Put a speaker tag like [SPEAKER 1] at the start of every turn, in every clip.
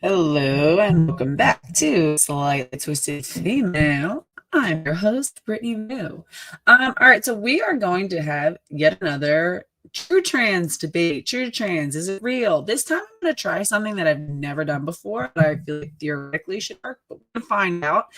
[SPEAKER 1] Hello and welcome back to Slightly Twisted Female. I'm your host, Brittany Moo. All right, so we are going to have yet another true trans debate. True trans, is it real? This time I'm going to try something that I've never done before, that I feel like theoretically should work, but we're going to find out.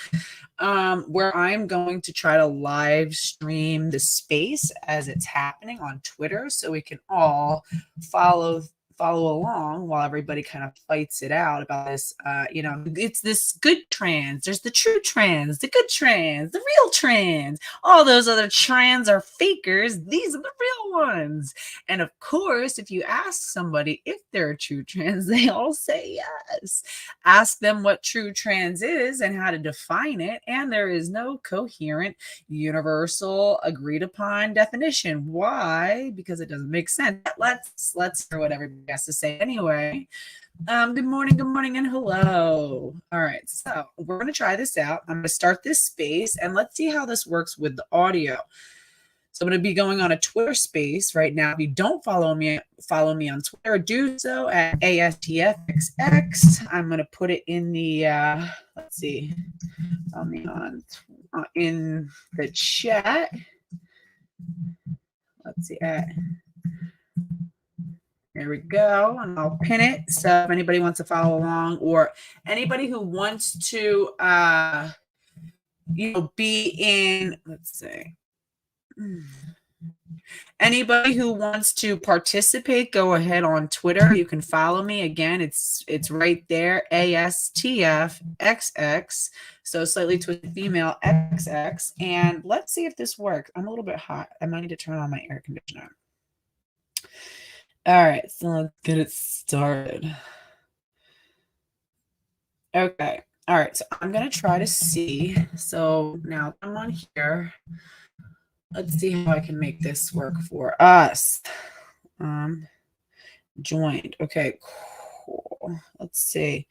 [SPEAKER 1] Where I'm going to try to live stream the space as it's happening on Twitter so we can all follow along while everybody kind of fights it out about this. It's this good trans. There's the true trans, the good trans, the real trans. All those other trans are fakers. These are the real ones. And of course, if you ask somebody if they're a true trans, they all say yes. Ask them what true trans is and how to define it, and there is no coherent, universal, agreed upon definition. Why? Because it doesn't make sense. Let's hear what everybody has to say anyway. Good morning, and hello. All right, so we're going to try this out. I'm going to start this space, and let's see how this works with the audio. So I'm going to be going on a Twitter space right now. If you don't follow me on Twitter, do so at ASTFXX. I'm going to put it in the, let's see, in the chat. Let's see, there we go, and I'll pin it. So if anybody wants to follow along, or anybody who wants to, be in, let's see. Anybody who wants to participate, go ahead on Twitter. You can follow me. Again, it's right there, ASTFXX. So Slightly Twisted Female XX. And let's see if this works. I'm a little bit hot. I might need to turn on my air conditioner. All right, so let's get it started. Okay. All right, so I'm going to try to see. So now I'm on here. Let's see how I can make this work for us. Joined. Okay, cool. Let's see.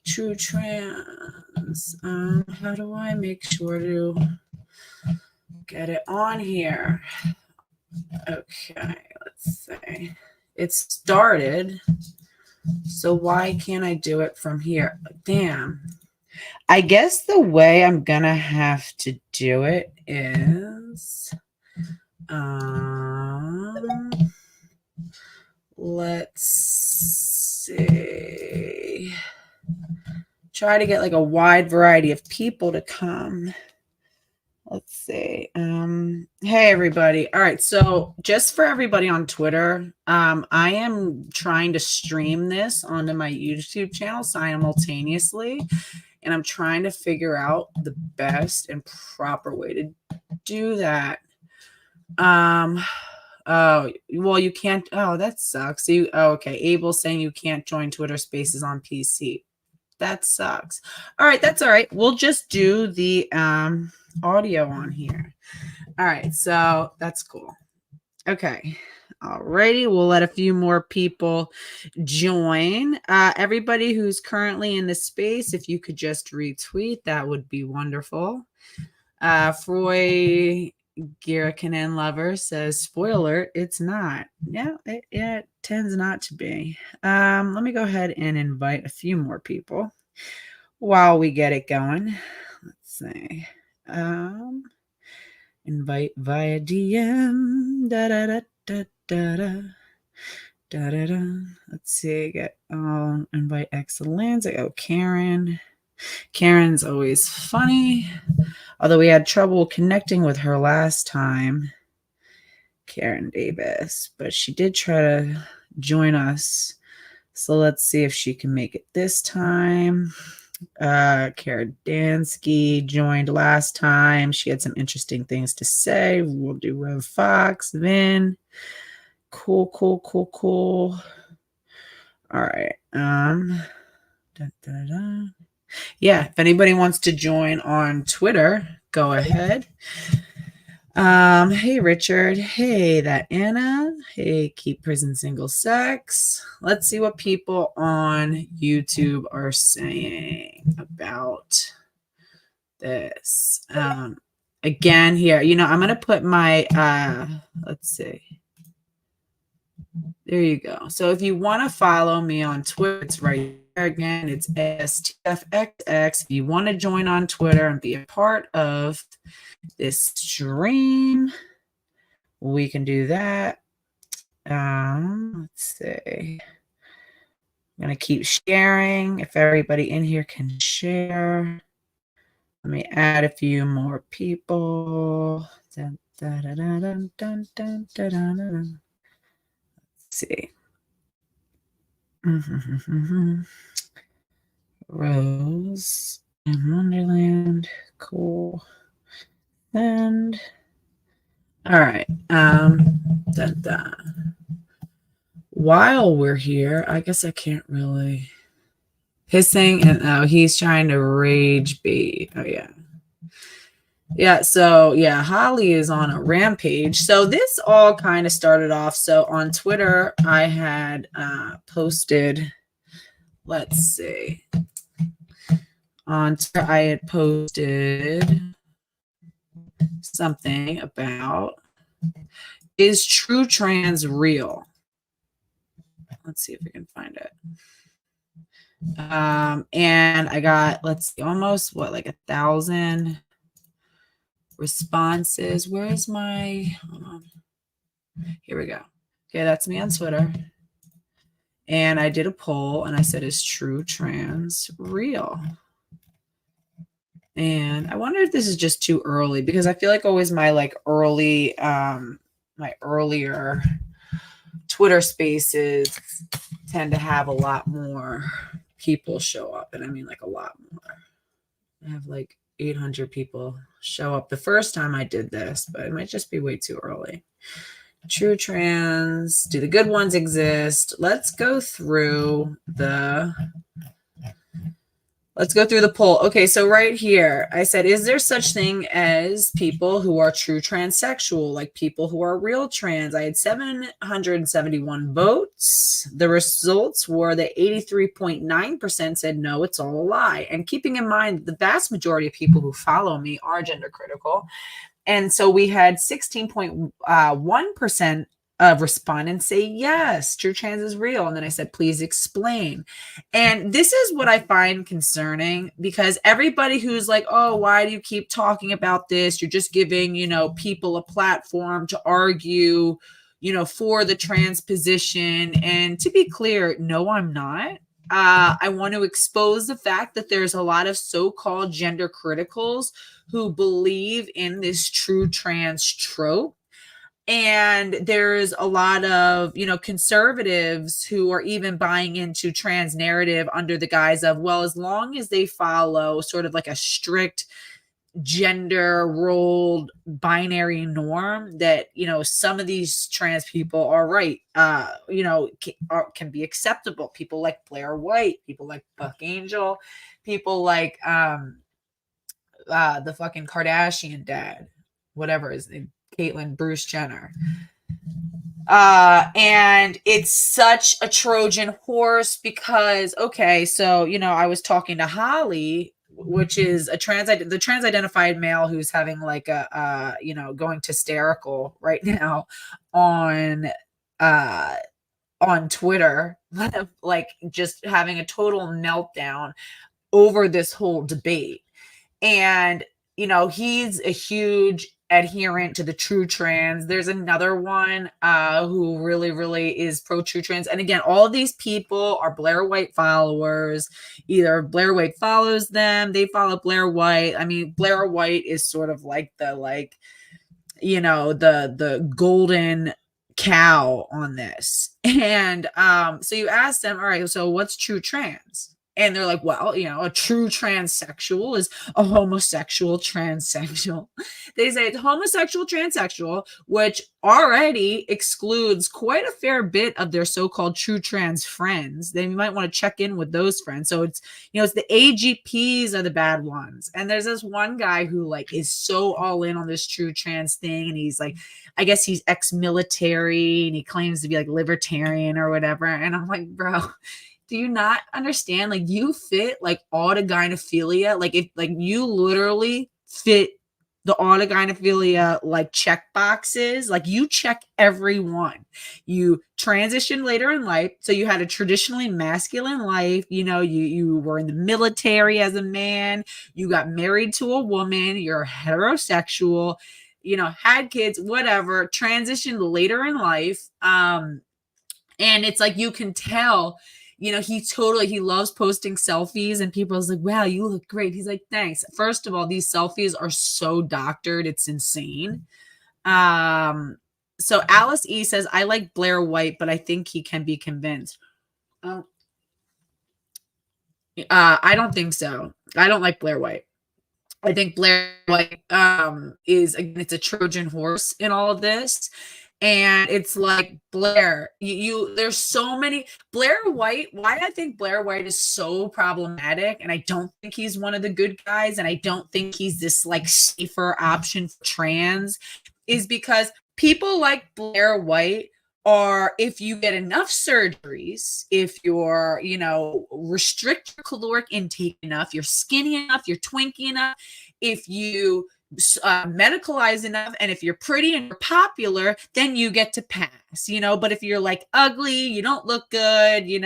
[SPEAKER 1] True trans. How do I make sure to get it on here? Okay, let's see. It started. So why can't I do it from here? Damn. I guess the way I'm gonna have to do it is, let's see. Try to get like a wide variety of people to come. Let's see. Hey everybody. All right. So just for everybody on Twitter, I am trying to stream this onto my YouTube channel simultaneously. And I'm trying to figure out the best and proper way to do that. Oh, well, you can't. Oh, that sucks. Okay. Abel saying you can't join Twitter Spaces on PC. That sucks. All right. That's all right. We'll just do the audio on here. All right. So that's cool. Okay. Alrighty, we'll let a few more people join. Everybody who's currently in the space, if you could just retweet, that would be wonderful. Froy Girikanen Lover says, spoiler, it's not. Yeah, it tends not to be. Let me go ahead and invite a few more people while we get it going. Let's see. Invite via DM. Let's see. Get invite excellence. Oh, Karen. Karen's always funny. Although we had trouble connecting with her last time. Karen Davis. But she did try to join us. So let's see if she can make it this time. Kara Dansky joined last time. She had some interesting things to say. We'll do Rev Fox, Vin. Cool. All right. Yeah, if anybody wants to join on Twitter, go ahead. Hey Richard. Hey, that Anna. Hey, keep prison single sex. Let's see what people on YouTube are saying about this. Again here, I'm gonna put my let's see. There you go. So if you want to follow me on Twitter, it's right again, it's ASTFXX. If you want to join on Twitter and be a part of this stream, we can do that. Let's see. I'm going to keep sharing if everybody in here can share. Let me add a few more people. Let's see. Rose in Wonderland. Cool. And all right. While we're here, I guess I can't really hissing and he's trying to rage bait. Oh yeah. Yeah, so yeah, Holly is on a rampage. So this all kind of started off. So on Twitter, I had posted, let's see. On Twitter, I had posted something about, is true trans real? Let's see if we can find it. And I got, let's see, almost like 1,000 responses. Where's my, hold on. Here we go. Okay, that's me on Twitter. And I did a poll and I said, is true trans real? And I wonder if this is just too early, because I feel like always my early, my earlier Twitter spaces tend to have a lot more people show up. And I mean a lot more. I have 800 people show up the first time I did this, but it might just be way too early. True trans, do the good ones exist? Let's go through the poll. Okay, so right here, I said, is there such thing as people who are true transsexual, like people who are real trans? I had 771 votes. The results were that 83.9% said no, it's all a lie. And keeping in mind, the vast majority of people who follow me are gender critical. And so we had 16.1% of respondents say, yes, true trans is real. And then I said, please explain. And this is what I find concerning, because everybody who's like, oh, why do you keep talking about this? You're just giving, people a platform to argue, for the trans position. And to be clear, no, I'm not. I want to expose the fact that there's a lot of so-called gender criticals who believe in this true trans trope. And there's a lot of, conservatives who are even buying into trans narrative under the guise of, well, as long as they follow sort of a strict gender rolled binary norm, that, some of these trans people are right, can be acceptable. People like Blair White, people like Buck Angel, people like the fucking Kardashian dad, whatever his name, Caitlyn Bruce Jenner. And it's such a Trojan horse because, okay, so, I was talking to Holly, which is the trans identified male who's having going hysterical right now on Twitter, just having a total meltdown over this whole debate. And, he's a huge adherent to the true trans. There's another one who really, really is pro true trans. And again, all of these people are Blair White followers. Either Blair White follows them, they follow Blair White. I mean, Blair White is sort of the golden cow on this. And so you ask them, all right, so what's true trans? And they're like, well, a true transsexual is a homosexual transsexual. They say it's homosexual transsexual, which already excludes quite a fair bit of their so-called true trans friends. Then you might want to check in with those friends. So it's, it's the AGPs are the bad ones. And there's this one guy who is so all in on this true trans thing. And he's I guess he's ex-military and he claims to be libertarian or whatever. And I'm like, bro, do you not understand? You fit autogynephilia. If you literally fit the autogynephilia like check boxes, like you check every one. You transition later in life, so you had a traditionally masculine life. You were in the military as a man. You got married to a woman. You're heterosexual. Had kids, whatever. Transitioned later in life. And it's like you can tell, he loves posting selfies, and people are like, wow, you look great. He's like, thanks. First of all, these selfies are so doctored, it's insane. So Alice E says, I like Blair White, but I think he can be convinced. I don't think so. I don't like Blair White. I think Blair White is, again, it's a Trojan horse in all of this. And it's like, Blair, there's so many Blair White. Why I think Blair White is so problematic, and I don't think he's one of the good guys, and I don't think he's this like safer option for trans, is because people like Blair White are, if you get enough surgeries, if you're, restrict your caloric intake enough, you're skinny enough, you're twinky enough, if you medicalize enough, and if you're pretty and you're popular, then you get to pass. But if you're like ugly, you don't look good, you're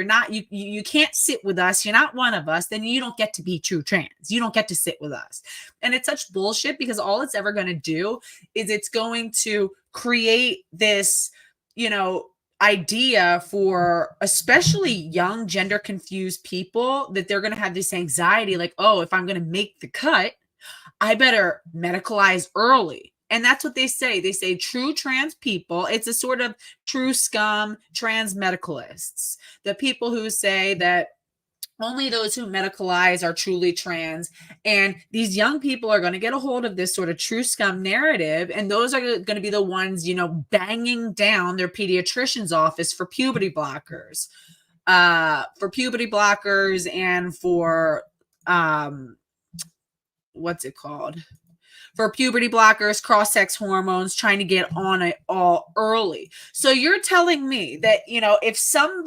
[SPEAKER 1] not, you can't sit with us, you're not one of us, then you don't get to be true trans, you don't get to sit with us. And it's such bullshit, because all it's ever going to do is it's going to create this idea for especially young gender confused people, that they're going to have this anxiety like, oh, if I'm going to make the cut, I better medicalize early. And that's what they say. They say true trans people, it's a sort of true scum trans medicalists, the people who say that only those who medicalize are truly trans. And these young people are going to get a hold of this sort of true scum narrative. And those are going to be the ones, banging down their pediatrician's office for puberty blockers, and for, what's it called? For puberty blockers, cross-sex hormones, trying to get on it all early. So you're telling me that, if some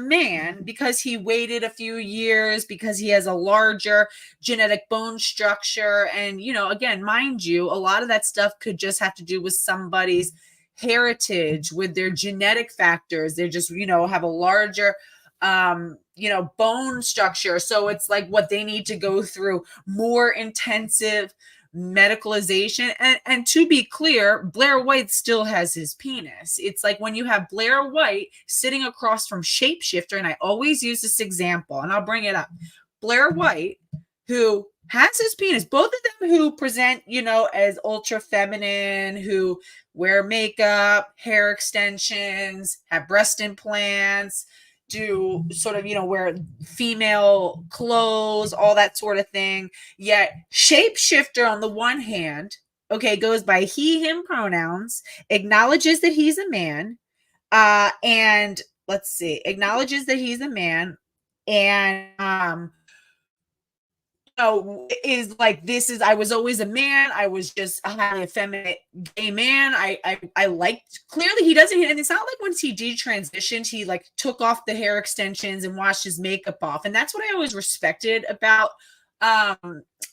[SPEAKER 1] man, because he waited a few years, because he has a larger genetic bone structure, and, again, mind you, a lot of that stuff could just have to do with somebody's heritage, with their genetic factors. They just, have a larger bone structure. So it's like what they need to go through more intensive medicalization. And to be clear, Blair White still has his penis. It's like when you have Blair White sitting across from Shapeshifter, and I always use this example, and I'll bring it up. Blair White, who has his penis, both of them who present, as ultra feminine, who wear makeup, hair extensions, have breast implants, do sort of, wear female clothes, all that sort of thing. Yet Shapeshifter, on the one hand, goes by he, him pronouns, acknowledges that he's a man, and acknowledges that he's a man, and is like, I was always a man. I was just a highly effeminate gay man. I liked, clearly he doesn't, and it's not like once he detransitioned, he like took off the hair extensions and washed his makeup off. And that's what I always respected about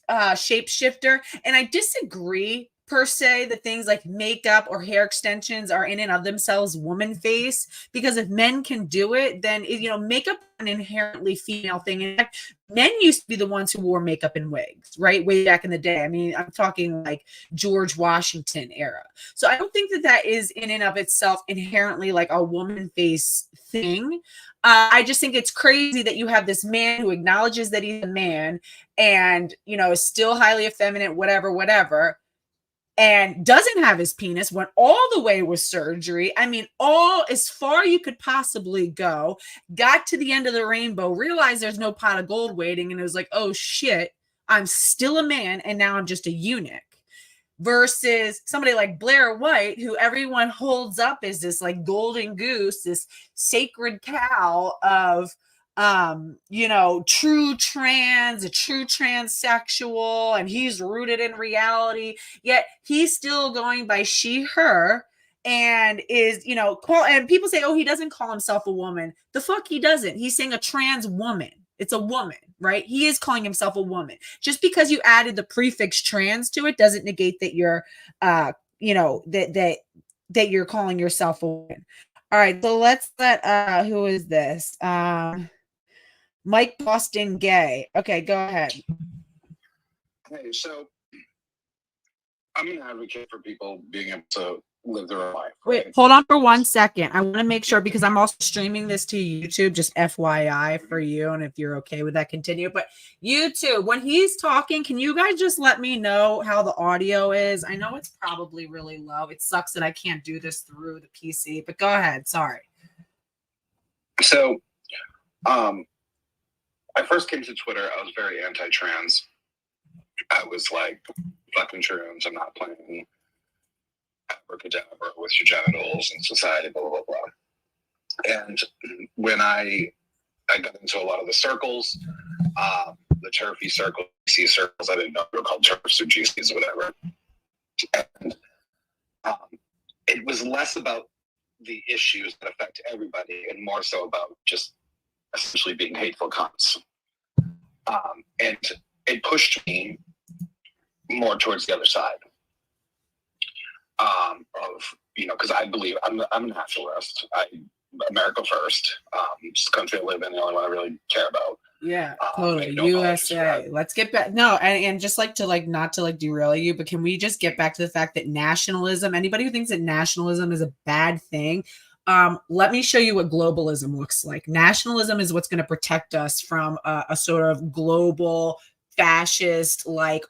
[SPEAKER 1] Shapeshifter. And I disagree per se that things like makeup or hair extensions are in and of themselves woman face, because if men can do it, then makeup is an inherently female thing. In fact, men used to be the ones who wore makeup and wigs, right, way back in the day. I mean, I'm talking like George Washington era. So I don't think that is in and of itself inherently like a woman face thing. I just think it's crazy that you have this man who acknowledges that he's a man, and is still highly effeminate, whatever, and doesn't have his penis, went all the way with surgery. I mean, all as far you could possibly go, got to the end of the rainbow, realized there's no pot of gold waiting, and it was like, oh shit, I'm still a man, and now I'm just a eunuch. Versus somebody like Blair White, who everyone holds up as this like golden goose, this sacred cow of true trans, a true transsexual, and he's rooted in reality, yet he's still going by she, her, and is, and people say, oh, he doesn't call himself a woman. The fuck he doesn't. He's saying a trans woman. It's a woman, right? He is calling himself a woman. Just because you added the prefix trans to it doesn't negate that you're that you're calling yourself a woman. All right, so let's let who is this? Mike Boston Gay. Okay, go ahead.
[SPEAKER 2] Hey, so I'm an advocate for people being able to live their own life.
[SPEAKER 1] Wait,
[SPEAKER 2] right?
[SPEAKER 1] hold on for 1 second. I want to make sure because I'm also streaming this to YouTube, just FYI for you. And if you're okay with that, continue. But YouTube, when he's talking, can you guys just let me know how the audio is? I know it's probably really low. It sucks that I can't do this through the PC, but go ahead. Sorry.
[SPEAKER 2] So, I first came to Twitter. I was very anti-trans. I was like, fucking trans. I'm not playing abracadabra with your genitals and society, blah, blah, blah. And when I got into a lot of the circles, the turfy circles, GC circles, I didn't know they were called turfs or GCs or whatever. And it was less about the issues that affect everybody and more so about just essentially being hateful cunts. And it pushed me more towards the other side. Because I believe I'm a nationalist. America first. It's the country I live in, the only one I really care about.
[SPEAKER 1] Yeah, totally. USA. Let's get back. No, and just like to like not to like derail you, but can we just get back to the fact that nationalism, anybody who thinks that nationalism is a bad thing, let me show you what globalism looks like. Nationalism is what's going to protect us from a sort of global fascist like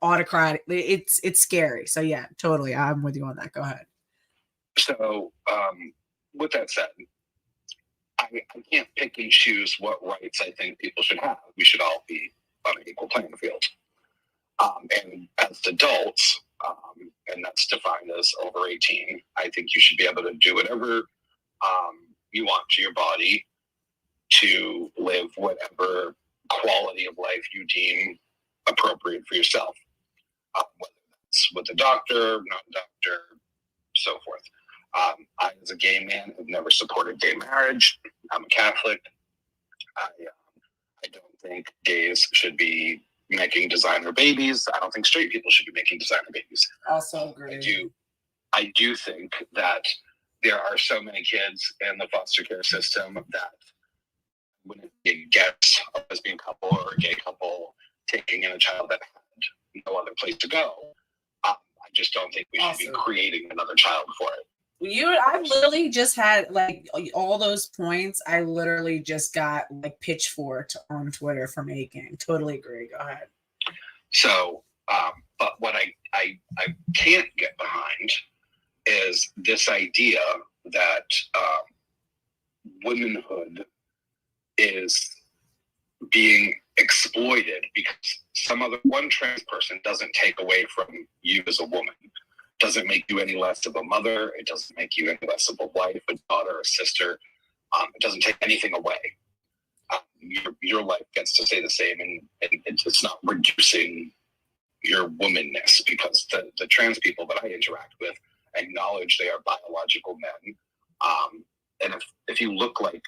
[SPEAKER 1] autocratic. It's scary. So yeah, totally. I'm with you on that. Go ahead.
[SPEAKER 2] So with that said, I can't pick and choose what rights I think people should have. We should all be on an equal playing field. And as adults, and that's defined as over 18, I think you should be able to do whatever you want to your body to live whatever quality of life you deem appropriate for yourself. Whether that's with a doctor, not a doctor, so forth. I, as a gay man, have never supported gay marriage. I'm a Catholic. I don't think gays should be making designer babies. I don't think straight people should be making designer babies.
[SPEAKER 1] Also agree.
[SPEAKER 2] I do think that there are so many kids in the foster care system that when it gets a lesbian couple or a gay couple taking in a child that had no other place to go, I just don't think we should be creating another child for it.
[SPEAKER 1] I literally just had like all those points. I literally just got like pitchforked on Twitter from Aiken. Totally agree. Go ahead.
[SPEAKER 2] So, but what I can't get behind is this idea that womanhood is being exploited because one trans person doesn't take away from you as a woman. Doesn't make you any less of a mother. It doesn't make you any less of a wife, a daughter, a sister. It doesn't take anything away. Your life gets to stay the same, and it's not reducing your womanness, because the trans people that I interact with acknowledge they are biological men. And if you look like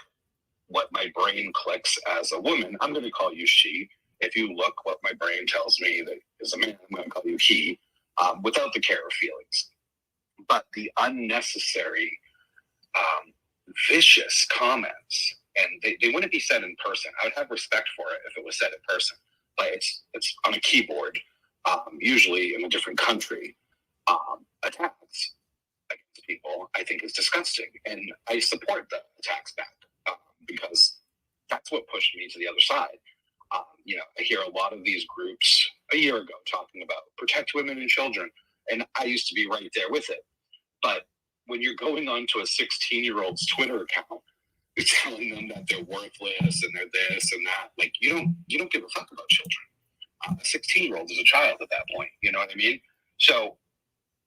[SPEAKER 2] what my brain clicks as a woman, I'm going to call you she. If you look what my brain tells me that is a man, I'm going to call you he. Without the care of feelings. But the unnecessary, vicious comments, and they wouldn't be said in person. I would have respect for it if it was said in person. But it's on a keyboard, usually in a different country. Attacks against people, I think, is disgusting. And I support the attacks back because that's what pushed me to the other side. I hear a lot of these groups a year ago talking about protect women and children, and I used to be right there with it. But when you're going onto a 16-year-old's Twitter account, you're telling them that they're worthless and they're this and that. Like, you don't give a fuck about children. A 16-year-old is a child at that point. You know what I mean? So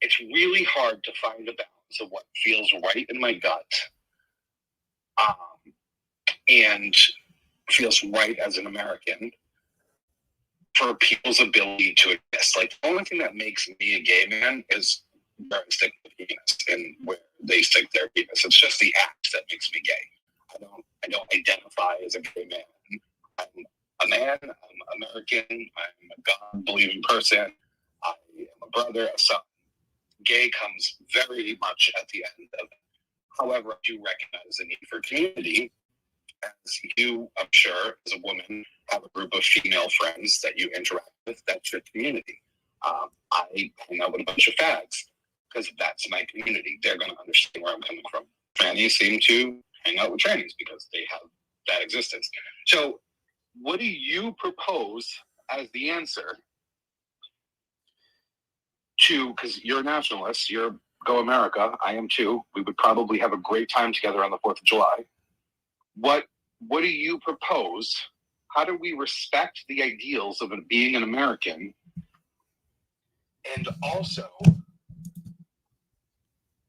[SPEAKER 2] it's really hard to find a balance of what feels right in my gut, and feels right as an American for people's ability to exist. Like, the only thing that makes me a gay man is where I stick the penis and where they stick their penis. It's just the act that makes me gay. I don't identify as a gay man. man, I'm American, I'm a God-believing person, I am a brother, a son. Gay comes very much at the end of it. However, I do recognize the need for community. As you, I'm sure, as a woman, have a group of female friends that you interact with, that's your community. I hang out with a bunch of fags because that's my community. They're going to understand where I'm coming from. Trannies seem to hang out with trannies because they have that existence. So what do you propose as the answer to, because you're a nationalist, you're Go America, I am too. We would probably have a great time together on the 4th of July. What do you propose? How do we respect the ideals of being an American and also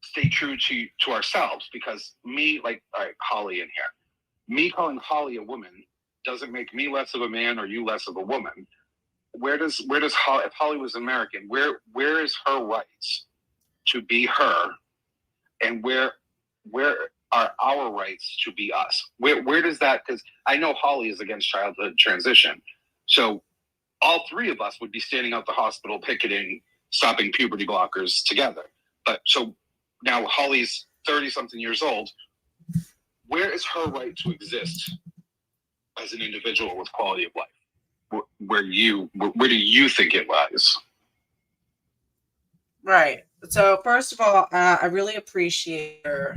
[SPEAKER 2] stay true to ourselves? Because me, like, all right, Holly in here, me calling Holly a woman doesn't make me less of a man or you less of a woman. Where does Holly, if Holly was American, where is her rights to be her, and where are our rights to be us? Where does that, because I know Holly is against childhood transition. So all three of us would be standing out the hospital picketing, stopping puberty blockers together. But so now Holly's 30-something years old. Where is her right to exist as an individual with quality of life? Where do you think it lies?
[SPEAKER 1] Right. So first of all, I really appreciate your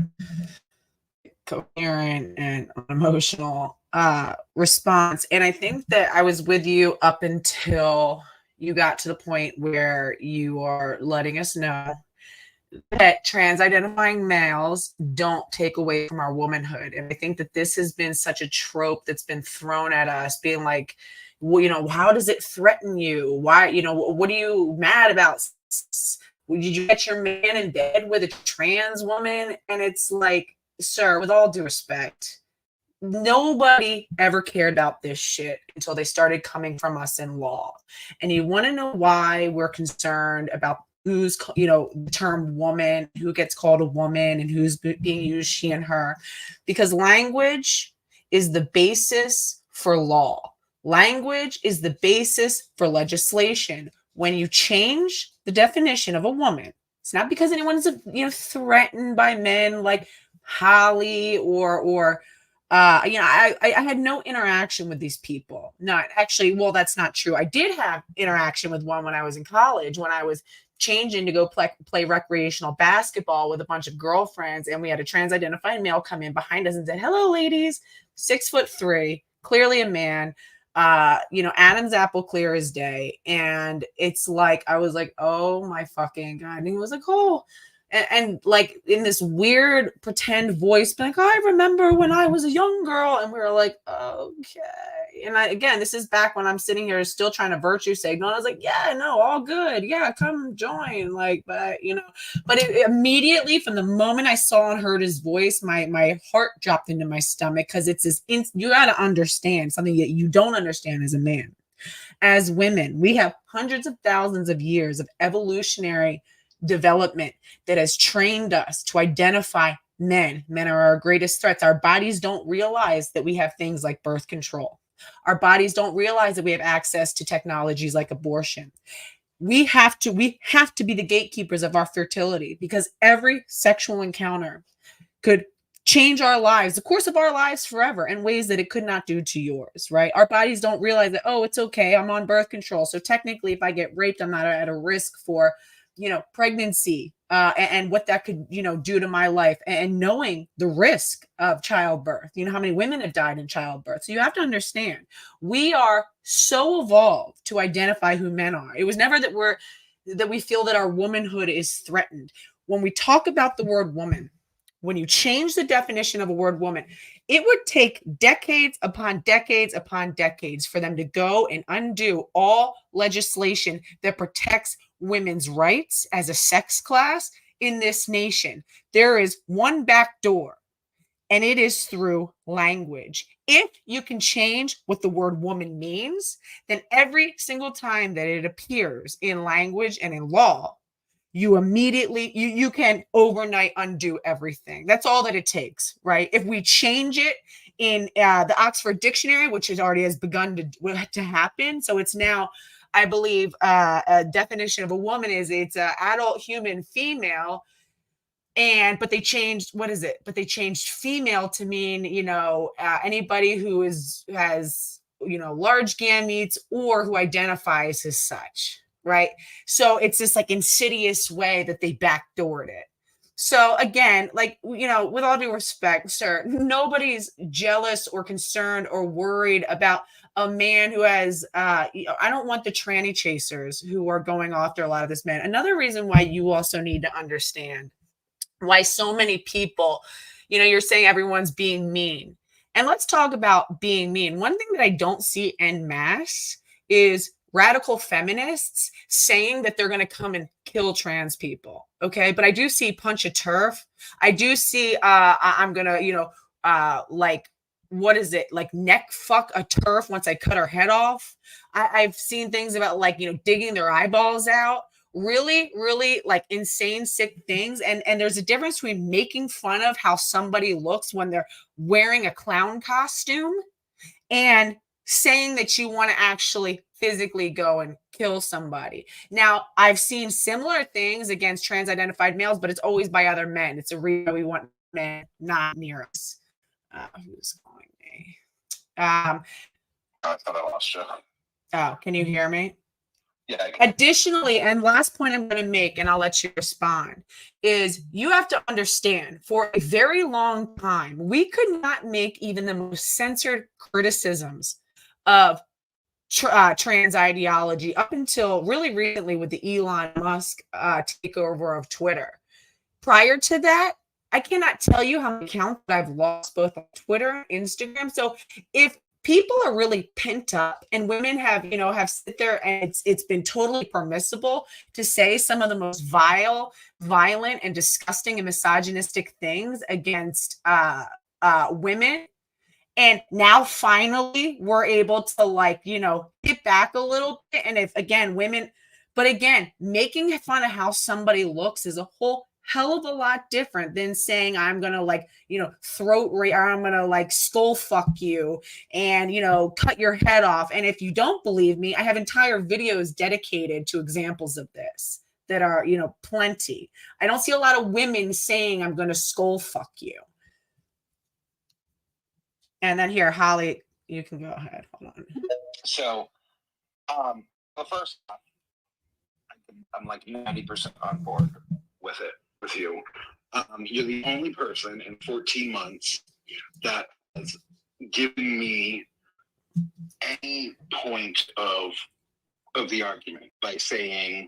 [SPEAKER 1] coherent and emotional response. And I think that I was with you up until you got to the point where you are letting us know that trans identifying males don't take away from our womanhood. And I think that this has been such a trope that's been thrown at us, being like, well, you know, how does it threaten you? Why, you know, what are you mad about? Did you get your man in bed with a trans woman? And it's like, sir, with all due respect, nobody ever cared about this shit until they started coming from us in law. And you want to know why we're concerned about who's, you know, the term woman, who gets called a woman and who's being used she and her, because language is the basis for law. Language is the basis for legislation. When you change the definition of a woman, it's not because anyone's, you know, threatened by men like Holly or you know, I had no interaction with these people. Not actually, well, that's not true. I did have interaction with one when I was in college, when I was changing to go play recreational basketball with a bunch of girlfriends, and we had a trans-identified male come in behind us and said, "Hello, ladies." 6'3", clearly a man. You know, Adam's apple clear as day. And it's like, I was like, oh my fucking God. And he was like, oh, and like in this weird pretend voice, like, oh, I remember when I was a young girl. And we were like, okay. And again, this is back when I'm sitting here still trying to virtue signal. And I was like, yeah, no, all good. Yeah, come join. Like, but you know, but it immediately from the moment I saw and heard his voice, my heart dropped into my stomach, because it's this you got to understand something that you don't understand as a man. As women, we have hundreds of thousands of years of evolutionary development that has trained us to identify men. Men are our greatest threats. Our bodies don't realize that we have things like birth control. Our bodies don't realize that we have access to technologies like abortion. We have to be the gatekeepers of our fertility, because every sexual encounter could change our lives, the course of our lives forever, in ways that it could not do to yours, right? Our bodies don't realize that, oh, it's okay, I'm on birth control, so technically if I get raped, I'm not at a risk for, you know, pregnancy and what that could, you know, do to my life, and knowing the risk of childbirth. You know how many women have died in childbirth. So you have to understand, we are so evolved to identify who men are. It was never that we feel that our womanhood is threatened. When we talk about the word woman, when you change the definition of a word woman, it would take decades upon decades upon decades for them to go and undo all legislation that protects women's rights as a sex class in this nation. There is one back door, and it is through language. If you can change what the word woman means, then every single time that it appears in language and in law, you immediately, can overnight undo everything. That's all that it takes, right? If we change it in the Oxford Dictionary, which has begun to happen. So it's now, I believe, a definition of a woman is it's an adult human female. But they changed, what is it? But they changed female to mean, anybody who has, large gametes or who identifies as such, right? So it's this like insidious way that they backdoored it. So again, like, with all due respect, sir, nobody's jealous or concerned or worried about a man who has, I don't want the tranny chasers who are going after a lot of this men. Another reason why you also need to understand why so many people, you're saying everyone's being mean. And let's talk about being mean. One thing that I don't see en masse is radical feminists saying that they're going to come and kill trans people. Okay. But I do see punch a turf. I do see, I'm going to, like, what is it? Like neck fuck a turf once I cut her head off. I've seen things about like, digging their eyeballs out. Really, really like insane, sick things. And there's a difference between making fun of how somebody looks when they're wearing a clown costume and saying that you want to actually physically go and kill somebody. Now, I've seen similar things against trans identified males, but it's always by other men. It's a reason we want men not near us. Who's calling me?
[SPEAKER 2] I thought I lost you.
[SPEAKER 1] Oh, can you hear me?
[SPEAKER 2] Yeah.
[SPEAKER 1] Additionally, and last point I'm going to make, and I'll let you respond, is you have to understand for a very long time, we could not make even the most censored criticisms of trans ideology up until really recently with the Elon Musk takeover of Twitter. Prior to that, I cannot tell you how many accounts I've lost both on Twitter and Instagram. So if people are really pent up and women have sit there and it's been totally permissible to say some of the most violent and disgusting and misogynistic things against women. And now finally we're able to hit back a little bit. And if again, making fun of how somebody looks is a whole hell of a lot different than saying I'm gonna throat rape or I'm gonna skull fuck you and cut your head off. And if you don't believe me, I have entire videos dedicated to examples of this that are plenty. I don't see a lot of women saying I'm gonna skull fuck you. And then here, Holly, you can go ahead. Hold on.
[SPEAKER 2] So the first I'm like 90% on board with you. You're the only person in 14 months that has given me any point of the argument by saying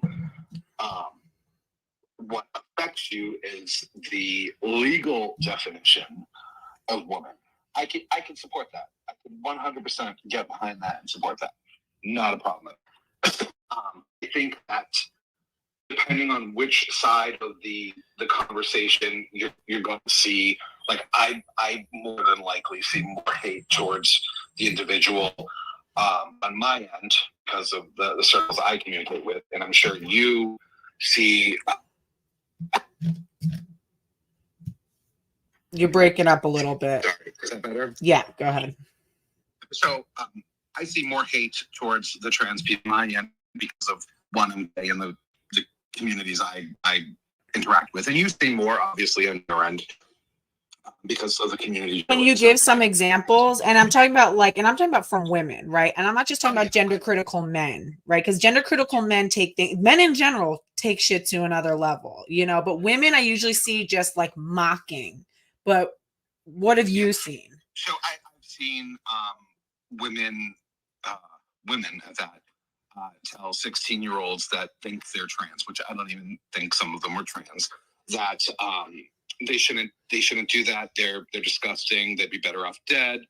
[SPEAKER 2] what affects you is the legal definition of woman. I can support that. I can 100% get behind that and support that. Not a problem. I think that depending on which side of the conversation you're going to see, I more than likely see more hate towards the individual on my end because of the circles I communicate with, and I'm sure you see.
[SPEAKER 1] You're breaking up a little bit.
[SPEAKER 2] Sorry, is that better?
[SPEAKER 1] Yeah, go ahead.
[SPEAKER 2] So I see more hate towards the trans people on my end because of one and the communities I interact with, and you see more obviously on your end because of the community.
[SPEAKER 1] Can you give some examples? And I'm talking about from women, right? And I'm not just talking about gender critical men, right? Because gender critical men men in general take shit to another level, but women I usually see just mocking. But what have you seen?
[SPEAKER 2] So I've seen women at that tell 16-year-olds that think they're trans, which I don't even think some of them are trans, that they shouldn't do that. They're disgusting. They'd be better off dead.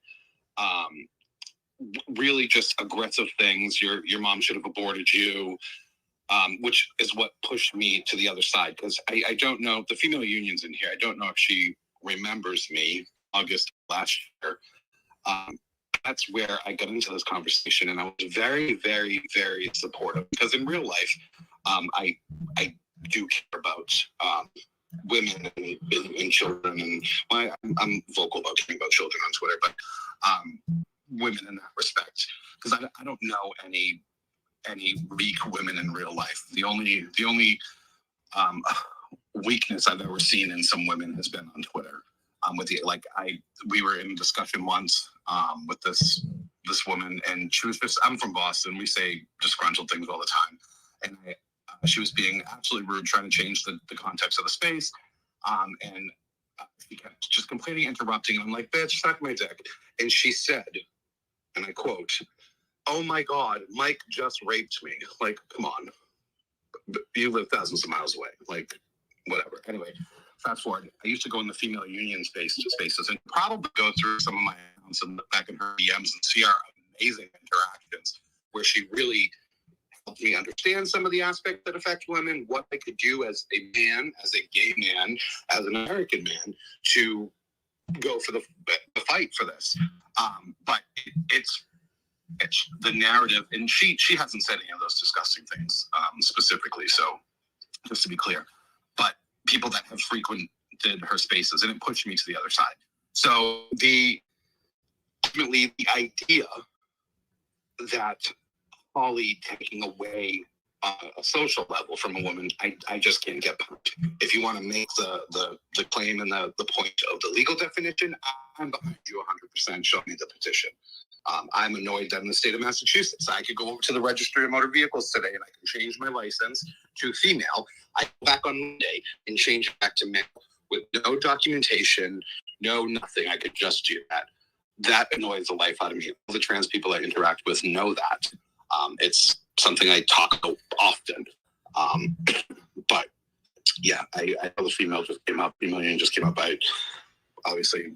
[SPEAKER 2] Really just aggressive things. Your mom should have aborted you, which is what pushed me to the other side. Because I don't know, the female union's in here. I don't know if she remembers me, August last year. That's where I got into this conversation, and I was very, very, very supportive because in real life, I do care about women and children, and I'm vocal about caring about children on Twitter, but women in that respect, because I don't know any weak women in real life. The only weakness I've ever seen in some women has been on Twitter. We were in a discussion once with this woman, and she was just, I'm from Boston. We say disgruntled things all the time, and she was being absolutely rude, trying to change the context of the space, and she kept just completely interrupting. And I'm like, bitch, suck my dick. And she said, and I quote, "Oh my God, Mike just raped me." Like, come on, you live thousands of miles away. Like, whatever. Anyway, fast forward. I used to go in the female union spaces and probably go through some of my accounts and look back in her DMs and see our amazing interactions where she really helped me understand some of the aspects that affect women, what I could do as a man, as a gay man, as an American man to go for the fight for this. But it's the narrative, and she hasn't said any of those disgusting things specifically. So just to be clear, but people that have frequented her spaces, and it pushed me to the other side. So ultimately the idea that Holly taking away a social level from a woman, I just can't get behind. If you want to make the claim and the point of the legal definition, I'm behind you 100%. Show me the petition. I'm annoyed that in the state of Massachusetts, I could go over to the registry of motor vehicles today and I can change my license to female. I go back on Monday and change it back to male with no documentation, no nothing. I could just do that. That annoys the life out of me. All the trans people I interact with know that. It's something I talk about often. But yeah, I know the female just came up. Female Union just came up. I obviously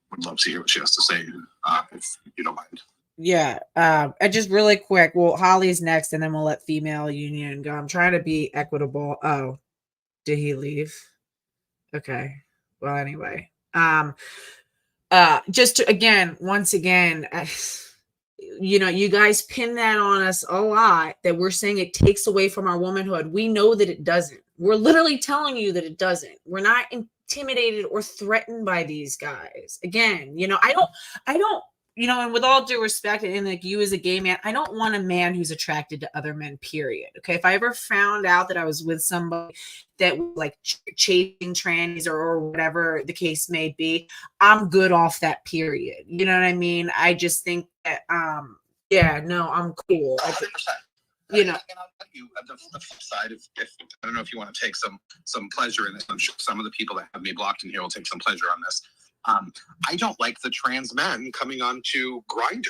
[SPEAKER 2] would love to hear what she has to say, if you don't mind.
[SPEAKER 1] Yeah. And just really quick. Well, Holly's next, and then we'll let Female Union go. I'm trying to be equitable. Oh, did he leave? Okay. Well, anyway. Just to, again, once again, you guys pin that on us a lot, that we're saying it takes away from our womanhood. We know that it doesn't. We're literally telling you that it doesn't. We're not intimidated or threatened by these guys. Again, I don't, and with all due respect, and like you as a gay man, I don't want a man who's attracted to other men, period. Okay. If I ever found out that I was with somebody that was like chasing trannies or whatever the case may be, I'm good off that, period. You know what I mean? I just think that, yeah, no, I'm cool.
[SPEAKER 2] 100%.
[SPEAKER 1] And I'll
[SPEAKER 2] tell you the flip side. If I don't know if you want to take some pleasure in this, I'm sure some of the people that have me blocked in here will take some pleasure on this. I don't like the trans men coming on to Grindr.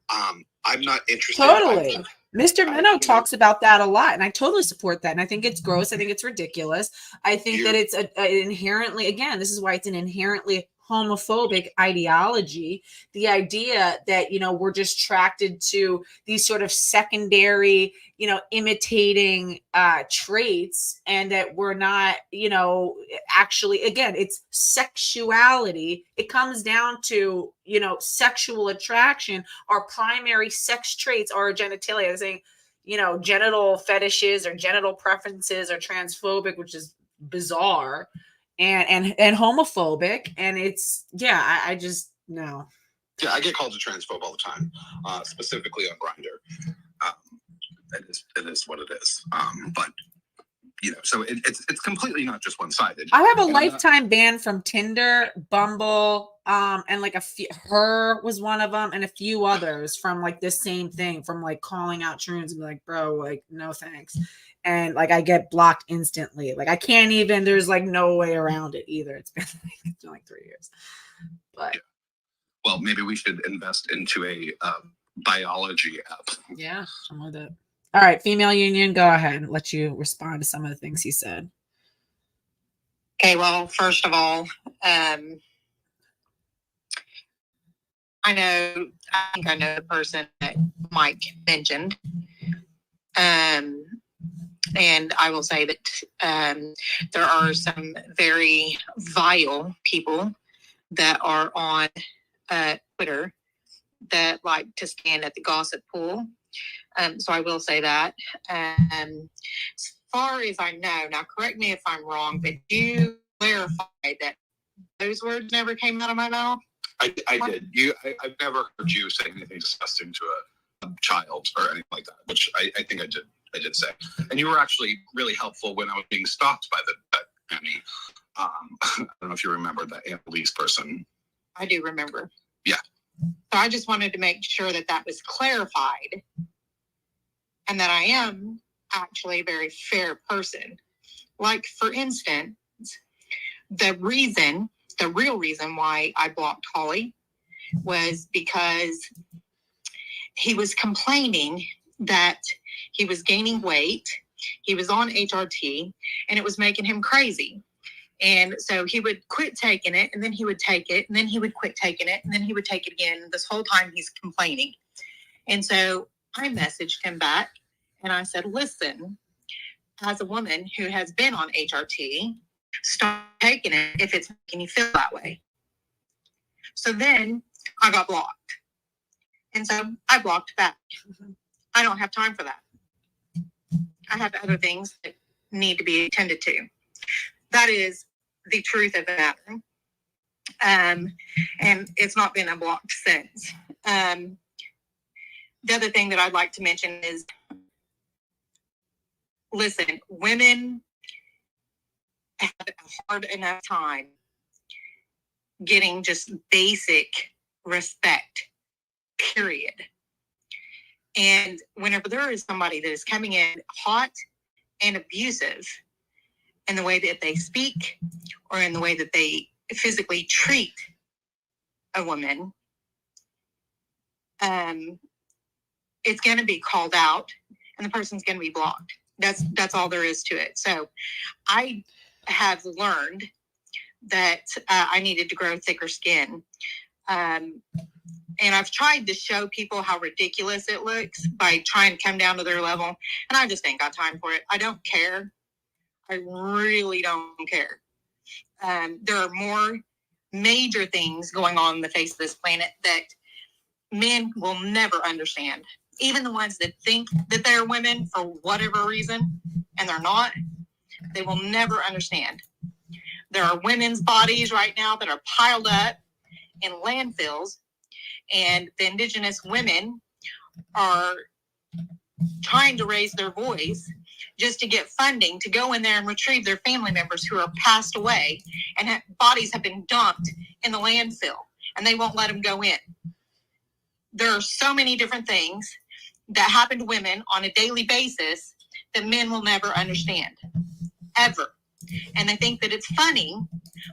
[SPEAKER 2] I'm not interested.
[SPEAKER 1] Totally. Mr. Minnow talks about that a lot, and I totally support that. And I think it's gross. I think it's ridiculous. I think that it's an inherently, again, this is why it's an inherently homophobic ideology. The idea that, we're just attracted to these sort of secondary, imitating traits, and that we're not, actually, again, it's sexuality. It comes down to, sexual attraction. Our primary sex traits are genitalia. Saying, genital fetishes or genital preferences are transphobic, which is bizarre and homophobic. And it's, yeah, I just, no.
[SPEAKER 2] Yeah, I get called a transphobe all the time, specifically on Grindr. It is what it is. But so it's completely not just one-sided.
[SPEAKER 1] I have a lifetime ban from Tinder, Bumble, and like Her was one of them, and a few others from like this same thing, from like calling out trans and be like, bro, like, no thanks. And like I get blocked instantly. Like I can't even, there's like no way around it either. It's been like 3 years. But
[SPEAKER 2] yeah. Well, maybe we should invest into a biology app.
[SPEAKER 1] Yeah, I'm with it. All right, Female Union, go ahead. Let you respond to some of the things he said.
[SPEAKER 3] Okay, well, first of all, I think I know the person that Mike mentioned. And I will say that there are some very vile people that are on Twitter that like to stand at the gossip pool. So I will say that. far as I know, now correct me if I'm wrong, but you clarify that those words never came out of my mouth?
[SPEAKER 2] I did. I've never heard you say anything disgusting to a child or anything like that, which I think I did say. And you were actually really helpful when I was being stalked by that Annie. I don't know if you remember that Annalise person.
[SPEAKER 3] I do remember.
[SPEAKER 2] Yeah.
[SPEAKER 3] So I just wanted to make sure that was clarified and that I am actually a very fair person. Like, for instance, the real reason why I blocked Holly was because he was complaining that he was gaining weight, he was on HRT, and it was making him crazy. And so he would quit taking it, and then he would take it, and then he would quit taking it, and then he would take it again. This whole time he's complaining. And so I messaged him back, and I said, listen, as a woman who has been on HRT, stop taking it if it's making you feel that way. So then I got blocked. And so I blocked back. I don't have time for that. I have other things that need to be attended to. That is the truth of the matter. And it's not been unblocked since. The other thing that I'd like to mention is, listen, women have a hard enough time getting just basic respect, period. And whenever there is somebody that is coming in hot and abusive in the way that they speak or in the way that they physically treat a woman, it's going to be called out and the person's going to be blocked. That's all there is to it. So I have learned that I needed to grow thicker skin. And I've tried to show people how ridiculous it looks by trying to come down to their level. And I just ain't got time for it. I don't care. I really don't care. There are more major things going on the face of this planet that men will never understand. Even the ones that think that they're women for whatever reason, and they're not, they will never understand. There are women's bodies right now that are piled up in landfills, and the indigenous women are trying to raise their voice just to get funding to go in there and retrieve their family members who are passed away and bodies have been dumped in the landfill, and they won't let them go in. There are so many different things that happen to women on a daily basis that men will never understand, ever. And they think that it's funny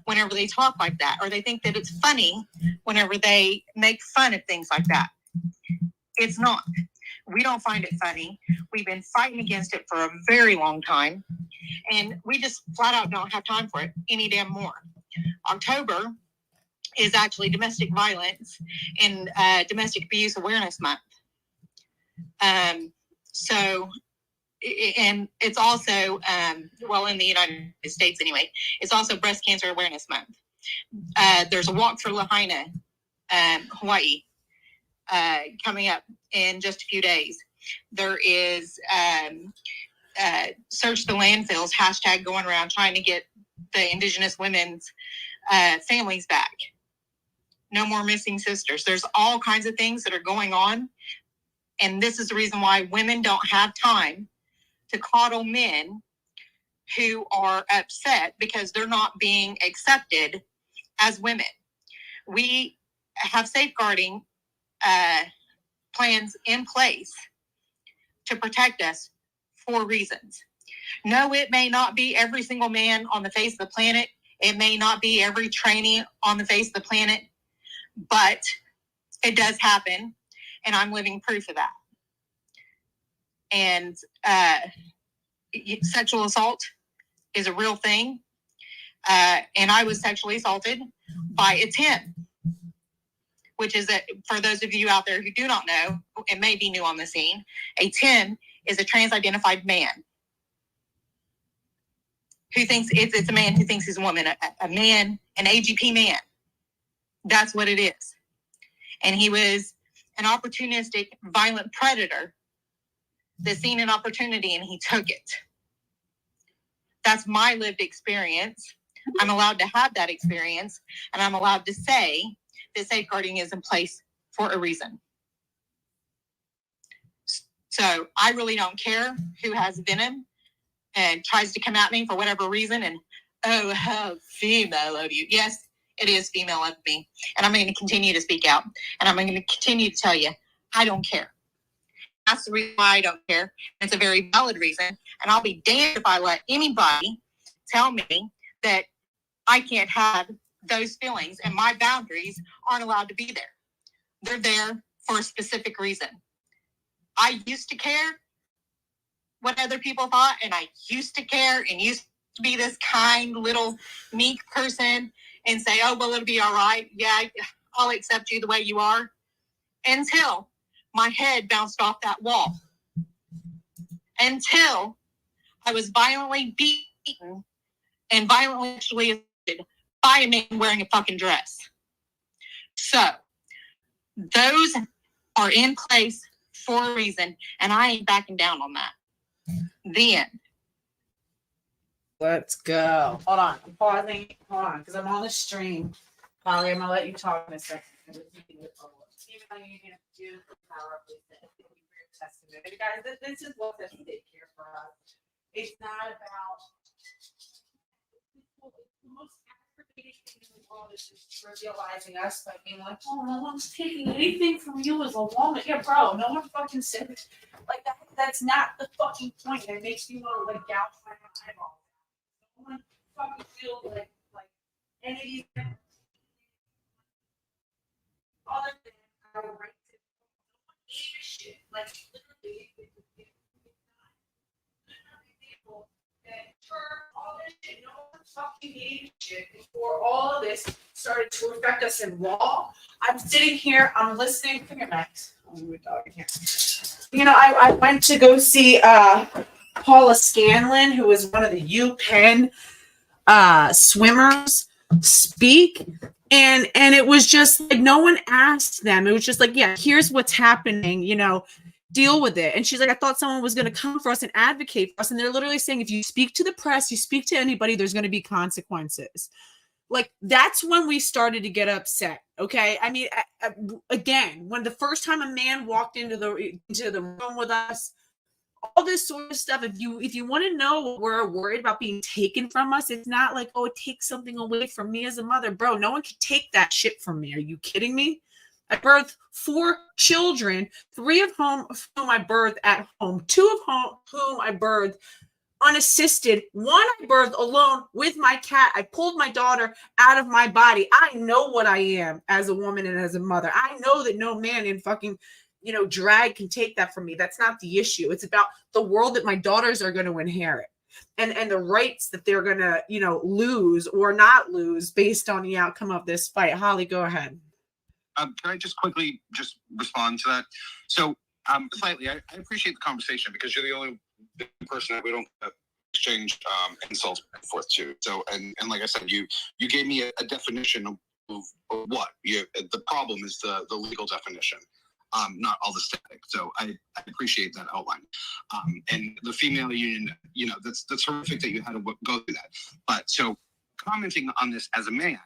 [SPEAKER 3] whenever they talk like that, or they think that it's funny whenever they make fun of things like that. It's not. We don't find it funny. We've been fighting against it for a very long time, and we just flat out don't have time for it any damn more. October is actually Domestic Violence and Domestic Abuse Awareness Month. So, and it's also, well, in the United States anyway, it's also Breast Cancer Awareness Month. There's a walk for Lahaina, Hawaii, coming up in just a few days. There is Search the Landfills hashtag going around trying to get the indigenous women's families back. No more missing sisters. There's all kinds of things that are going on. And this is the reason why women don't have time to coddle men who are upset because they're not being accepted as women. We have safeguarding plans in place to protect us for reasons. No, it may not be every single man on the face of the planet. It may not be every trainee on the face of the planet, but it does happen, and I'm living proof of that. And sexual assault is a real thing, and I was sexually assaulted by a 10, which is, for those of you out there who do not know, it may be new on the scene, a 10 is a trans-identified man who thinks it's a man who thinks he's a woman, a man, an AGP man. That's what it is. And he was an opportunistic, violent predator that seen an opportunity and he took it. That's my lived experience. I'm allowed to have that experience, and I'm allowed to say that safeguarding is in place for a reason. So I really don't care who has venom and tries to come at me for whatever reason. And, oh, how female of you. Yes, it is female of me. And I'm going to continue to speak out. And I'm going to continue to tell you, I don't care. That's the reason why I don't care. It's a very valid reason. And I'll be damned if I let anybody tell me that I can't have those feelings and my boundaries aren't allowed to be there. They're there for a specific reason. I used to care what other people thought, and I used to care and used to be this kind little meek person and say, oh, well, it'll be all right. Yeah, I'll accept you the way you are. Until my head bounced off that wall. Until I was violently beaten and violently actually assaulted by a man wearing a fucking dress. So those are in place for a reason, and I ain't backing down on that. The end.
[SPEAKER 1] Let's go. Hold on. I'm pausing. Hold on, because I'm on the stream. Polly, I'm gonna let you talk in a second. Even though you didn't do the power of the testament. Guys, this is what's at stake here for us. It's not about the most aggravating thing in the world is just trivializing us by being like, oh, no one's taking anything from you as a woman. Yeah, bro, no one fucking said it. Like that's not the fucking point. It makes me want to like gouge my eyeball. No one fucking feels like any of these things other than our right to no one gave a shit. Like literally people that turned all this shit, no one fucking gave a shit before all of this started to affect us in law. I'm sitting here, I'm listening. Come here, Max. Oh, we're talking here. You know, I went to go see Paula Scanlon, who was one of the UPenn swimmers, speak. And it was just like no one asked them. It was just like, yeah, here's what's happening, you know, deal with it. And she's like, I thought someone was going to come for us and advocate for us. And they're literally saying, if you speak to the press, you speak to anybody, there's going to be consequences. Like, that's when we started to get upset. Okay. I mean, again, when the first time a man walked into the room with us, all this sort of stuff. If you want to know what we're worried about being taken from us, it's not like, oh, it takes something away from me as a mother. Bro, no one can take that shit from me. Are you kidding me? I birthed 4 children, 3 of whom I birthed at home, 2 of whom I birthed unassisted, 1 I birthed alone with my cat. I pulled my daughter out of my body. I know what I am as a woman and as a mother. I know that no man in fucking drag can take that from me. That's not the issue. It's about the world that my daughters are going to inherit and the rights that they're going to, lose or not lose based on the outcome of this fight. Holly, go ahead.
[SPEAKER 2] Can I just quickly respond to that? So slightly, I appreciate the conversation because you're the only person that we don't exchange insults back and forth to. So, and like I said, you gave me a definition of what the problem is, the legal definition. Not all the static. So I appreciate that outline. And the female union, that's horrific that you had to go through that. But so commenting on this as a man,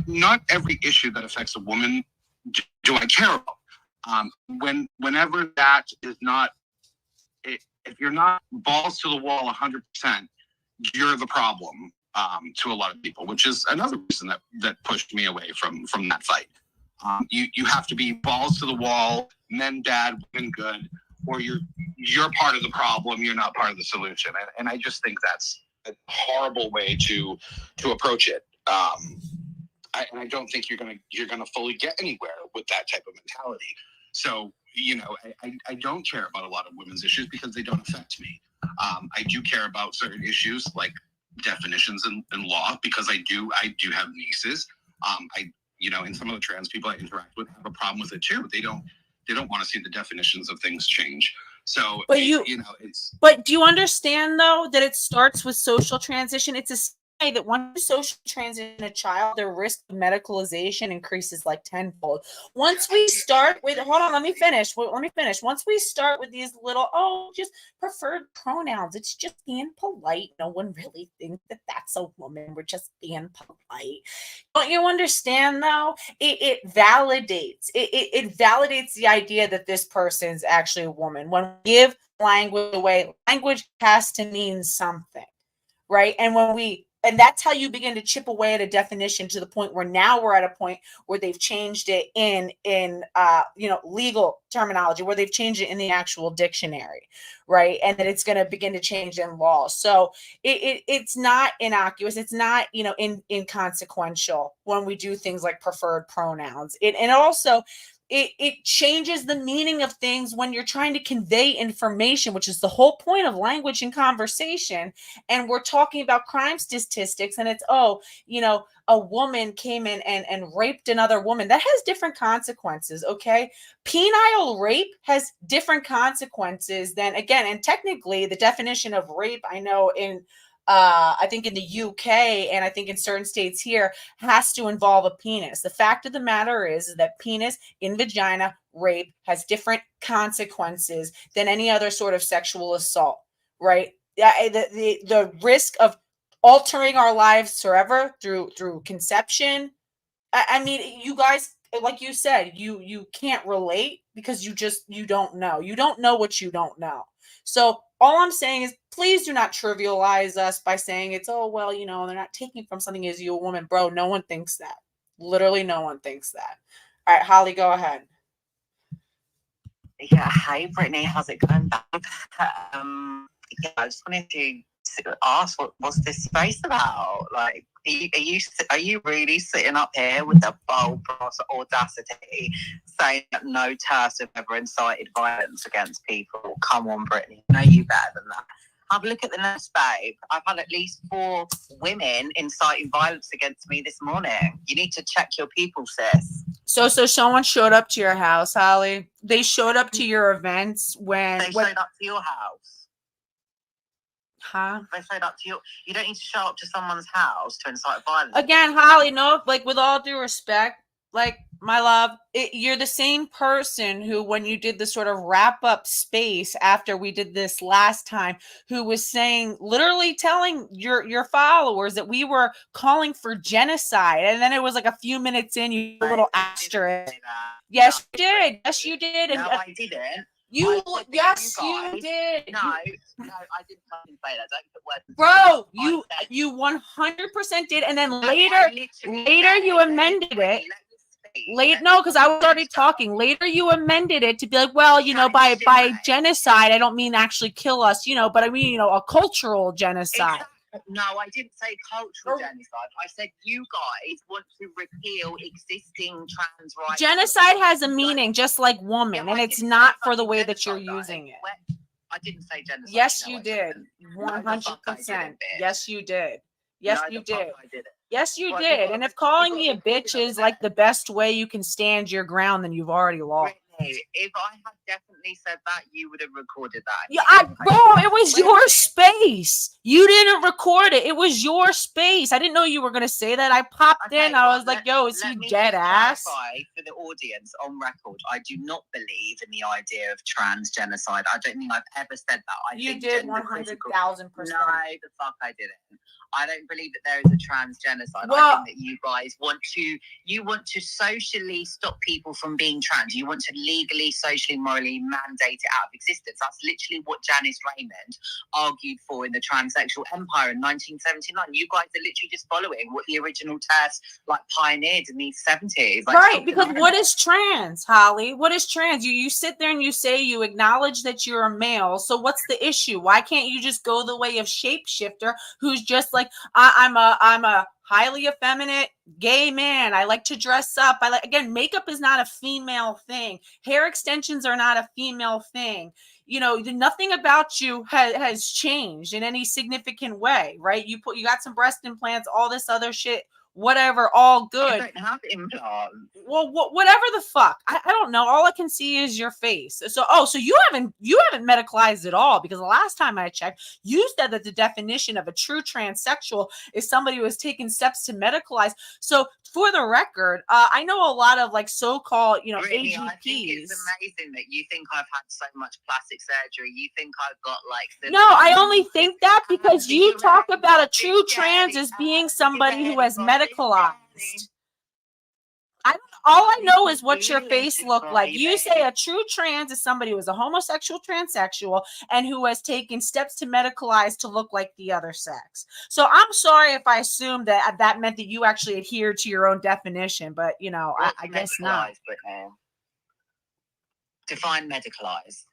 [SPEAKER 2] not every issue that affects a woman do I care about. Whenever that is not, if you're not balls to the wall 100%, you're the problem to a lot of people, which is another reason that pushed me away from that fight. You have to be balls to the wall, men bad, women good, or you're part of the problem. You're not part of the solution. And I just think that's a horrible way to approach it. And I don't think you're gonna fully get anywhere with that type of mentality. So I don't care about a lot of women's issues because they don't affect me. I do care about certain issues like definitions in law because I do have nieces. And some of the trans people I interact with have a problem with it too. They don't want to see the definitions of things change. So,
[SPEAKER 1] but But do you understand though that it starts with social transition? It's a that once you socially transition a child, their risk of medicalization increases like tenfold. Once we start with, hold on, let me finish. Once we start with these little, just preferred pronouns, it's just being polite. No one really thinks that that's a woman. We're just being polite. Don't you understand though? It validates. It validates the idea that this person's actually a woman. When we give language away, language has to mean something, right? And that's how you begin to chip away at a definition to the point where now we're at a point where they've changed it in legal terminology, where they've changed it in the actual dictionary, right? And that it's going to begin to change in law. So it's not innocuous. It's not inconsequential when we do things like preferred pronouns. And also it changes the meaning of things when you're trying to convey information, which is the whole point of language and conversation. And we're talking about crime statistics, and it's, a woman came in and raped another woman. That has different consequences, okay? Penile rape has different consequences than, again, and technically the definition of rape, I know I think in the UK and I think in certain states here, has to involve a penis. The fact of the matter is that penis in vagina rape has different consequences than any other sort of sexual assault, right? The risk of altering our lives forever through conception. I mean, you guys, like you said, you can't relate because you don't know. You don't know what you don't know. So all I'm saying is, please do not trivialize us by saying it's, they're not taking from something. Is you a woman? Bro, no one thinks that. Literally no one thinks that. All right, Holly, go ahead.
[SPEAKER 4] Yeah, hey Brittany, how's it going? I just wanted to ask, what's this space about? Like, are you really sitting up here with the bold audacity saying that no TERFs have ever incited violence against people? Come on, Brittany, I know you better than that. Have a look at the news, babe. I've had at least 4 women inciting violence against me this morning. You need to check your people, sis.
[SPEAKER 1] So someone showed up to your house, Holly. They showed up to your events when
[SPEAKER 4] they showed up to your house.
[SPEAKER 1] Huh?
[SPEAKER 4] They showed up to you don't need to show up to someone's house to incite violence.
[SPEAKER 1] Again, Holly, no, like with all due respect, like my love, you're the same person who, when you did the sort of wrap up space after we did this last time, who was saying, literally telling your followers that we were calling for genocide. And then it was like a few minutes in, you a little asterisk. Yes, you did. Yes, you did.
[SPEAKER 4] No, I didn't.
[SPEAKER 1] You did.
[SPEAKER 4] No, I didn't fucking say that. Don't put words.
[SPEAKER 1] Bro, you 100% did, and then later you amended it. No, because I was already talking. Later you amended it to be like, well, by genocide, I don't mean actually kill us, but I mean, a cultural genocide.
[SPEAKER 4] No, I didn't say cultural genocide. I said you guys want to repeal existing trans rights.
[SPEAKER 1] Genocide has a meaning, just like woman, and it's not for the way that you're using it.
[SPEAKER 4] I didn't say genocide.
[SPEAKER 1] Yes, you did. 100%. Yes, you did. Yes, you did. Yes, you did. And if calling me a bitch is like the best way you can stand your ground, then you've already lost.
[SPEAKER 4] If I had definitely said that, you would have recorded that.
[SPEAKER 1] Yeah, bro, it was your space. You didn't record it. It was your space. I didn't know you were going to say that. I popped in. I was like, yo, is he dead ass?
[SPEAKER 4] For the audience on record, I do not believe in the idea of trans genocide. I don't think I've ever said that.
[SPEAKER 1] You did 100,000%.
[SPEAKER 4] No, the fuck I didn't. I don't believe that there is a trans genocide.
[SPEAKER 1] Well,
[SPEAKER 4] I think that you guys want to socially stop people from being trans. You want to legally, socially, morally mandate it out of existence. That's literally what Janice Raymond argued for in the transsexual empire in 1979. You guys are literally just following what the original TERFs pioneered in the 70s.
[SPEAKER 1] Right, because what is trans, Holly? What is trans? You sit there and you say you acknowledge that you're a male. So what's the issue? Why can't you just go the way of Shapeshifter, who's just like, I'm a highly effeminate gay man. I like to dress up. Again, makeup is not a female thing. Hair extensions are not a female thing. Nothing about you has changed in any significant way, right? You got some breast implants, all this other shit. whatever, all
[SPEAKER 4] I
[SPEAKER 1] good.
[SPEAKER 4] don't have implants.
[SPEAKER 1] Well, whatever the fuck. I don't know. All I can see is your face. So you haven't medicalized at all, because the last time I checked, you said that the definition of a true transsexual is somebody who has taken steps to medicalize. So for the record, I know a lot of like so-called,
[SPEAKER 4] Brittany,
[SPEAKER 1] AGPs.
[SPEAKER 4] I think it's amazing that you think I've had so much plastic surgery. You think I've got like the
[SPEAKER 1] No, I only think that because you talk about a true trans as being somebody who has medicalized. All I know is what your face looked like. You say a true trans is somebody who is a homosexual transsexual and who has taken steps to medicalize to look like the other sex. So I'm sorry if I assumed that meant that you actually adhered to your own definition, but I guess not.
[SPEAKER 4] Brittany? Define medicalized.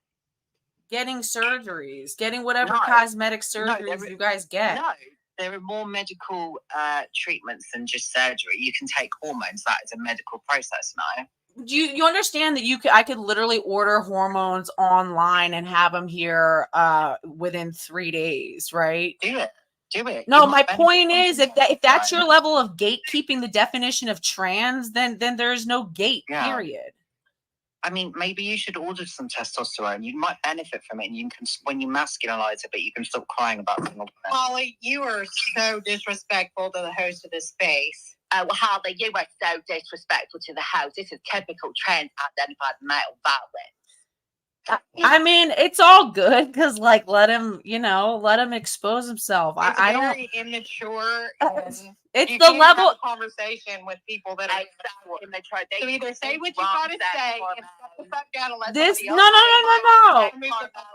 [SPEAKER 1] Getting surgeries, getting whatever
[SPEAKER 4] No.
[SPEAKER 1] cosmetic surgeries you guys get.
[SPEAKER 4] No, there are more medical treatments than just surgery. You can take hormones. That is a medical process now.
[SPEAKER 1] You understand that I could literally order hormones online and have them here within 3 days, right?
[SPEAKER 4] Do it.
[SPEAKER 1] No, my point is, if that's your level of gatekeeping the definition of trans, then there's no gate, period.
[SPEAKER 4] I mean, maybe you should order some testosterone. You might benefit from it, and you can, when you masculinize it, but you can stop crying about it.
[SPEAKER 3] Holly, you are so disrespectful to the host of this space.
[SPEAKER 4] Oh, Holly, you are so disrespectful to the host. This is typical trans-identified male violence.
[SPEAKER 1] I mean, it's all good because, like, let him expose himself.
[SPEAKER 3] It's
[SPEAKER 1] I
[SPEAKER 3] very immature.
[SPEAKER 1] It's
[SPEAKER 3] you
[SPEAKER 1] the
[SPEAKER 3] can't
[SPEAKER 1] level
[SPEAKER 3] have a conversation with people that are immature. So either say what you got to say and shut the fuck down and let
[SPEAKER 1] this.
[SPEAKER 3] somebody
[SPEAKER 1] No.
[SPEAKER 3] else move the fuck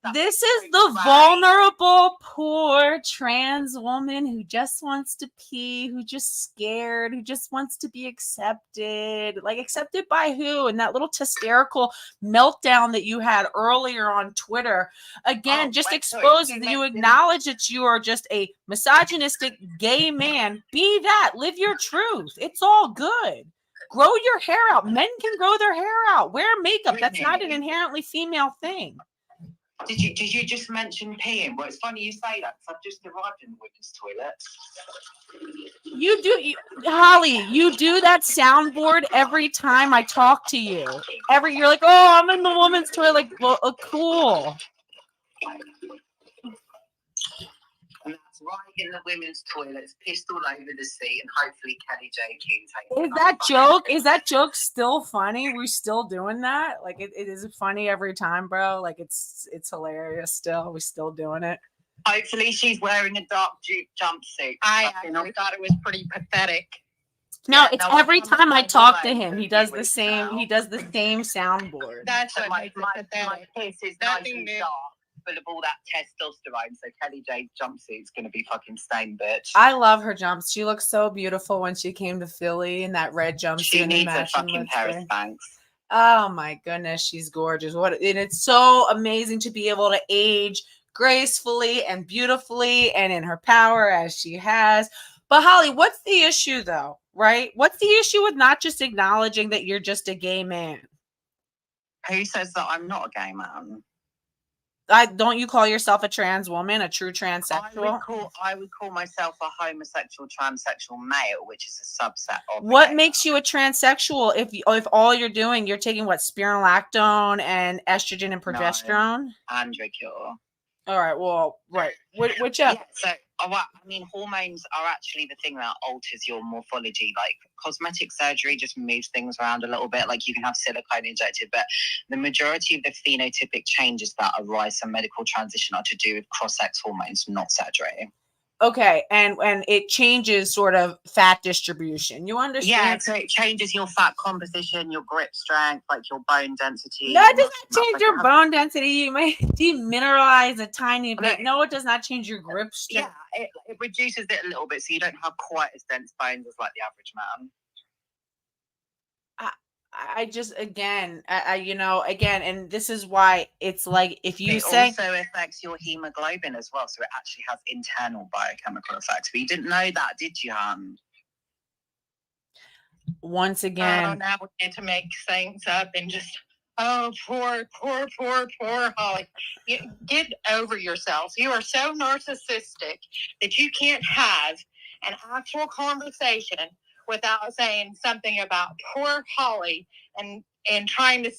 [SPEAKER 3] on.
[SPEAKER 1] This is the vulnerable, poor trans woman who just wants to pee, who just scared, who just wants to be accepted. Like, accepted by who? And that little hysterical meltdown that you had earlier on Twitter, again, just exposes that you acknowledge that you are just a misogynistic gay man. Be that. Live your truth. It's all good. Grow your hair out. Men can grow their hair out. Wear makeup. That's not an inherently female thing.
[SPEAKER 4] Did you just mention peeing? Well, it's funny you say that because I've just arrived in the women's toilet.
[SPEAKER 1] Holly, you do that soundboard every time I talk to you. You're like, oh, I'm in the women's toilet. Like, well, cool.
[SPEAKER 4] And that's right in the women's toilets, pissed all over the seat, and hopefully Kelly J. King takes
[SPEAKER 1] Is that joke still funny? We're still doing that? Like, it is funny every time, bro. Like, it's hilarious still. We're still doing it.
[SPEAKER 4] Hopefully she's wearing a dark jumpsuit.
[SPEAKER 3] I actually thought it was pretty pathetic.
[SPEAKER 1] No, it's every time I talk to him, he does the same soundboard.
[SPEAKER 3] That's what
[SPEAKER 4] my
[SPEAKER 3] makes it pathetic.
[SPEAKER 4] piss is
[SPEAKER 3] Nothing
[SPEAKER 4] nice and
[SPEAKER 3] new.
[SPEAKER 4] dark, full of all that testosterone. So Kelly J jumpsuit's gonna be fucking stained, bitch.
[SPEAKER 1] I love her jumps. She looks so beautiful when she came to Philly in that red jumpsuit.
[SPEAKER 4] She
[SPEAKER 1] and
[SPEAKER 4] needs a
[SPEAKER 1] matching
[SPEAKER 4] fucking
[SPEAKER 1] lipstick.
[SPEAKER 4] Paris Banks.
[SPEAKER 1] Oh my goodness, she's gorgeous. And it's so amazing to be able to age gracefully and beautifully and in her power as she has. But Holly, what's the issue though, right? What's the issue with not just acknowledging that you're just a gay man?
[SPEAKER 4] Who says that I'm not a gay man?
[SPEAKER 1] Don't you call yourself a trans woman, a true transsexual?
[SPEAKER 4] I would call myself a homosexual transsexual male, which is a subset of.
[SPEAKER 1] What makes you a transsexual if all you're doing, you're taking what, spironolactone and estrogen and progesterone?
[SPEAKER 4] Andra Cure.
[SPEAKER 1] All right, well, right. Which up?
[SPEAKER 4] Yeah, so, I mean, hormones are actually the thing that alters your morphology. Like, cosmetic surgery just moves things around a little bit. Like, you can have silicone injected, but the majority of the phenotypic changes that arise from medical transition are to do with cross-sex hormones, not surgery.
[SPEAKER 1] Okay, and it changes sort of fat distribution. You understand?
[SPEAKER 4] Yeah, so it changes your fat composition, your grip strength, like your bone density.
[SPEAKER 1] No, it does not change your bone density. You may demineralize a tiny bit. No, it does not change your grip strength.
[SPEAKER 4] Yeah, it reduces it a little bit, so you don't have quite as dense bones as like the average man.
[SPEAKER 1] I just, again, and this is why it's like, if you say.
[SPEAKER 4] It also affects your hemoglobin as well, so it actually has internal biochemical effects. But you didn't know that, did you, Han?
[SPEAKER 1] Once again.
[SPEAKER 3] Now we need to make things up and just, poor Holly. Get over yourselves. You are so narcissistic that you can't have an actual conversation without saying something about poor Holly and trying to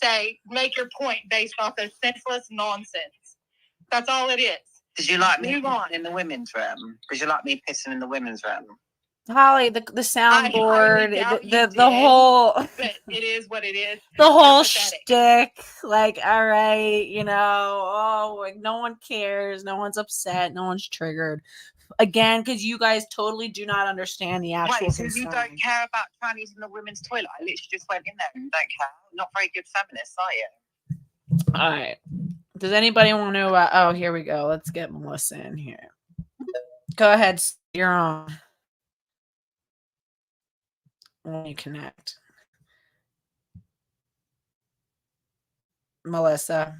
[SPEAKER 3] make your point based off of senseless nonsense. That's all it is.
[SPEAKER 4] Did you like me
[SPEAKER 3] Move on.
[SPEAKER 4] pissing in the women's room? Did you like me pissing in the women's room?
[SPEAKER 1] Holly, the soundboard,
[SPEAKER 3] I doubt you
[SPEAKER 1] the
[SPEAKER 3] did.
[SPEAKER 1] whole
[SPEAKER 3] But it is what it is.
[SPEAKER 1] the whole
[SPEAKER 3] pathetic.
[SPEAKER 1] shtick. Like, all right, you know, oh, like no one cares, no one's upset, no one's triggered. Again, because you guys totally do not understand the actual
[SPEAKER 4] Wait, so
[SPEAKER 1] concern.
[SPEAKER 4] you don't care about trannies in the women's toilet? I literally just went in there and don't care. Not very good feminists, are you?
[SPEAKER 1] All right. Does anybody want to? Oh, here we go. Let's get Melissa in here. Go ahead. You're on. When you connect, Melissa,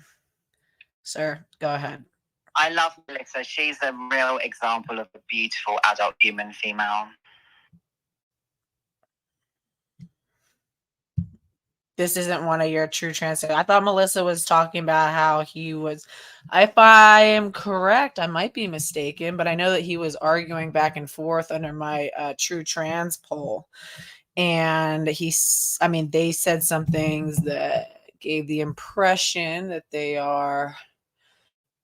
[SPEAKER 1] sir, go ahead.
[SPEAKER 4] I love Melissa. She's a real example of a beautiful adult human female.
[SPEAKER 1] This isn't one of your true trans. I thought Melissa was talking about how he was. If I am correct, I might be mistaken, but I know that he was arguing back and forth under my true trans poll. And they said some things that gave the impression that they are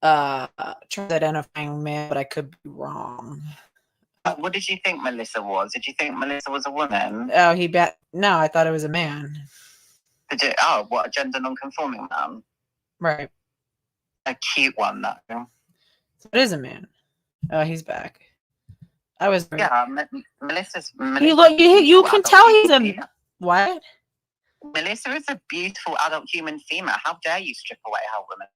[SPEAKER 1] trans-identifying man, but I could be wrong.
[SPEAKER 4] What did you think Melissa was? Did you think Melissa was a woman?
[SPEAKER 1] Oh, no, I thought it was a man.
[SPEAKER 4] What, a gender non-conforming man?
[SPEAKER 1] Right.
[SPEAKER 4] A cute one, though.
[SPEAKER 1] So it is a man. Oh, he's back. I was.
[SPEAKER 4] Yeah, Melissa's
[SPEAKER 1] you can tell he's a what?
[SPEAKER 4] Melissa is a beautiful adult human female. How dare you strip away her woman?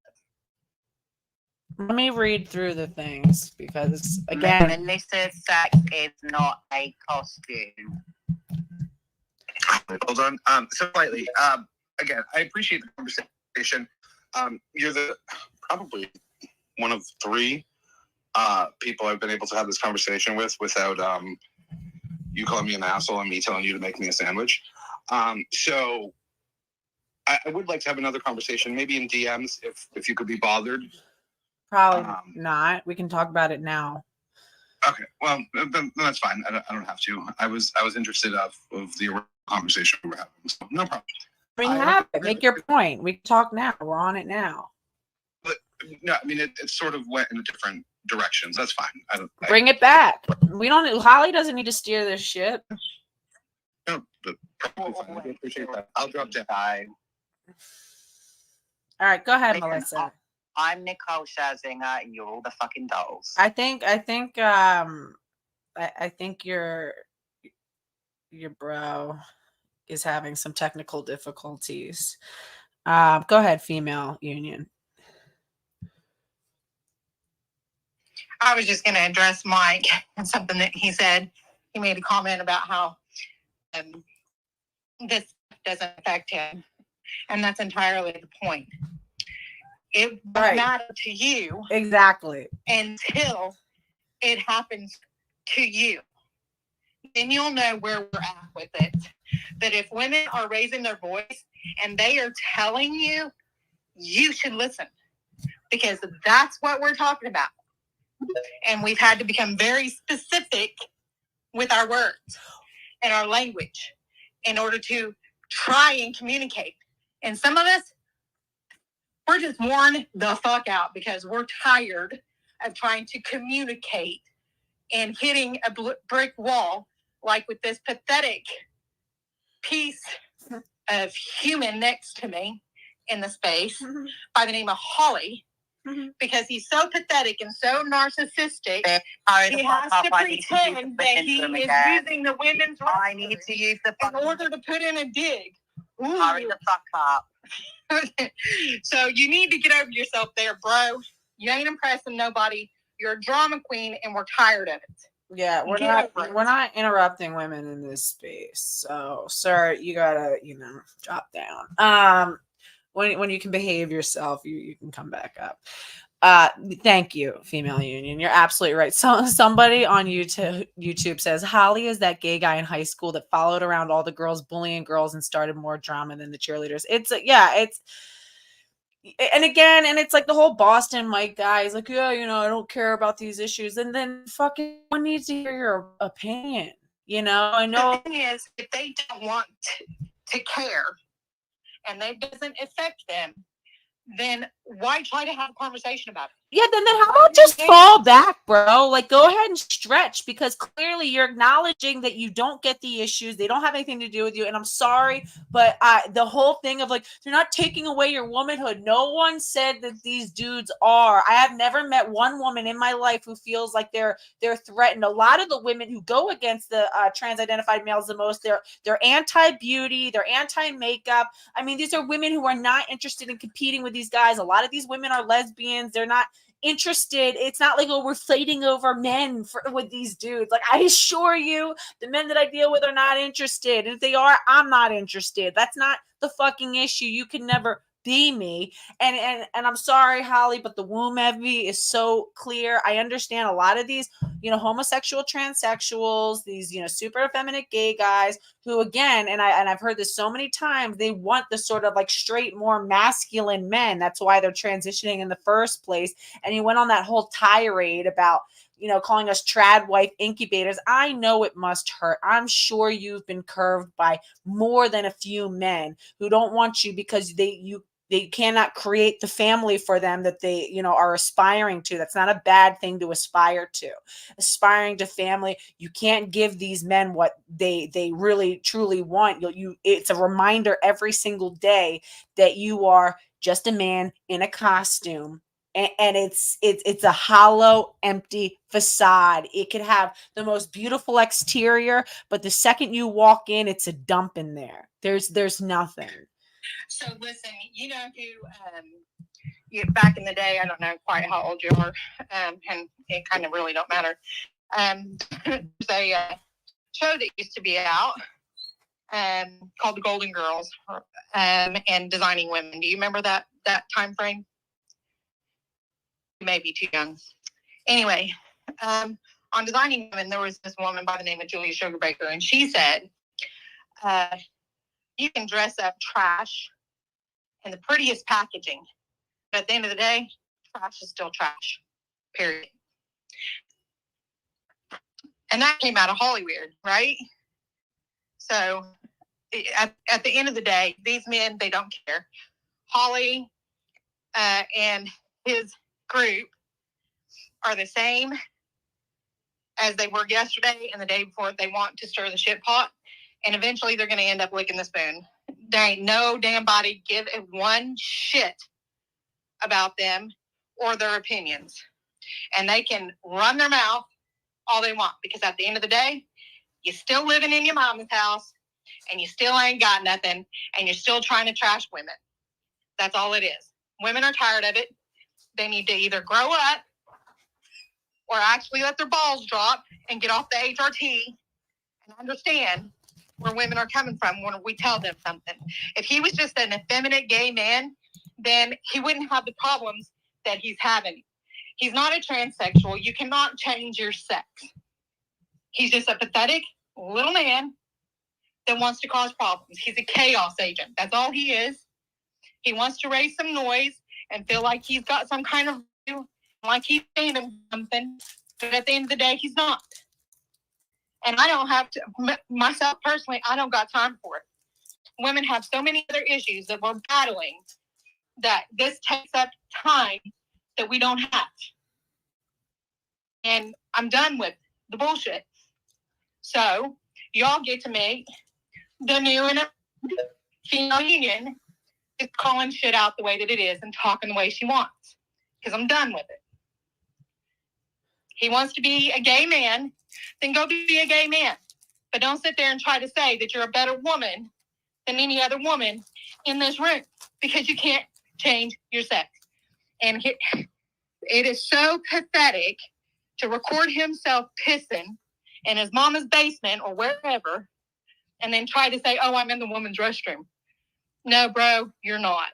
[SPEAKER 1] Let me read through the things because again,
[SPEAKER 4] Melissa's sex is not a costume.
[SPEAKER 2] Hold on. So slightly. Again, I appreciate the conversation. You're probably one of 3 people I've been able to have this conversation with without you calling me an asshole and me telling you to make me a sandwich. So I would like to have another conversation, maybe in DMs if you could be bothered.
[SPEAKER 1] probably not. We can talk about it now.
[SPEAKER 2] Okay, well then that's fine. I don't have to. I was interested of the conversation we were having. So no problem.
[SPEAKER 1] I mean, have it. Make your point. We can talk now. We're on it now.
[SPEAKER 2] But no, I mean it sort of went in different directions. That's fine.
[SPEAKER 1] Bring it back. We don't. Holly doesn't need to steer this ship.
[SPEAKER 2] No, but probably fine. I appreciate that. I'll drop down.
[SPEAKER 1] All right, go ahead,
[SPEAKER 4] Listen,
[SPEAKER 1] Melissa.
[SPEAKER 4] I'm Nicole Scherzinger, and you're all the fucking dolls.
[SPEAKER 1] I think your bro is having some technical difficulties. Go ahead, female union.
[SPEAKER 3] I was just going to address Mike and something that he said. He made a comment about how this doesn't affect him. And that's entirely the point. It won't matter to you.
[SPEAKER 1] Exactly.
[SPEAKER 3] Until it happens to you. Then you'll know where we're at with it. But if women are raising their voice and they are telling you, you should listen. Because that's what we're talking about. And we've had to become very specific with our words and our language in order to try and communicate. And some of us, we're just worn the fuck out because we're tired of trying to communicate and hitting a brick wall like with this pathetic piece of human next to me in the space by the name of Holly. Because he's so pathetic and so narcissistic, he has to pretend that he is using the women's
[SPEAKER 4] I need to use the
[SPEAKER 3] in order to put in a dig.
[SPEAKER 4] Hurry the fuck up.
[SPEAKER 3] So you need to get over yourself there, bro. You ain't impressing nobody. You're a drama queen, and we're tired of it.
[SPEAKER 1] Yeah, we're not interrupting women in this space. So, sir, you gotta, drop down. When you can behave yourself, you can come back up. Thank you, female union. You're absolutely right. So somebody on YouTube says Holly is that gay guy in high school that followed around all the girls, bullying girls, and started more drama than the cheerleaders. and again, and it's like the whole Boston Mike guy is like, yeah, I don't care about these issues. And then fucking one needs to hear your opinion. I know.
[SPEAKER 3] The thing is, if they don't want to care and it doesn't affect them, then why try to have a conversation about it?
[SPEAKER 1] Yeah, then how about just fall back, bro? Like, go ahead and stretch, because clearly you're acknowledging that you don't get the issues. They don't have anything to do with you. And I'm sorry, but the whole thing of like, they're not taking away your womanhood. No one said that these dudes are. I have never met one woman in my life who feels like they're threatened. A lot of the women who go against the trans-identified males the most, they're anti-beauty, they're anti-makeup. I mean, these are women who are not interested in competing with these guys. A lot of these women are lesbians. They're not interested. It's not like, oh, we're fighting over men with these dudes. Like, I assure you, the men that I deal with are not interested. And if they are, I'm not interested. That's not the fucking issue. You can never be me. And I'm sorry, Holly, but the womb envy is so clear. I understand a lot of these, homosexual transsexuals, these, super effeminate gay guys who, again, and I've heard this so many times, they want the sort of like straight, more masculine men. That's why they're transitioning in the first place. And he went on that whole tirade about, calling us trad wife incubators. I know it must hurt. I'm sure you've been curved by more than a few men who don't want you because they cannot create the family for them that they, are aspiring to. That's not a bad thing to aspire to. Aspiring to family, you can't give these men what they really truly want. It's a reminder every single day that you are just a man in a costume. And it's a hollow, empty facade. It could have the most beautiful exterior, but the second you walk in, it's a dump in there. There's nothing.
[SPEAKER 3] So listen, back in the day, I don't know quite how old you are, and it kind of really don't matter. There's a show that used to be out called The Golden Girls, and Designing Women. Do you remember that time frame? You may be too young. Anyway, on Designing Women, there was this woman by the name of Julia Sugarbaker, and she said, you can dress up trash in the prettiest packaging, but at the end of the day, trash is still trash, period. And that came out of Hollywood, right? So at the end of the day, these men, they don't care. Holly and his group are the same as they were yesterday and the day before. They want to stir the shit pot, and eventually they're going to end up licking the spoon. There ain't no damn body give one shit about them or their opinions. And they can run their mouth all they want, because at the end of the day, you're still living in your mama's house and you still ain't got nothing, and you're still trying to trash women. That's all it is. Women are tired of it. They need to either grow up or actually let their balls drop and get off the HRT and understand where women are coming from when we tell them something. If he was just an effeminate gay man, then he wouldn't have the problems that he's having. He's not a transsexual. You cannot change your sex. He's just a pathetic little man that wants to cause problems. He's a chaos agent. That's all he is. He wants to raise some noise and feel like he's got some kind of view, like he's saying something, but at the end of the day, he's not. And I don't have to, myself personally, I don't got time for it. Women have so many other issues that we're battling that this takes up time that we don't have. And I'm done with the bullshit. So y'all get to make the new and female union is calling shit out the way that it is and talking the way she wants. Because I'm done with it. He wants to be a gay man, then go be a gay man. But don't sit there and try to say that you're a better woman than any other woman in this room, because you can't change your sex. And it is so pathetic to record himself pissing in his mama's basement or wherever, and then try to say, oh, I'm in the woman's restroom. No, bro, you're not.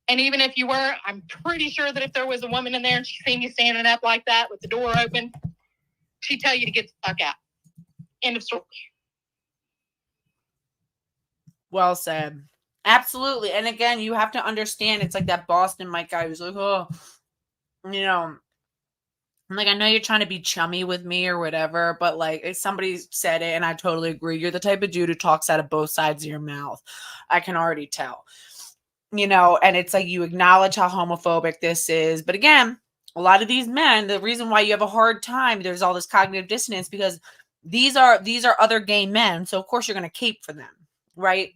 [SPEAKER 3] And even if you were, I'm pretty sure that if there was a woman in there and she seen you standing up like that with the door open, she'd tell you to get the fuck out. End of story.
[SPEAKER 1] Well said. Absolutely. And again, you have to understand it's like that Boston Mike guy who's like, oh, you know, I'm like, I know you're trying to be chummy with me or whatever, but like if somebody said it and I totally agree. You're the type of dude who talks out of both sides of your mouth. I can already tell. And it's like you acknowledge how homophobic this is. But again, a lot of these men, the reason why you have a hard time, there's all this cognitive dissonance because these are other gay men. So of course you're gonna cape for them, right?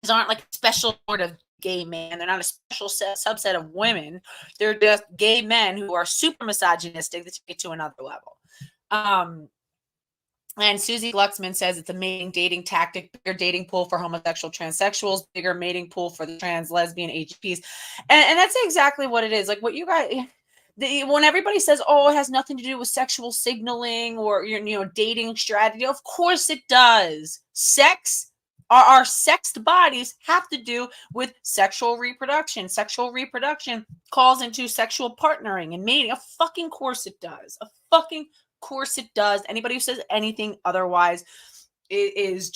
[SPEAKER 1] These aren't like a special sort of gay man. They're not a special subset of women. They're just gay men who are super misogynistic that take it to another level. And Susie Glucksman says it's a mating dating tactic, bigger dating pool for homosexual transsexuals, bigger mating pool for the trans lesbian HPs. And that's exactly what it is. Like what you guys, when everybody says, oh, it has nothing to do with sexual signaling or, dating strategy. Of course it does. Our sexed bodies have to do with sexual reproduction. Sexual reproduction calls into sexual partnering and mating. Of fucking course it does. Of fucking course it does. Anybody who says anything otherwise is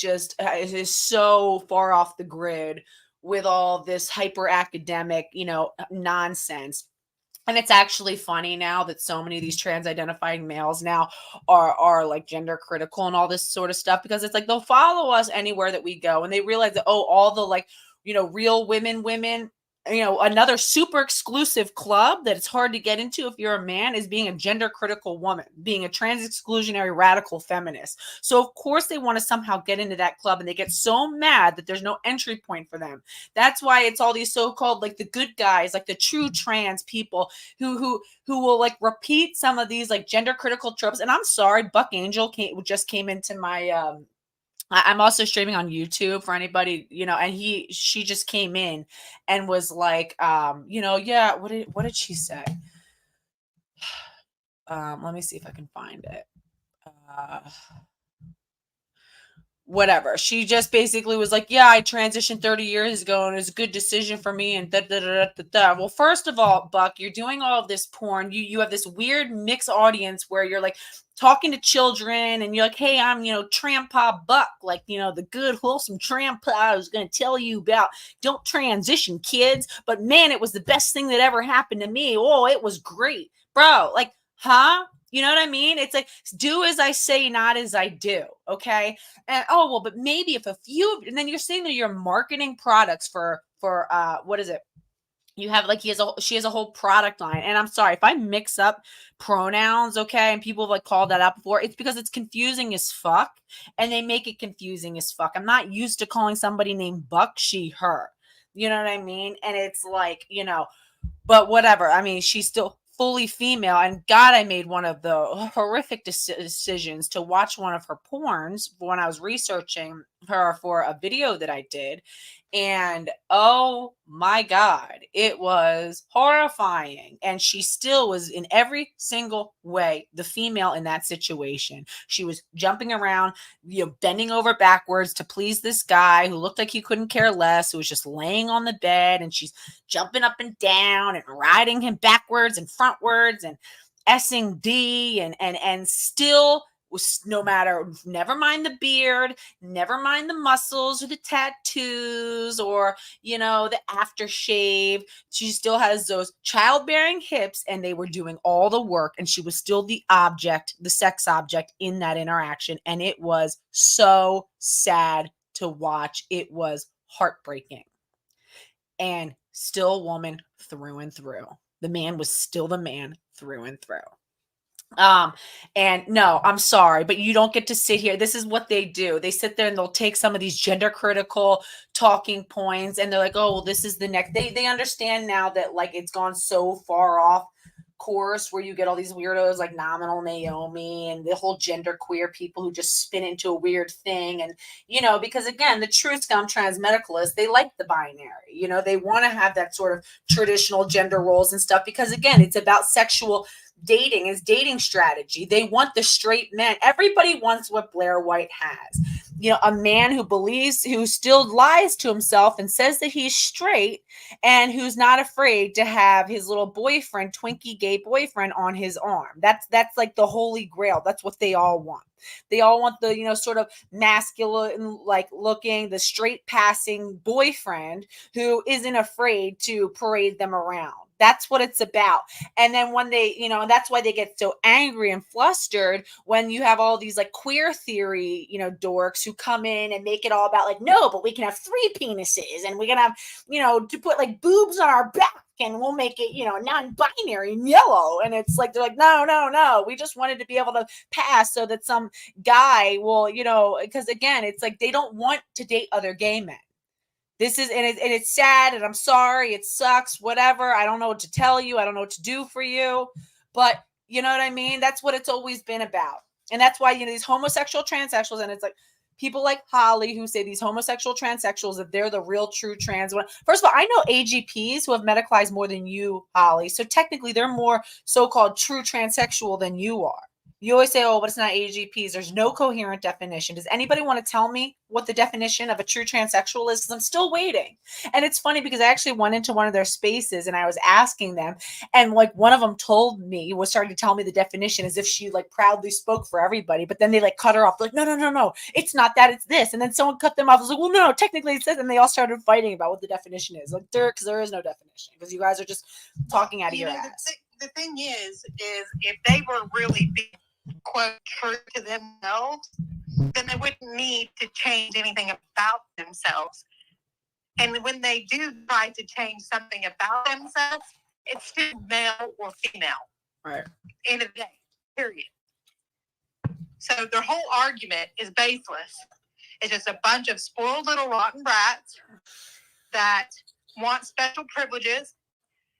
[SPEAKER 1] so far off the grid with all this hyper academic, nonsense. And it's actually funny now that so many of these trans identifying males now are like gender critical and all this sort of stuff, because it's like they'll follow us anywhere that we go and they realize that, oh, all the like, real women, another super exclusive club that it's hard to get into if you're a man is being a gender critical woman, being a trans exclusionary radical feminist. So of course they want to somehow get into that club and they get so mad that there's no entry point for them. That's why it's all these so-called like the good guys, like the true trans people who will like repeat some of these like gender critical tropes. And I'm sorry, Buck Angel just came into my I'm also streaming on YouTube for anybody, and she just came in and was like, yeah, what did she say? Let me see if I can find it. Whatever. She just basically was like, yeah, I transitioned 30 years ago and it was a good decision for me. And Well, first of all, Buck, you're doing all of this porn. You have this weird mixed audience where you're like talking to children and you're like, hey, I'm, Trampa Buck, like, the good, wholesome Trampa I was going to tell you about. Don't transition, kids. But man, it was the best thing that ever happened to me. Oh, it was great. Bro, like, huh? You know what I mean? It's like, do as I say, not as I do. Okay. And but maybe if a few, and then you're saying that you're marketing products for what is it? You have like she has a whole product line. And I'm sorry if I mix up pronouns, okay, and people have like called that out before. It's because it's confusing as fuck, and they make it confusing as fuck. I'm not used to calling somebody named Buck she her. You know what I mean? And it's like, but whatever. I mean, she's still fully female. And God, I made one of the horrific decisions to watch one of her porns when I was researching her for a video that I did. And oh my God, it was horrifying. And she still was in every single way the female in that situation. She was jumping around, bending over backwards to please this guy who looked like he couldn't care less, who was just laying on the bed, and she's jumping up and down and riding him backwards and frontwards and S-ing D and still was, no matter, never mind the beard, never mind the muscles or the tattoos or, the aftershave. She still has those childbearing hips and they were doing all the work and she was still the sex object in that interaction. And it was so sad to watch. It was heartbreaking. And still a woman through and through. The man was still the man through and through. And no, I'm sorry, but you don't get to sit here. This is what they do. They sit there and they'll take some of these gender critical talking points and they're like, oh, well, this is the next. They understand now that like it's gone so far off course where you get all these weirdos like Nominal Naomi and the whole gender queer people who just spin into a weird thing. And, because again, the true scum trans medicalists, they like the binary, they want to have that sort of traditional gender roles and stuff, because again, it's about sexual dating, is dating strategy. They want the straight men. Everybody wants what Blair White has. A man who still lies to himself and says that he's straight and who's not afraid to have his little boyfriend, Twinkie gay boyfriend, on his arm. That's like the holy grail. That's what they all want.
[SPEAKER 5] They all want the, sort of masculine, like looking, the straight passing boyfriend who isn't afraid to parade them around. That's what it's about. And then when they, and that's why they get so angry and flustered when you have all these like queer theory, dorks who come in and make it all about like, no, but we can have 3 penises and we can have, to put like boobs on our back and we'll make it, non-binary and yellow. And it's like, they're like, no. We just wanted to be able to pass so that some guy will, because again, it's like they don't want to date other gay men. This is, and it's sad, and I'm sorry, it sucks, whatever. I don't know what to tell you. I don't know what to do for you, but you know what I mean? That's what it's always been about. And that's why, these homosexual transsexuals, and it's like people like Holly who say these homosexual transsexuals, that they're the real true trans. First of all, I know AGPs who have medicalized more than you, Holly. So technically they're more so-called true transsexual than you are. You always say, oh, but it's not AGPs. There's no coherent definition. Does anybody want to tell me what the definition of a true transsexual is? Because I'm still waiting. And it's funny because I actually went into one of their spaces and I was asking them. And like one of them was starting to tell me the definition as if she like proudly spoke for everybody. But then they like cut her off. Like, no. It's not that. It's this. And then someone cut them off. I was like, well, no, technically it says. And they all started fighting about what the definition is. Like, because there is no definition. Because you guys are just talking out of your ass.
[SPEAKER 3] The thing is if they were really being, quote, true to themselves, then they wouldn't need to change anything about themselves. And when they do try to change something about themselves, it's still male or female.
[SPEAKER 5] Right.
[SPEAKER 3] End of the day, period. So their whole argument is baseless. It's just a bunch of spoiled little rotten brats that want special privileges,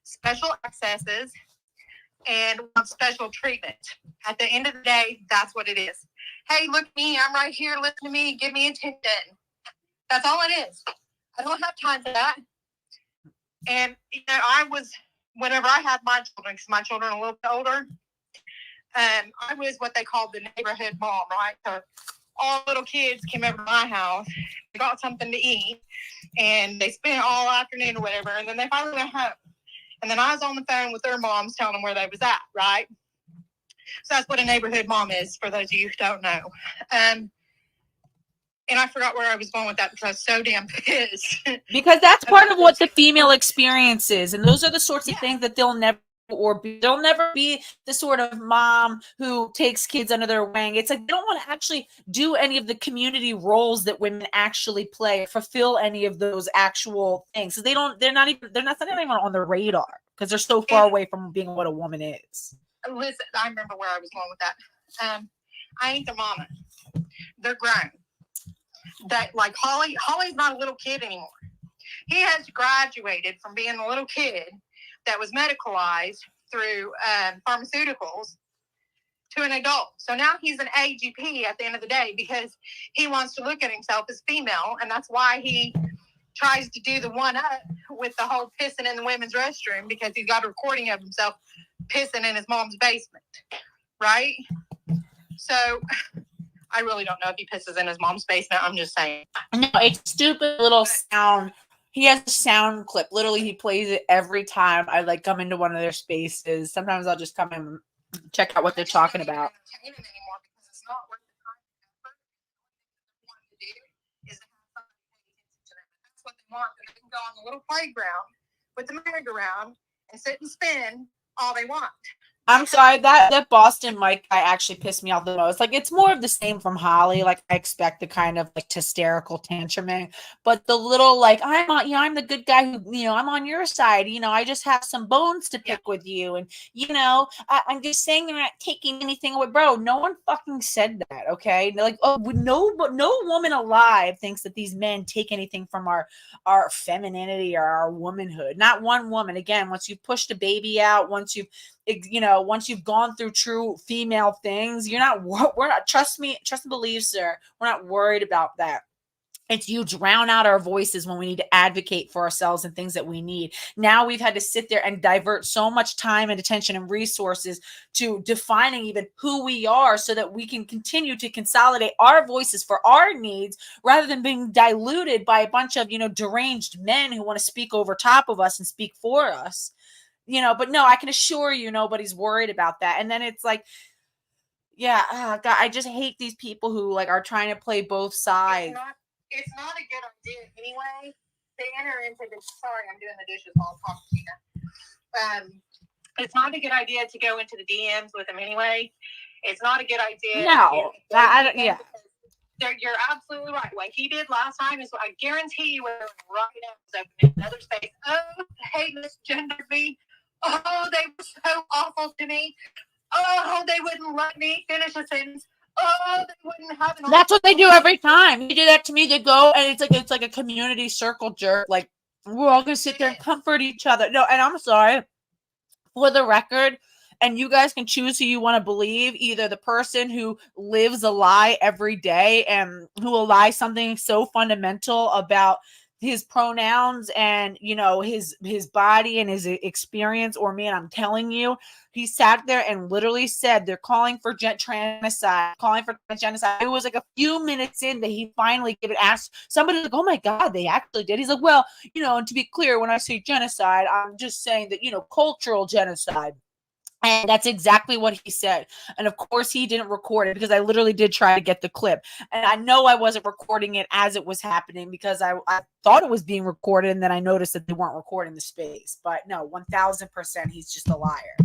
[SPEAKER 3] special accesses, and want special treatment. At the end of the day, that's what it is. Hey, look at me. I'm right here. Listen to me. Give me attention. That's all it is. I don't have time for that. And, whenever I had my children, because my children are a little bit older, I was what they called the neighborhood mom, right? So all little kids came over to my house, they got something to eat, and they spent all afternoon or whatever, and then they finally went home. And then I was on the phone with their moms telling them where they was at, right? So that's what a neighborhood mom is, for those of you who don't know. And I forgot where I was going with that because I was so damn pissed.
[SPEAKER 5] Because that's part of what the female experience is. And those are the sorts of things that they'll never be the sort of mom who takes kids under their wing. It's like they don't want to actually do any of the community roles that women actually play, fulfill any of those actual things. So they're not even on the radar because they're so far away from being what a woman is.
[SPEAKER 3] Listen, I remember where I was going with that. I ain't their mama. They're grown. That like Holly's not a little kid anymore. He has graduated from being a little kid that was medicalized through pharmaceuticals to an adult. So now he's an AGP at the end of the day because he wants to look at himself as female, and that's why he tries to do the one up with the whole pissing in the women's restroom because he's got a recording of himself pissing in his mom's basement, right? So I really don't know if he pisses in his mom's basement. I'm just saying.
[SPEAKER 5] No, it's stupid little sound. He has a sound clip. Literally, he plays it every time I like come into one of their spaces. Sometimes I'll just come in and check out what they're talking about.
[SPEAKER 3] They can go on the little playground with the merry-go-round and sit and spin all they want.
[SPEAKER 5] I'm sorry, that Boston Mike guy actually pissed me off the most. Like, it's more of the same from Holly. Like, I expect the kind of like hysterical tantruming, but the little like I'm the good guy who I'm on your side. I just have some bones to pick with you, and I'm just saying they're not taking anything away, bro. No one fucking said that. Okay, they're like, oh, no woman alive thinks that these men take anything from our femininity or our womanhood. Not one woman. Again, once you've pushed a baby out, once you've gone through true female things, we're not, trust and believe, sir, we're not worried about that. It's you drown out our voices when we need to advocate for ourselves and things that we need. Now we've had to sit there and divert so much time and attention and resources to defining even who we are so that we can continue to consolidate our voices for our needs rather than being diluted by a bunch of, deranged men who want to speak over top of us and speak for us. But no, I can assure you nobody's worried about that. And then it's like, Yeah, God, I just hate these people who like are trying to play both sides.
[SPEAKER 3] It's not a good idea anyway to enter into this. Sorry, I'm doing the dishes while I'm talking to you. It's not a good idea to go into the DMs with them anyway. It's not a good idea.
[SPEAKER 5] No, I don't. Yeah,
[SPEAKER 3] You're absolutely right. What he did last time is, I guarantee you, right now was opening another space. Oh, they misgendered me. Oh, they were so awful to me. Oh, they wouldn't let me finish a sentence. Oh, they wouldn't have an.
[SPEAKER 5] that's what they do every time. They do that to me. They go and it's like a community circle jerk. Like we're all gonna sit there and comfort each other. No, and I'm sorry. For the record, and you guys can choose who you want to believe, either the person who lives a lie every day and who will lie something so fundamental about his pronouns and his body and his experience, or me. And I'm telling you, he sat there and literally said they're calling for genocide. It was like a few minutes in that he finally asked somebody, like, oh my God, they actually did. He's like, well, and to be clear, when I say genocide, I'm just saying that, cultural genocide. And that's exactly what he said. And of course, he didn't record it because I literally did try to get the clip. And I know I wasn't recording it as it was happening because I thought it was being recorded. And then I noticed that they weren't recording the space. But no, 1000%, he's just a liar.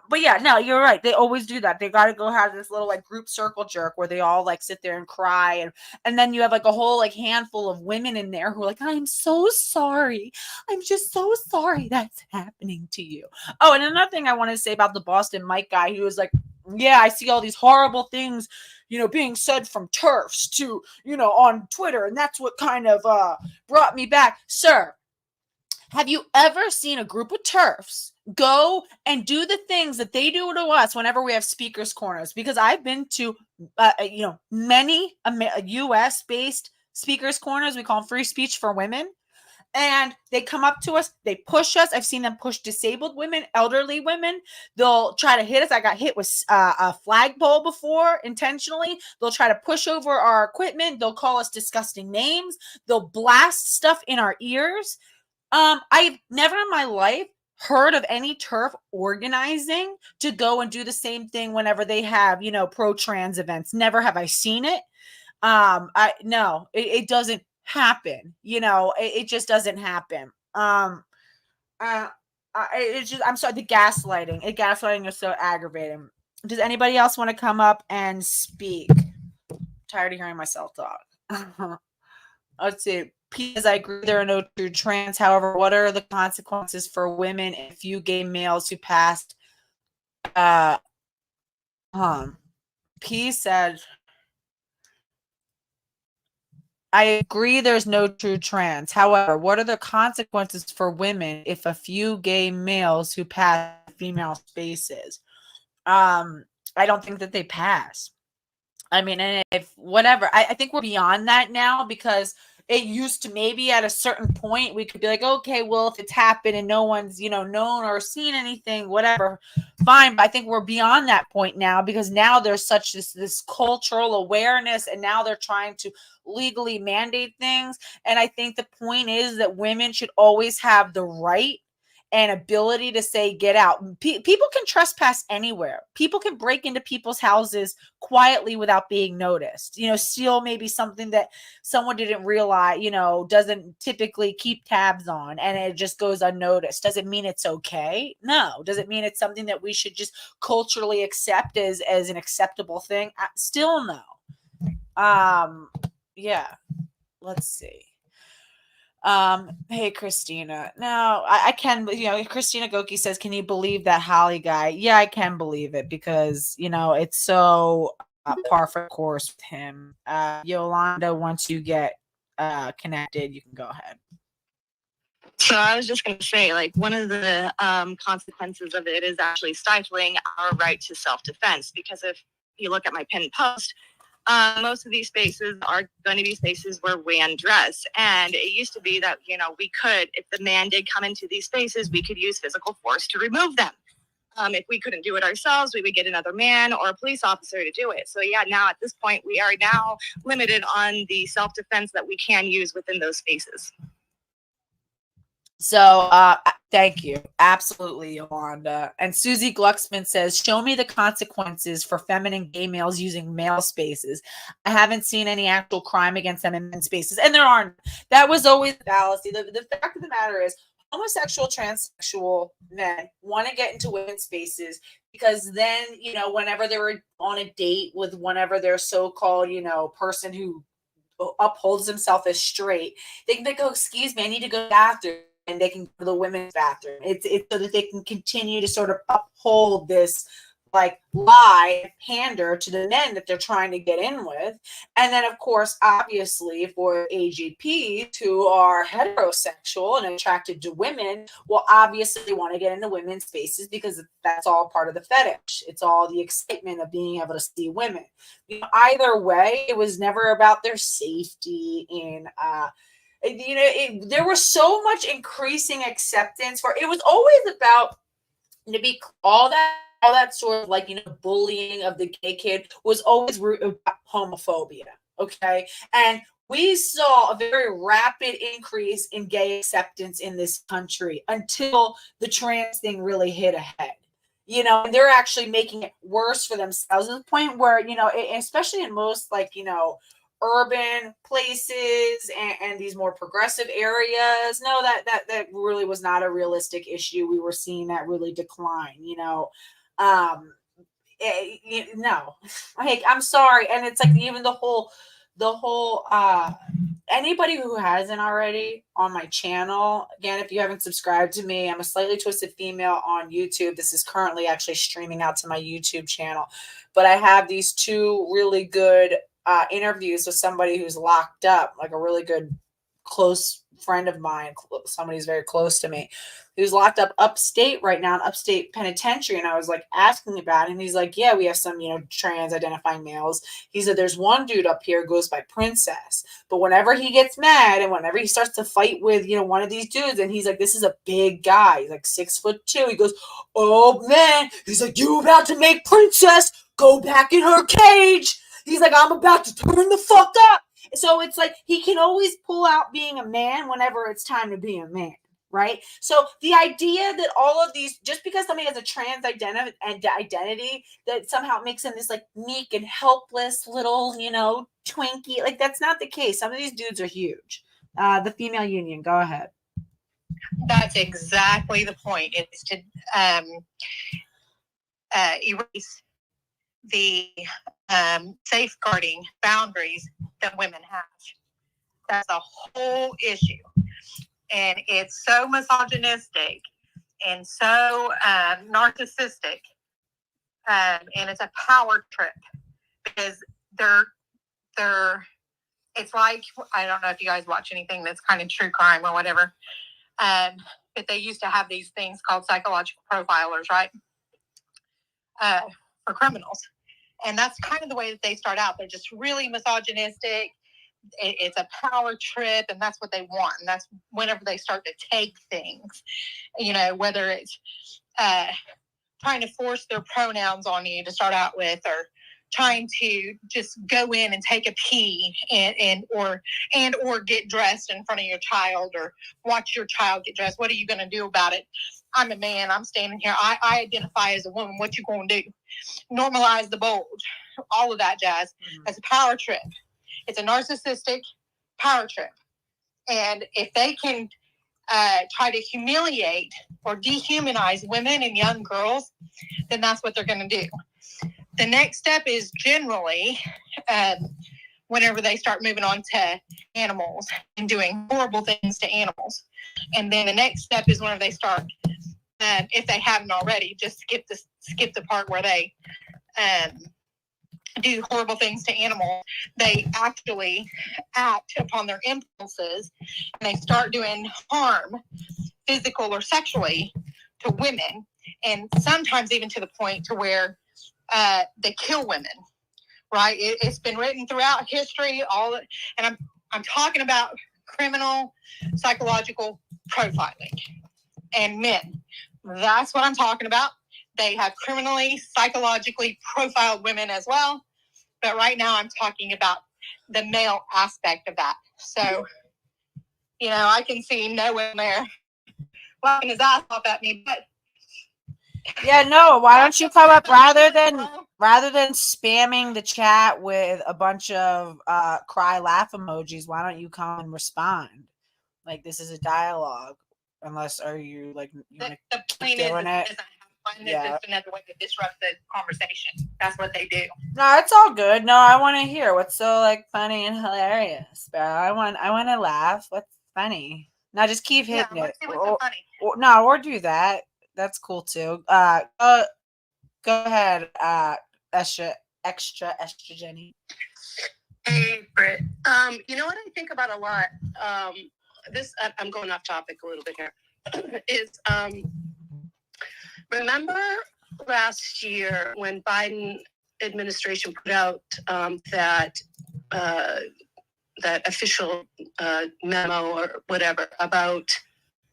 [SPEAKER 5] But yeah, no, you're right. They always do that. They got to go have this little like group circle jerk where they all like sit there and cry. And then you have like a whole like handful of women in there who are like, I'm so sorry. I'm just so sorry that's happening to you. Oh, and another thing I want to say about the Boston Mike guy, who was like, yeah, I see all these horrible things, being said from TERFs to, on Twitter. And that's what kind of brought me back. Sir, have you ever seen a group of TERFs go and do the things that they do to us whenever we have speakers corners? Because I've been to, many U.S.-based speakers corners. We call them free speech for women. And they come up to us, they push us. I've seen them push disabled women, elderly women. They'll try to hit us. I got hit with a flagpole before intentionally. They'll try to push over our equipment. They'll call us disgusting names. They'll blast stuff in our ears. I've never in my life heard of any TERF organizing to go and do the same thing whenever they have, pro-trans events. Never have I seen it. It doesn't happen. It just doesn't happen. It's just, I'm sorry, the gaslighting is so aggravating. Does anybody else want to come up and speak? I'm tired of hearing myself talk. Let's see. Because I agree there are no true trans. However, what are the consequences for women and few gay males who passed? P said, I agree there's no true trans. However, what are the consequences for women if a few gay males who pass female spaces? I don't think that they pass. I mean, and if whatever, I think we're beyond that now, because it used to maybe at a certain point we could be like, okay, well, if it's happened and no one's, known or seen anything, whatever, fine. But I think we're beyond that point now, because now there's such this cultural awareness, and now they're trying to legally mandate things. And I think the point is that women should always have the right and ability to say, get out. People can trespass anywhere. People can break into people's houses quietly without being noticed. Steal maybe something that someone didn't realize, doesn't typically keep tabs on, and it just goes unnoticed. Does it mean it's okay? No. Does it mean it's something that we should just culturally accept as an acceptable thing? Still no. Yeah. Let's see. Hey, Christina. Now, I can, Christina Goki says, can you believe that Holly guy? Yeah, I can believe it, because, it's so par for the course with him. Yolanda, once you get connected, you can go ahead.
[SPEAKER 6] So I was just going to say, like, one of the consequences of it is actually stifling our right to self-defense, because if you look at my pinned post, most of these spaces are going to be spaces where we undress. And it used to be that, we could, if the man did come into these spaces, we could use physical force to remove them. If we couldn't do it ourselves, we would get another man or a police officer to do it. So yeah, now at this point, we are now limited on the self-defense that we can use within those spaces.
[SPEAKER 5] So thank you. Absolutely, Yolanda. And Susie Glucksman says, show me the consequences for feminine gay males using male spaces. I haven't seen any actual crime against them in men's spaces. And there aren't. That was always the fallacy. The fact of the matter is homosexual, transsexual men want to get into women's spaces because then, you know, whenever they were on a date with whenever their so-called, you know, person who upholds himself as straight, they can go, excuse me, I need to go to the bathroom, and they can go to the women's bathroom. It's so that they can continue to sort of uphold this like lie, pander to the men that they're trying to get in with. And then, of course, obviously, for AGPs who are heterosexual and attracted to women, will obviously want to get into women's spaces because that's all part of the fetish. It's all the excitement of being able to see women. You know, either way, it was never about their safety in you know, there was so much increasing acceptance for it. Was always about to be all that sort of like, you know, bullying of the gay kid was always about homophobia. Okay. And we saw a very rapid increase in gay acceptance in this country until the trans thing really hit a head. You know, and they're actually making it worse for themselves to the point where, you know, especially in most like, you know, urban places and these more progressive areas, no, that really was not a realistic issue. We were seeing that really decline, you know. No, like, I'm sorry. And it's like even the whole anybody who hasn't already on my channel, again, if you haven't subscribed to me, I'm a Slightly Twisted Female on YouTube. This is currently actually streaming out to my YouTube channel, but I have these two really good interviews with somebody who's locked up, like a really good close friend of mine, somebody who's very close to me, who's locked up upstate right now in upstate penitentiary. And I was like asking about it, and he's like, yeah, we have some, you know, trans identifying males. He said there's one dude up here who goes by Princess, but whenever he gets mad and whenever he starts to fight with, you know, one of these dudes, and he's like, this is a big guy, he's like 6'2", he goes, oh man, he's like, you about to make Princess go back in her cage. He's like, I'm about to turn the fuck up. So it's like he can always pull out being a man whenever it's time to be a man, right? So the idea that all of these, just because somebody has a trans identity, that somehow makes them this like meek and helpless little, you know, Twinkie, like that's not the case. Some of these dudes are huge. The female union, go ahead.
[SPEAKER 3] That's exactly the point. It's to erase the safeguarding boundaries that women have. That's a whole issue. And it's so misogynistic and so narcissistic. And it's a power trip because it's like, I don't know if you guys watch anything that's kind of true crime or whatever. But they used to have these things called psychological profilers, right? For criminals. And that's kind of the way that they start out. They're just really misogynistic. It's a power trip, and that's what they want. And that's whenever they start to take things, you know, whether it's trying to force their pronouns on you to start out with, or trying to just go in and take a pee or get dressed in front of your child, or watch your child get dressed. What are you going to do about it? I'm a man. I'm standing here. I identify as a woman. What you going to do? Normalize the bulge. All of that jazz. That's a power trip. It's a narcissistic power trip. And if they can try to humiliate or dehumanize women and young girls, then that's what they're going to do. The next step is generally whenever they start moving on to animals and doing horrible things to animals. And then the next step is whenever they start, if they haven't already, just skip the part where they do horrible things to animals. They actually act upon their impulses, and they start doing harm, physical or sexually, to women, and sometimes even to the point to where they kill women. Right? It's been written throughout history. And I'm talking about criminal psychological profiling and men. That's what I'm talking about. They have criminally psychologically profiled women as well. But right now I'm talking about the male aspect of that. So, you know, I can see no one there laughing his ass off at me. But
[SPEAKER 5] Yeah, no, why don't you come up rather than spamming the chat with a bunch of cry laugh emojis, why don't you come and respond? Like, this is a dialogue. Unless, are you like, you
[SPEAKER 3] the,
[SPEAKER 5] wanna
[SPEAKER 3] the
[SPEAKER 5] keep
[SPEAKER 3] point
[SPEAKER 5] doing it?
[SPEAKER 3] is I have fun.
[SPEAKER 5] Yeah.
[SPEAKER 3] It's just another way to disrupt the conversation. That's what they do.
[SPEAKER 5] No, it's all good. No, I want to hear what's so like funny and hilarious, bro. I want to laugh. What's funny? Now just keep hitting it.
[SPEAKER 3] Let's see what's so funny.
[SPEAKER 5] Or do that. That's cool too. Go ahead. Extra Jenny.
[SPEAKER 7] Hey, Britt. You know what I think about a lot? I'm going off topic a little bit here. Is remember last year when Biden administration put out that official memo or whatever about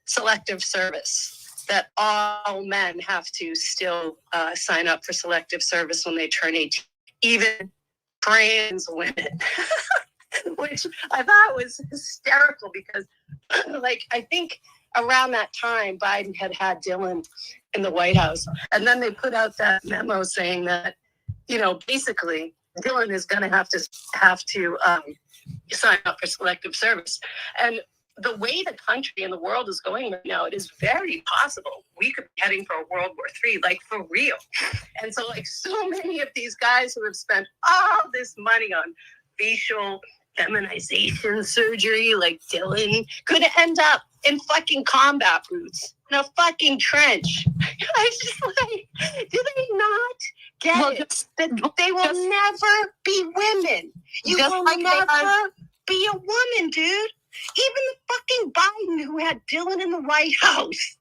[SPEAKER 7] selective service, that all men have to still sign up for selective service when they turn 18, even trans women, which I thought was hysterical because, like, I think around that time, Biden had Dylan in the White House. And then they put out that memo saying that, basically Dylan is going to have to sign up for selective service. And the way the country and the world is going right now, it is very possible we could be heading for a World War III, like for real. And so, like, so many of these guys who have spent all this money on facial feminization surgery, like Dylan, could end up in fucking combat boots in a fucking trench. I was just like, do they not get it? That they will never be women. You will never be a woman, dude. Even the fucking Biden who had Dylan in the White House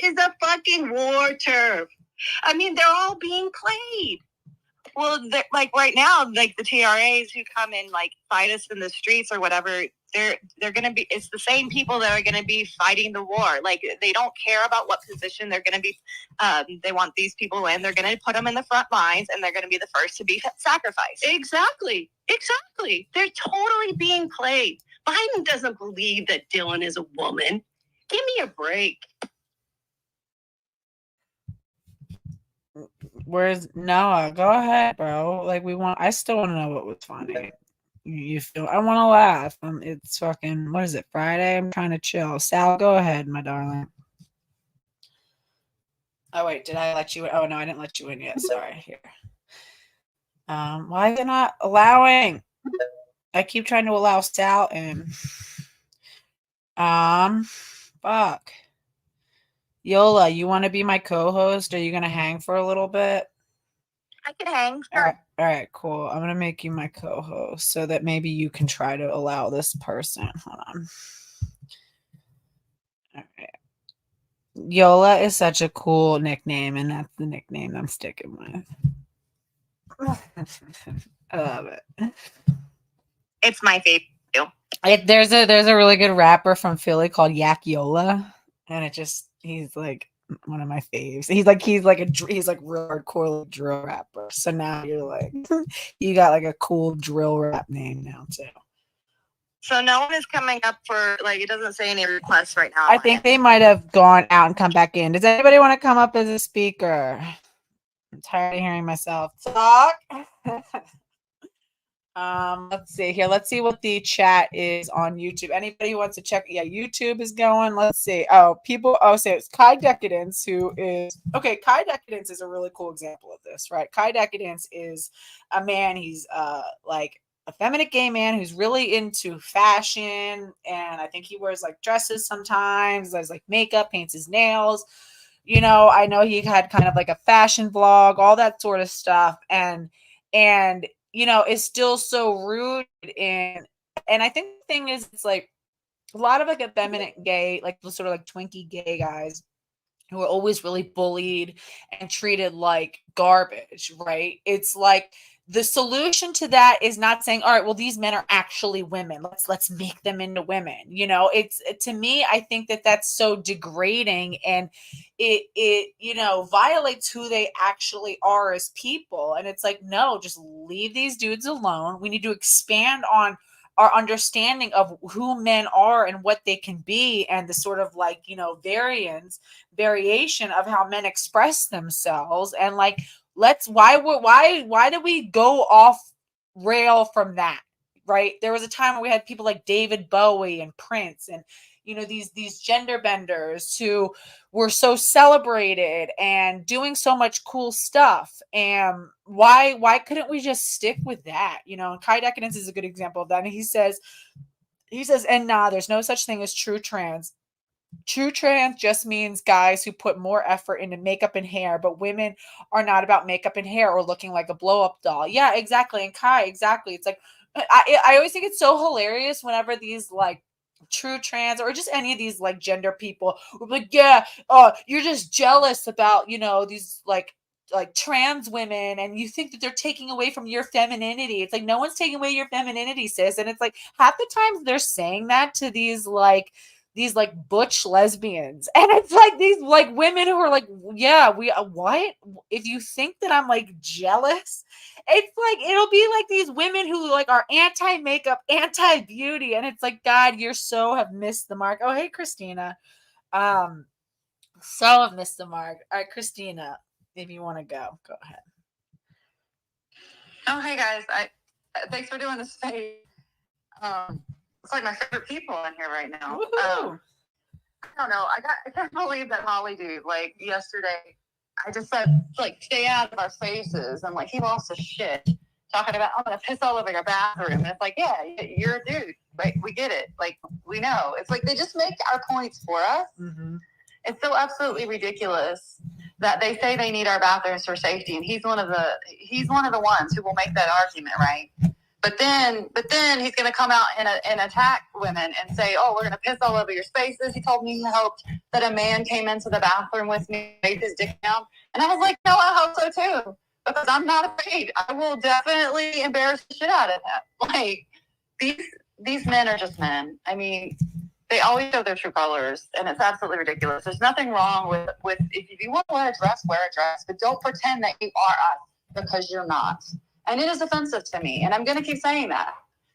[SPEAKER 7] is a fucking war turf. I mean, they're all being played.
[SPEAKER 6] Well, like right now, like the TRAs who come and like fight us in the streets or whatever, they're gonna be. It's the same people that are gonna be fighting the war. Like they don't care about what position they're gonna be. They want these people in. They're gonna put them in the front lines, and they're gonna be the first to be sacrificed.
[SPEAKER 7] Exactly. They're totally being played. Biden doesn't believe that Dylan is a woman. Give me a break.
[SPEAKER 5] Where's Noah? Go ahead, bro. Like I still want to know what was funny. You feel? I want to laugh. It's fucking. What is it? Friday. I'm trying to chill. Sal, go ahead, my darling. Oh wait, did I let you in? Oh no, I didn't let you in yet. Sorry. Here. Why is it not allowing? I keep trying to allow Sal in. Fuck. Yola, you want to be my co-host? Are you gonna hang for a little bit?
[SPEAKER 6] I can hang.
[SPEAKER 5] All right, cool. I'm gonna make you my co-host so that maybe you can try to allow this person. Hold on. All right. Yola is such a cool nickname, and that's the nickname I'm sticking with. I love it.
[SPEAKER 6] It's my favorite.
[SPEAKER 5] There's a really good rapper from Philly called Yak Yola, and he's like one of my faves. He's like real hardcore like, drill rapper. So now you're like you got like a cool drill rap name now too.
[SPEAKER 6] So no one is coming up for like it doesn't say any requests right now.
[SPEAKER 5] I think they might have gone out and come back in. Does anybody want to come up as a speaker? I'm tired of hearing myself talk. Let's see here. Let's see what the chat is on YouTube. Anybody who wants to check? Yeah, YouTube is going. Let's see. So it's Kai Decadence, who is okay. Kai Decadence is a really cool example of this, right? Kai Decadence is a man. He's like a feminine gay man who's really into fashion, and I think he wears like dresses sometimes. Does like makeup, paints his nails. I know he had kind of like a fashion blog, all that sort of stuff, and is still so rooted in, and I think the thing is, it's like a lot of like effeminate gay, like the sort of like Twinkie gay guys who are always really bullied and treated like garbage, right? It's like the solution to that is not saying, all right, well, these men are actually women. Let's make them into women. It's to me, I think that that's so degrading, and it violates who they actually are as people. And it's like, no, just leave these dudes alone. We need to expand on our understanding of who men are and what they can be, and the sort of like, you know, variation of how men express themselves. And like, why do we go off rail from that? Right? There was a time where we had people like David Bowie and Prince, and you know, these gender benders who were so celebrated and doing so much cool stuff. And why couldn't we just stick with that? You know, and Kai Decadence is a good example of that. And he says, and nah, there's no such thing as true trans. True trans just means guys who put more effort into makeup and hair, but women are not about makeup and hair or looking like a blow up doll. Yeah, exactly. And Kai, exactly. It's like, I always think it's so hilarious whenever these like true trans or just any of these like gender people will be like, yeah, you're just jealous about, you know, these like trans women, and you think that they're taking away from your femininity. It's like, no one's taking away your femininity, sis. And it's like half the times they're saying that to these like butch lesbians, and it's like these like women who are like, yeah, we what if you think that I'm like jealous? It's like, it'll be like these women who like are anti-makeup, anti-beauty, and it's like, God, you're so have missed the mark. Oh, hey, Christina. So have missed the mark. All right, Christina, if you want to go ahead.
[SPEAKER 4] Oh, hey guys. Thanks for doing this space. It's like my favorite people in here right now. I don't know. I can't believe that Holly dude, like yesterday, I just said, like, stay out of our faces. And like, he lost his shit talking about, I'm going to piss all over your bathroom. And it's like, yeah, you're a dude. Like, we get it. Like, we know. It's like, they just make our points for us. Mm-hmm. It's so absolutely ridiculous that they say they need our bathrooms for safety. And he's one of the ones who will make that argument, right? But then he's going to come out and attack women and say, oh, we're going to piss all over your spaces. He told me he hoped that a man came into the bathroom with me, made his dick down. And I was like, no, I hope so too. Because I'm not afraid. I will definitely embarrass the shit out of him. Like, these men are just men. I mean, they always show their true colors, and it's absolutely ridiculous. There's nothing wrong with if you want to wear a dress, but don't pretend that you are us, because you're not. And it is offensive to me, and I'm going to keep saying that.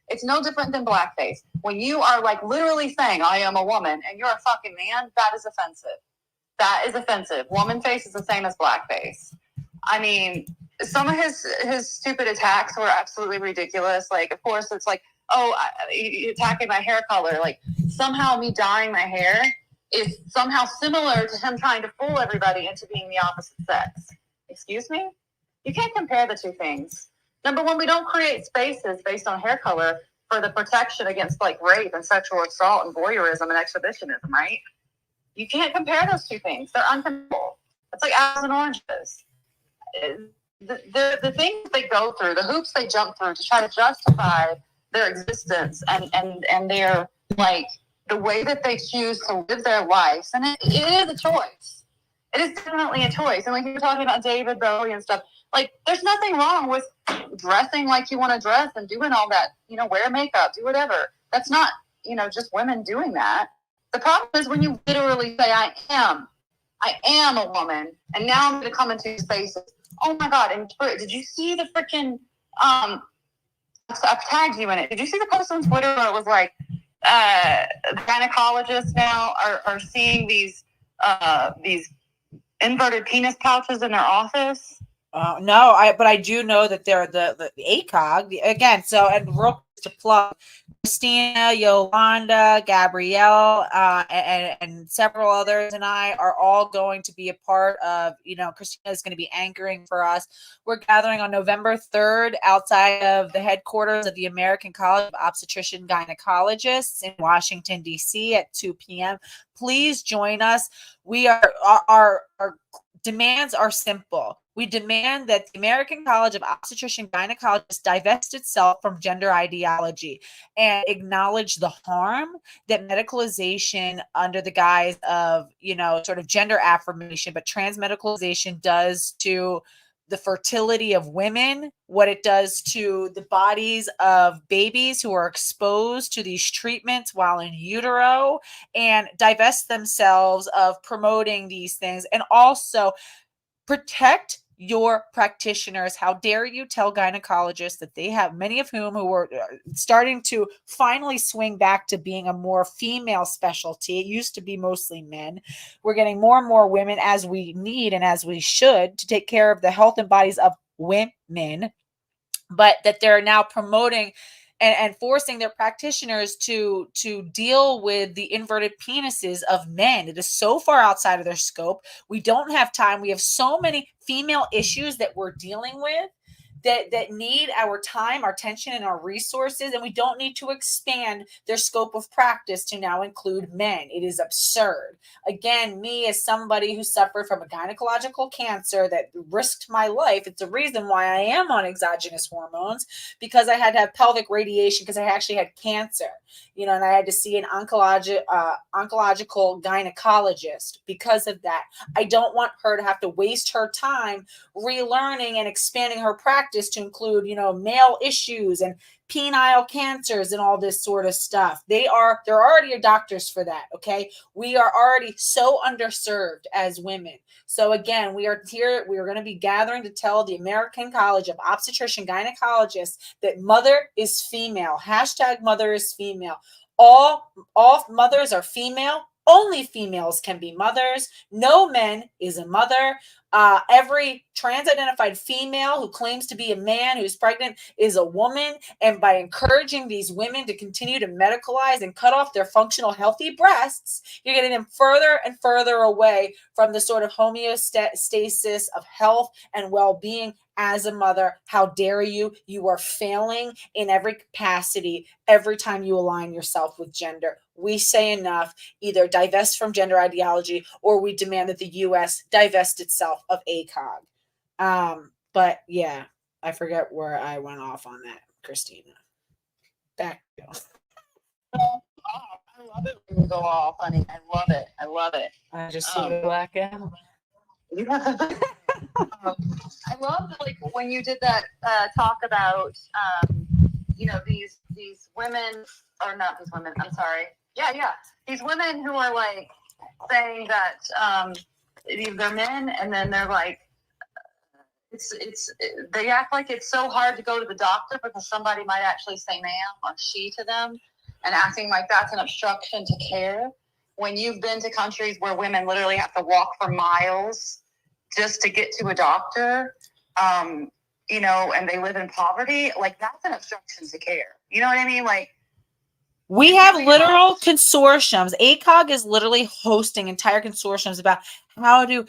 [SPEAKER 4] It's no different than blackface. When you are like literally saying, I am a woman, and you're a fucking man, that is offensive. That is offensive. Woman face is the same as blackface. I mean, some of his stupid attacks were absolutely ridiculous. Like, of course, it's like, oh, you're attacking my hair color. Like, somehow me dyeing my hair is somehow similar to him trying to fool everybody into being the opposite sex. Excuse me? You can't compare the two things. Number one, we don't create spaces based on hair color for the protection against like rape and sexual assault and voyeurism and exhibitionism, right? You can't compare those two things. They're uncomparable. It's like apples and oranges. The things they go through, the hoops they jump through to try to justify their existence and their like the way that they choose to live their lives, and it is a choice. It is definitely a choice. And like you were talking about David Bowie and stuff, like there's nothing wrong with dressing like you want to dress and doing all that, you know, wear makeup, do whatever. That's not, you know, just women doing that. The problem is when you literally say, I am a woman, and now I'm going to come into spaces. Oh my God. And did you see the freaking, I've tagged you in it. Did you see the post on Twitter where it was like, gynecologists now are seeing these inverted penis pouches in their office?
[SPEAKER 5] No, but I do know that they're the ACOG again. So, and real to plug, Christina, Yolanda, Gabrielle, and several others, and I are all going to be a part of. You know, Christina is going to be anchoring for us. We're gathering on November 3rd outside of the headquarters of the American College of Obstetrician Gynecologists in Washington D.C. at 2 p.m. Please join us. We are our demands are simple. We demand that the American College of Obstetrician Gynecologists divest itself from gender ideology and acknowledge the harm that medicalization under the guise of, you know, sort of gender affirmation, but trans medicalization does to the fertility of women, what it does to the bodies of babies who are exposed to these treatments while in utero, and divest themselves of promoting these things, and also protect your practitioners. How dare you tell gynecologists that they have, many of whom who are starting to finally swing back to being a more female specialty. It used to be mostly men. We're getting more and more women, as we need and as we should, to take care of the health and bodies of women, but that they're now promoting and forcing their practitioners to deal with the inverted penises of men. It is so far outside of their scope. We don't have time. We have so many female issues that we're dealing with that need our time, our attention, and our resources, and we don't need to expand their scope of practice to now include men. It is absurd. Again, me as somebody who suffered from a gynecological cancer that risked my life, it's a reason why I am on exogenous hormones, because I had to have pelvic radiation because I actually had cancer, and I had to see an oncological gynecologist because of that. I don't want her to have to waste her time relearning and expanding her practice to include, male issues and penile cancers and all this sort of stuff. There are already doctors for that. Okay. We are already so underserved as women. So again, we are going to be gathering to tell the American College of Obstetrician Gynecologists that mother is female. # mother is female. All mothers are female. Only females can be mothers. No men is a mother. Every trans-identified female who claims to be a man who's pregnant is a woman. And by encouraging these women to continue to medicalize and cut off their functional, healthy breasts, you're getting them further and further away from the sort of homeostasis of health and well-being as a mother. How dare you? You are failing in every capacity every time you align yourself with gender. We say enough. Either divest from gender ideology, or we demand that the U.S. divest itself of ACOG. But yeah, I forget where I went off on that, Christina. Back to you.
[SPEAKER 4] I love it when you go off, honey. I love it.
[SPEAKER 5] I just sort of black out.
[SPEAKER 4] I love when you did that talk about these women, or not these women, I'm sorry. Yeah. These women who are saying that they're men, and then they're they act like it's so hard to go to the doctor because somebody might actually say ma'am or she to them, and acting like that's an obstruction to care. When you've been to countries where women literally have to walk for miles just to get to a doctor, and they live in poverty, that's an obstruction to care. You know what I mean?
[SPEAKER 5] We have literal consortiums. ACOG is literally hosting entire consortiums about how to,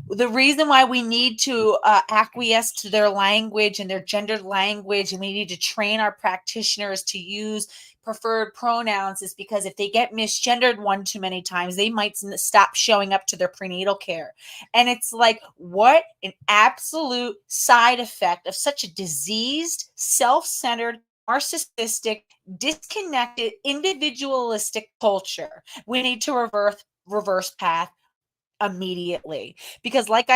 [SPEAKER 5] the reason why we need to acquiesce to their language and their gendered language, and we need to train our practitioners to use preferred pronouns, is because if they get misgendered one too many times, they might stop showing up to their prenatal care. And it's what an absolute side effect of such a diseased, self-centered, narcissistic, disconnected, individualistic culture. We need to reverse path immediately, because like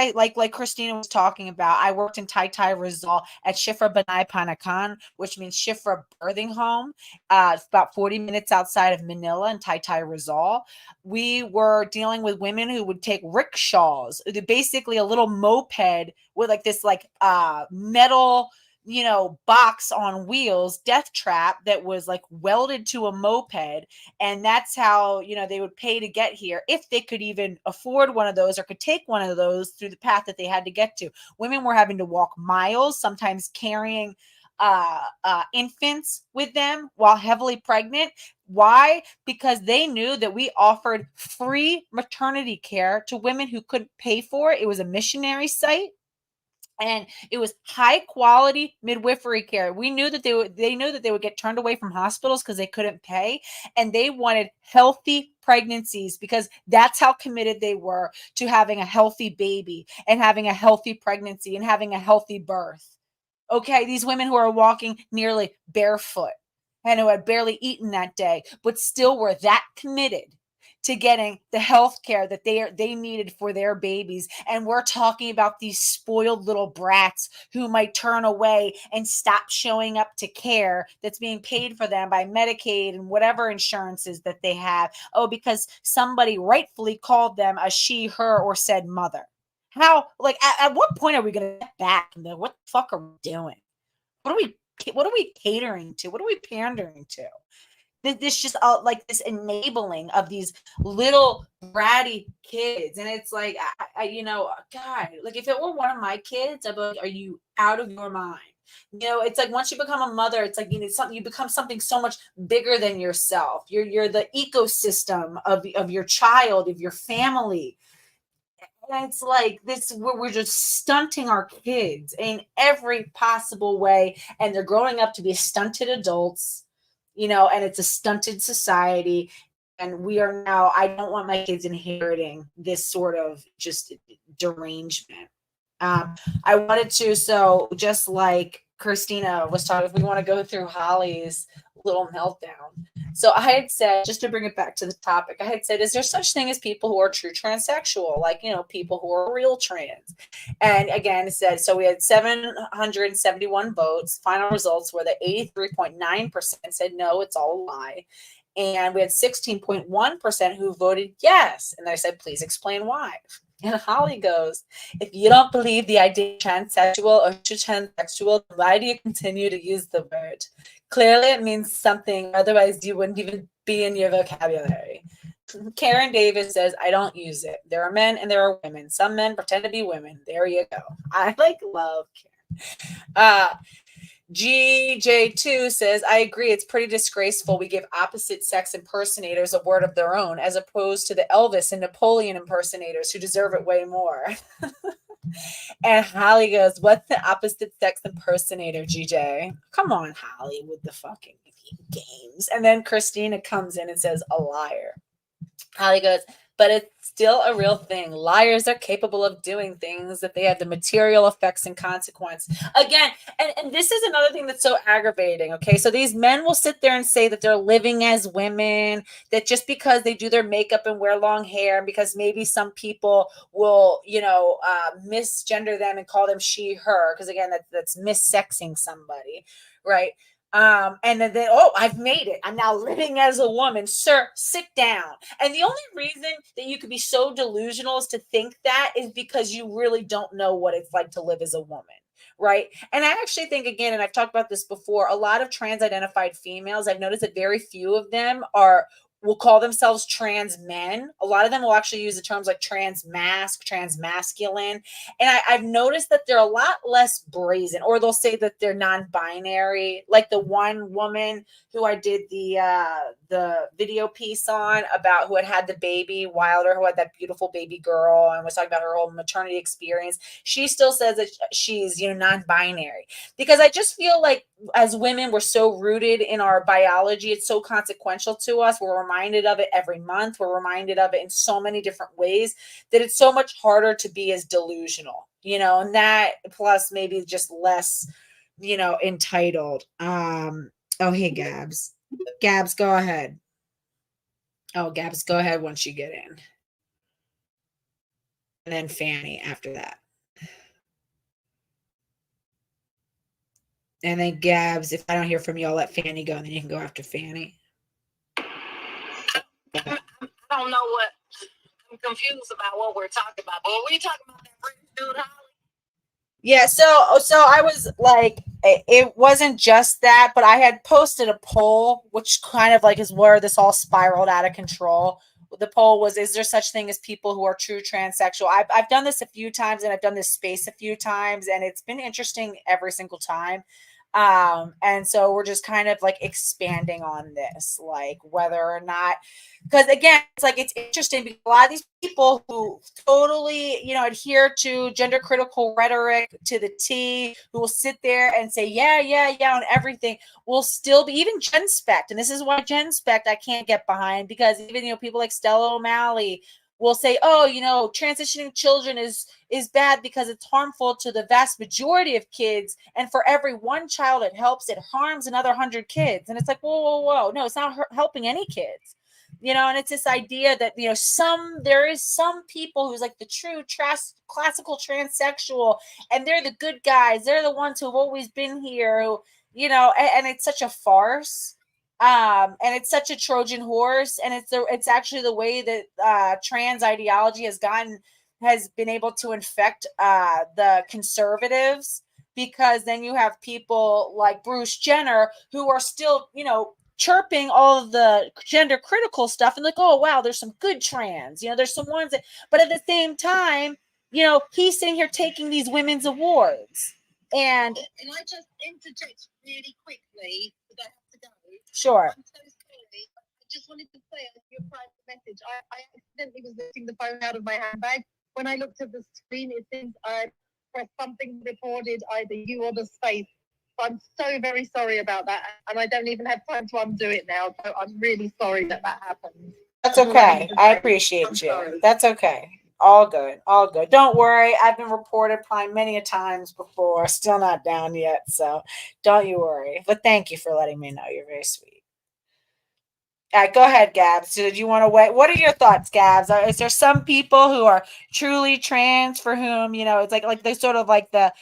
[SPEAKER 5] Christina was talking about, I worked in Tai Rizal at Shifra Banai Panakan, which means Shifra Birthing Home. It's about 40 minutes outside of Manila in Tai Rizal. We were dealing with women who would take rickshaws, basically a little moped with this metal box on wheels, death trap, that was welded to a moped. And that's how, they would pay to get here, if they could even afford one of those or could take one of those through the path that they had to get to. Women were having to walk miles, sometimes carrying infants with them while heavily pregnant. Why? Because they knew that we offered free maternity care to women who couldn't pay for it. It was a missionary site. And it was high quality midwifery care. We knew that they knew that they would get turned away from hospitals because they couldn't pay, and they wanted healthy pregnancies because that's how committed they were to having a healthy baby and having a healthy pregnancy and having a healthy birth. Okay, these women who are walking nearly barefoot and who had barely eaten that day, but still were that committed to getting the health care that they needed for their babies. And we're talking about these spoiled little brats who might turn away and stop showing up to care that's being paid for them by Medicaid and whatever insurances that they have. Oh, because somebody rightfully called them a she, her, or said mother. How, like, at what point are we going to get back? What the fuck are we doing? What are we catering to? What are we pandering to? This just like this enabling of these little bratty kids, and it's like, God, like if it were one of my kids, I'd be like, are you out of your mind? It's like once you become a mother, it's like you become something so much bigger than yourself. You're the ecosystem of your child, of your family. And it's like this, we're just stunting our kids in every possible way, and they're growing up to be stunted adults, and it's a stunted society. And we are now, I don't want my kids inheriting this sort of just derangement. I wanted to, so just like Christina was talking, if we want to go through Holly's little meltdown. So I had said, just to bring it back to the topic, I had said, is there such thing as people who are true transsexual? Like, people who are real trans. And again, it said, so we had 771 votes. Final results were that 83.9% said, no, it's all a lie. And we had 16.1% who voted yes. And I said, please explain why. And Holly goes, if you don't believe the idea of transsexual or transsexual, why do you continue to use the word? Clearly it means something, otherwise you wouldn't even be in your vocabulary. Karen Davis says, I don't use it. There are men and there are women. Some men pretend to be women. There you go. I love Karen. GJ2 says, I agree. It's pretty disgraceful. We give opposite sex impersonators a word of their own, as opposed to the Elvis and Napoleon impersonators who deserve it way more. And Holly goes, what's the opposite sex impersonator, GJ? Come on, Holly, with the fucking games. And then Christina comes in and says, a liar. Holly goes, but it's still a real thing. Liars are capable of doing things that they have the material effects and consequence. Again, and this is another thing that's so aggravating, okay? So these men will sit there and say that they're living as women, that just because they do their makeup and wear long hair, and because maybe some people will, misgender them and call them she, her, because again, that's missexing somebody, right? And then, oh, I've made it. I'm now living as a woman. Sir, sit down. And the only reason that you could be so delusional as to think that is because you really don't know what it's like to live as a woman. Right. And I actually think, again, and I've talked about this before, a lot of trans identified females, I've noticed that very few of them will call themselves trans men. A lot of them will actually use the terms like trans mask, trans masculine. And I've noticed that they're a lot less brazen, or they'll say that they're non-binary. Like the one woman who I did the video piece on about, who had the baby, Wilder, who had that beautiful baby girl and was talking about her whole maternity experience. She still says that she's, non-binary, because I just feel like as women, we're so rooted in our biology. It's so consequential to us. We're reminded of it every month. We're reminded of it in so many different ways that it's so much harder to be as delusional, and that plus maybe just less, entitled. Oh, hey, Gabs. Gabs, go ahead. Oh, Gabs, go ahead once you get in. And then Fanny after that. And then Gabs, if I don't hear from you, I'll let Fanny go, and then you can go after Fanny.
[SPEAKER 7] I don't know what. I'm confused about what we're talking about. But were we talking about that British dude, Holly?
[SPEAKER 5] Yeah, so I was like, it wasn't just that, but I had posted a poll, which kind of like is where this all spiraled out of control. The poll was, is there such thing as people who are true transsexual? I've done this a few times, and I've done this space a few times, and it's been interesting every single time. And so we're just kind of like expanding on this, like whether or not, because again, it's like, it's interesting because a lot of these people who totally, adhere to gender critical rhetoric to the T, who will sit there and say, yeah, on everything, will still be, even Gen Spect. And this is why Gen Spect I can't get behind, because even, people like Stella O'Malley will say, oh, transitioning children is bad because it's harmful to the vast majority of kids. And for every one child it helps, it harms another 100 kids. And it's like, whoa. No, it's not helping any kids. And it's this idea that, there is some people who's like the true classical transsexual, and they're the good guys. They're the ones who've always been here, who, and it's such a farce. And it's such a Trojan horse, and it's actually the way that trans ideology has gotten has been able to infect the conservatives, because then you have people like Bruce Jenner who are still, chirping all of the gender critical stuff and like, oh wow, there's some good trans, there's some ones that, but at the same time, he's sitting here taking these women's awards. And
[SPEAKER 7] Can I just interject really quickly? Because I have to go.
[SPEAKER 5] sure.
[SPEAKER 7] I'm so sorry. I just wanted to say on your private message, I accidentally was lifting the phone out of my handbag. When I looked at the screen, it seems I pressed something recorded, either you or the space. So I'm so very sorry about that. And I don't even have time to undo it now. So I'm really sorry that happened.
[SPEAKER 5] That's okay. I appreciate you. That's okay. All good. All good. Don't worry. I've been reported probably many a times before. Still not down yet. So don't you worry. But thank you for letting me know. You're very sweet. All right, go ahead, Gabs. Did you want to wait? What are your thoughts, Gabs? Is there some people who are truly trans for whom, it's like they sort of like the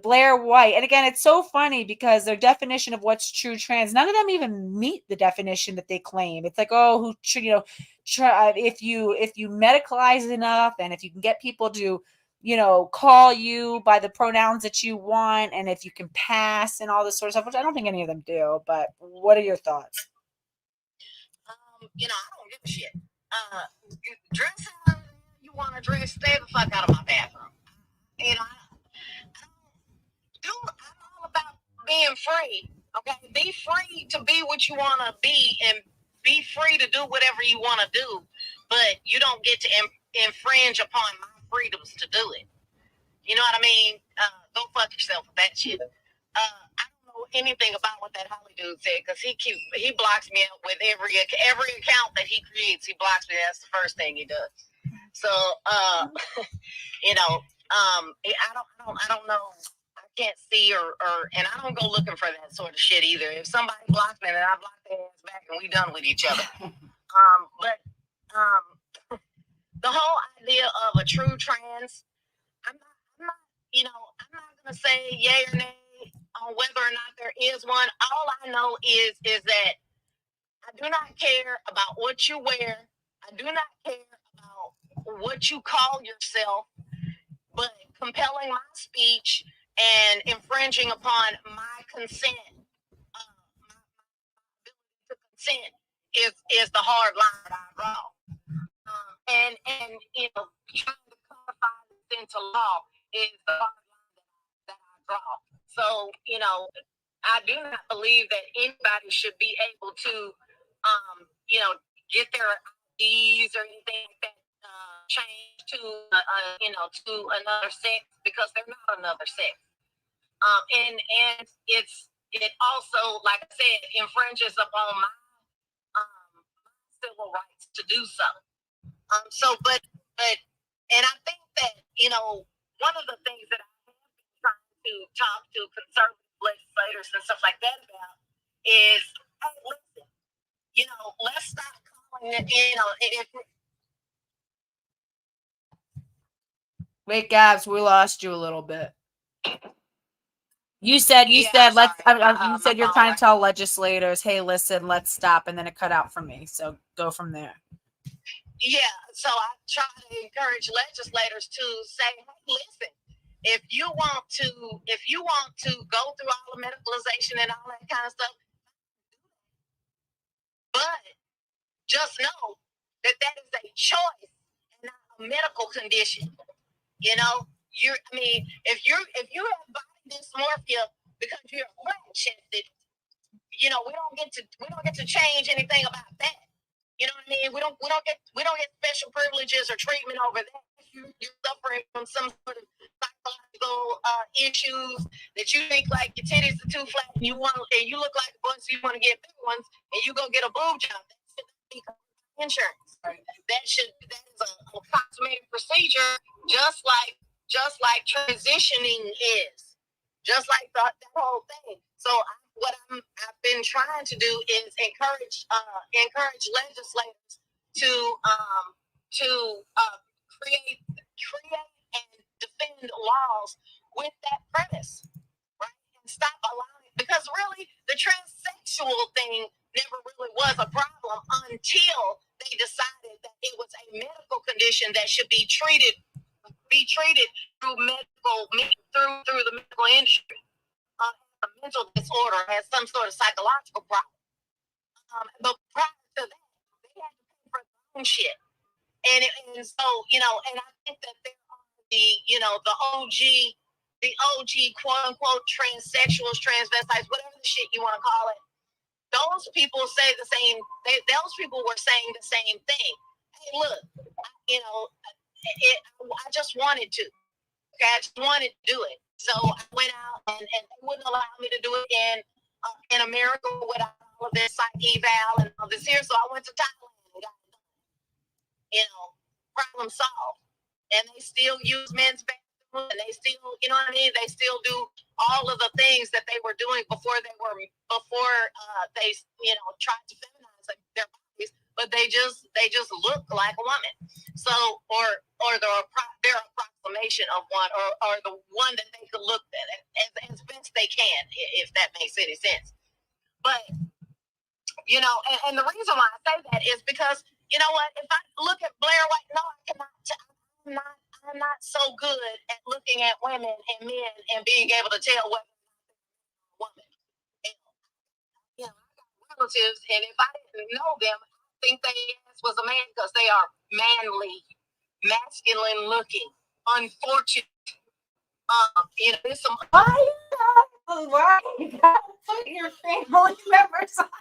[SPEAKER 5] Blair White. And again, it's so funny because their definition of what's true trans, none of them even meet the definition that they claim. It's like, oh, who should, if you medicalize enough, and if you can get people to, call you by the pronouns that you want, and if you can pass and all this sort of stuff, which I don't think any of them do. But what are your thoughts?
[SPEAKER 8] I don't give a shit. You dress how you want to dress. Stay the fuck out of my bathroom. I'm all about being free. Okay, be free to be what you want to be, and be free to do whatever you want to do. But you don't get to infringe upon my freedoms to do it. You know what I mean? Go fuck yourself with that shit. I don't know anything about what that Holly dude said, because he blocks me out with every account that he creates. He blocks me. That's the first thing he does. So I don't know. I can't see or and I don't go looking for that sort of shit either. If somebody blocks me, then I block their ass back and we done with each other. But the whole idea of a true trans, I'm not gonna say yay or nay on whether or not there is one. All I know is that I do not care about what you wear. I do not care about what you call yourself, but compelling my speech and infringing upon my consent, my ability to consent is the hard line that I draw. And trying to codify this into law is the hard line that I draw. So, I do not believe that anybody should be able to, get their IDs or anything like that changed to, to another sex, because they're not another sex. And it also, like I said, infringes upon my civil rights to do so. But and I think that, one of the things that I have been trying to talk to conservative legislators and stuff like that about is, hey, listen, let's stop calling it,
[SPEAKER 5] Wait, Gabs, we lost you a little bit. You said you said you're trying to tell legislators, hey, listen, let's stop, and then it cut out for me. So go from there.
[SPEAKER 8] Yeah, so I try to encourage legislators to say, hey, listen, if you want to go through all the medicalization and all that kind of stuff, but just know that is a choice and not a medical condition. If you have body dysmorphia because you're flat chested, we don't get to change anything about that. You know what I mean? We don't get special privileges or treatment over that. You're suffering from some sort of psychological issues that you think like your titties are too flat and you look like a bunch, so you want to get big ones, and you go get a boob job. That should be insurance. That is a cosmetic procedure, just like transitioning is, just like that whole thing. So what I've been trying to do is encourage legislators to create and defend laws with that premise, right? And stop allowing, because really the transsexual thing never really was a problem until they decided that it was a medical condition that should be treated be treated through the medical industry. A mental disorder has some sort of psychological problem. But prior to that, they had to pay for their own shit. And so, and I think that there are the OG quote unquote transsexuals, transvestites, whatever the shit you want to call it. Those people say the same. Those people were saying the same thing. Hey, look, I just wanted to. Okay, I just wanted to do it. So I went out and they wouldn't allow me to do it in America without all of this psych eval and all this here. So I went to Thailand and got it done. Problem solved. And they still use men's bathroom, and they still, you know what I mean? They still do all of the things that they were doing before they tried to feminize their bodies, but they just look like a woman. So, or their approximation of one, or the one that they could look at as best they can, if that makes any sense. But and the reason why I say that is because you know what? If I look at Blair White, no, I cannot. I'm not so good at looking at women and men and being able to tell whether a woman. And, I got relatives, and if I didn't know them, I think they was a man because they are manly, masculine looking. Unfortunate. There's some.
[SPEAKER 5] Why you gotta put your family members on?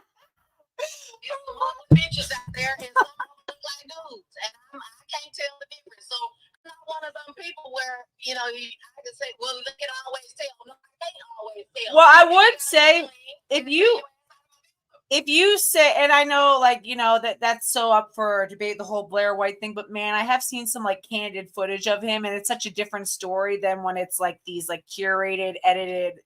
[SPEAKER 8] There's some other bitches out there, and some of them look like dudes, and I can't tell the difference. So I'm not one of them people where I can say, well, they can always tell. No, I can't always tell.
[SPEAKER 5] Well, I would say if you say, and I know that's so up for debate, the whole Blair White thing, but man, I have seen some candid footage of him, and it's such a different story than when it's these curated, edited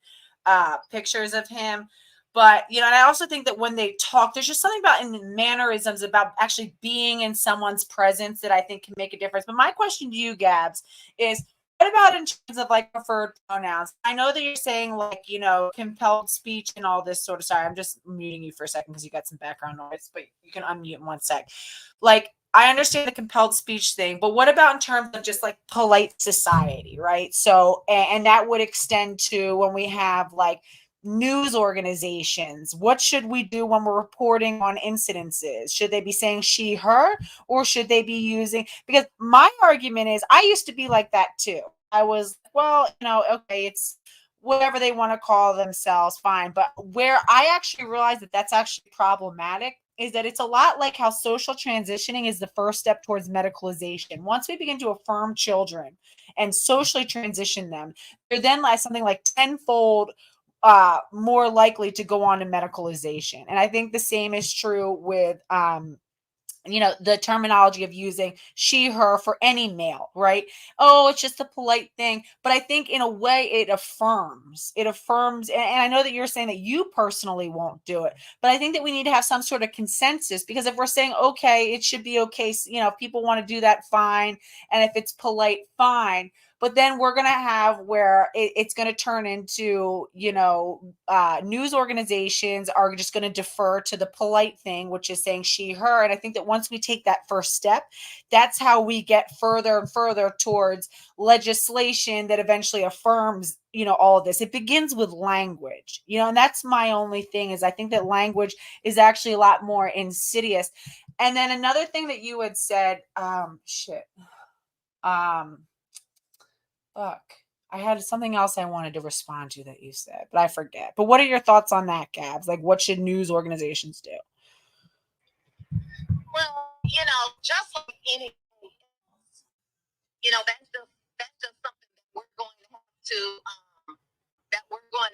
[SPEAKER 5] pictures of him. But, and I also think that when they talk, there's just something about in mannerisms about actually being in someone's presence that I think can make a difference. But my question to you, Gabs, is what about in terms of preferred pronouns? I know that you're saying compelled speech and all this sort of, sorry, I'm just muting you for a second because you got some background noise, but you can unmute in 1 sec. I understand the compelled speech thing, but what about in terms of just polite society, right? So, and that would extend to when we have news organizations. What should we do when we're reporting on incidences? Should they be saying she, her, or should they be using, because my argument is I used to be like that too. I was, okay, it's whatever they want to call themselves, fine. But where I actually realized that that's actually problematic is that it's a lot like how social transitioning is the first step towards medicalization. Once we begin to affirm children and socially transition them, they're then something like tenfold more likely to go on to medicalization. And I think the same is true with the terminology of using she, her for any male, right? Oh, it's just a polite thing. But I think in a way it affirms. And I know that you're saying that you personally won't do it, but I think that we need to have some sort of consensus, because if we're saying, okay, it should be okay, if people want to do that, fine. And if it's polite, fine. But then we're going to have where it's going to turn into, news organizations are just going to defer to the polite thing, which is saying she, her. And I think that once we take that first step, that's how we get further and further towards legislation that eventually affirms, all of this. It begins with language, and that's my only thing is I think that language is actually a lot more insidious. And then another thing that you had said, fuck. I had something else I wanted to respond to that you said, but I forget. But what are your thoughts on that, Gabs? What should news organizations do?
[SPEAKER 8] Well, just like anything else, that's just something that we're going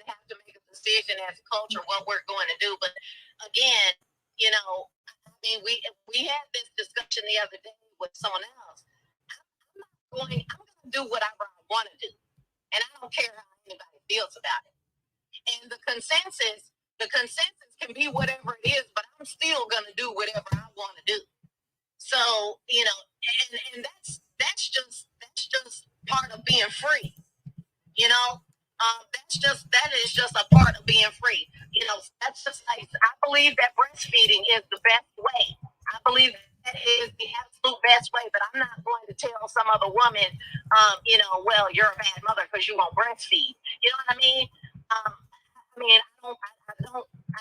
[SPEAKER 8] to have to make a decision as a culture what we're going to do. But again, we had this discussion the other day with someone else. I'm going to do whatever I want to do, and I don't care how anybody feels about it. And the consensus can be whatever it is, but I'm still going to do whatever I want to do. So and that's just part of being free. That is just a part of being free. That's just I believe that breastfeeding is the best way. I believe that is the absolute best way. But I'm not going to tell some other woman, well, you're a bad mother because you won't breastfeed. You know what I mean? I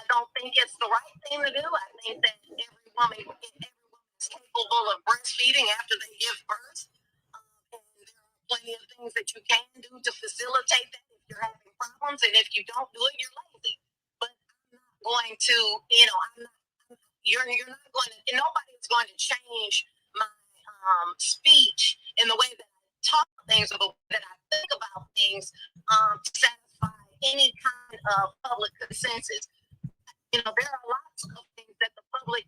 [SPEAKER 8] don't think it's the right thing to do. I think that every woman is capable of breastfeeding after they give birth. And there are plenty of things that you can do to facilitate that if you're having problems. And if you don't do it, you're lazy. But I'm not going to, you're not going to, nobody is going to change my speech in the way that I talk about things or the way that I think about things to satisfy any kind of public consensus. There are lots of things that the public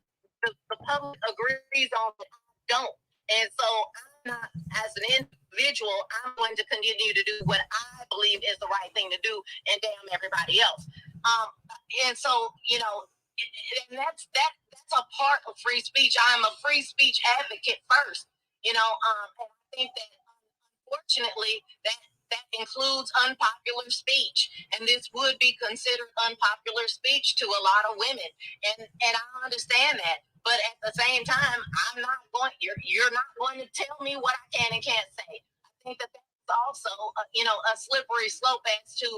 [SPEAKER 8] agrees on that I don't. And so I'm not, as an individual, I'm going to continue to do what I believe is the right thing to do and damn everybody else. And so, and that's a part of free speech. I'm a free speech advocate first, and I think that unfortunately that includes unpopular speech, and this would be considered unpopular speech to a lot of women, and I understand that. But at the same time, you're not going to tell me what I can and can't say. I think that that's also a slippery slope as to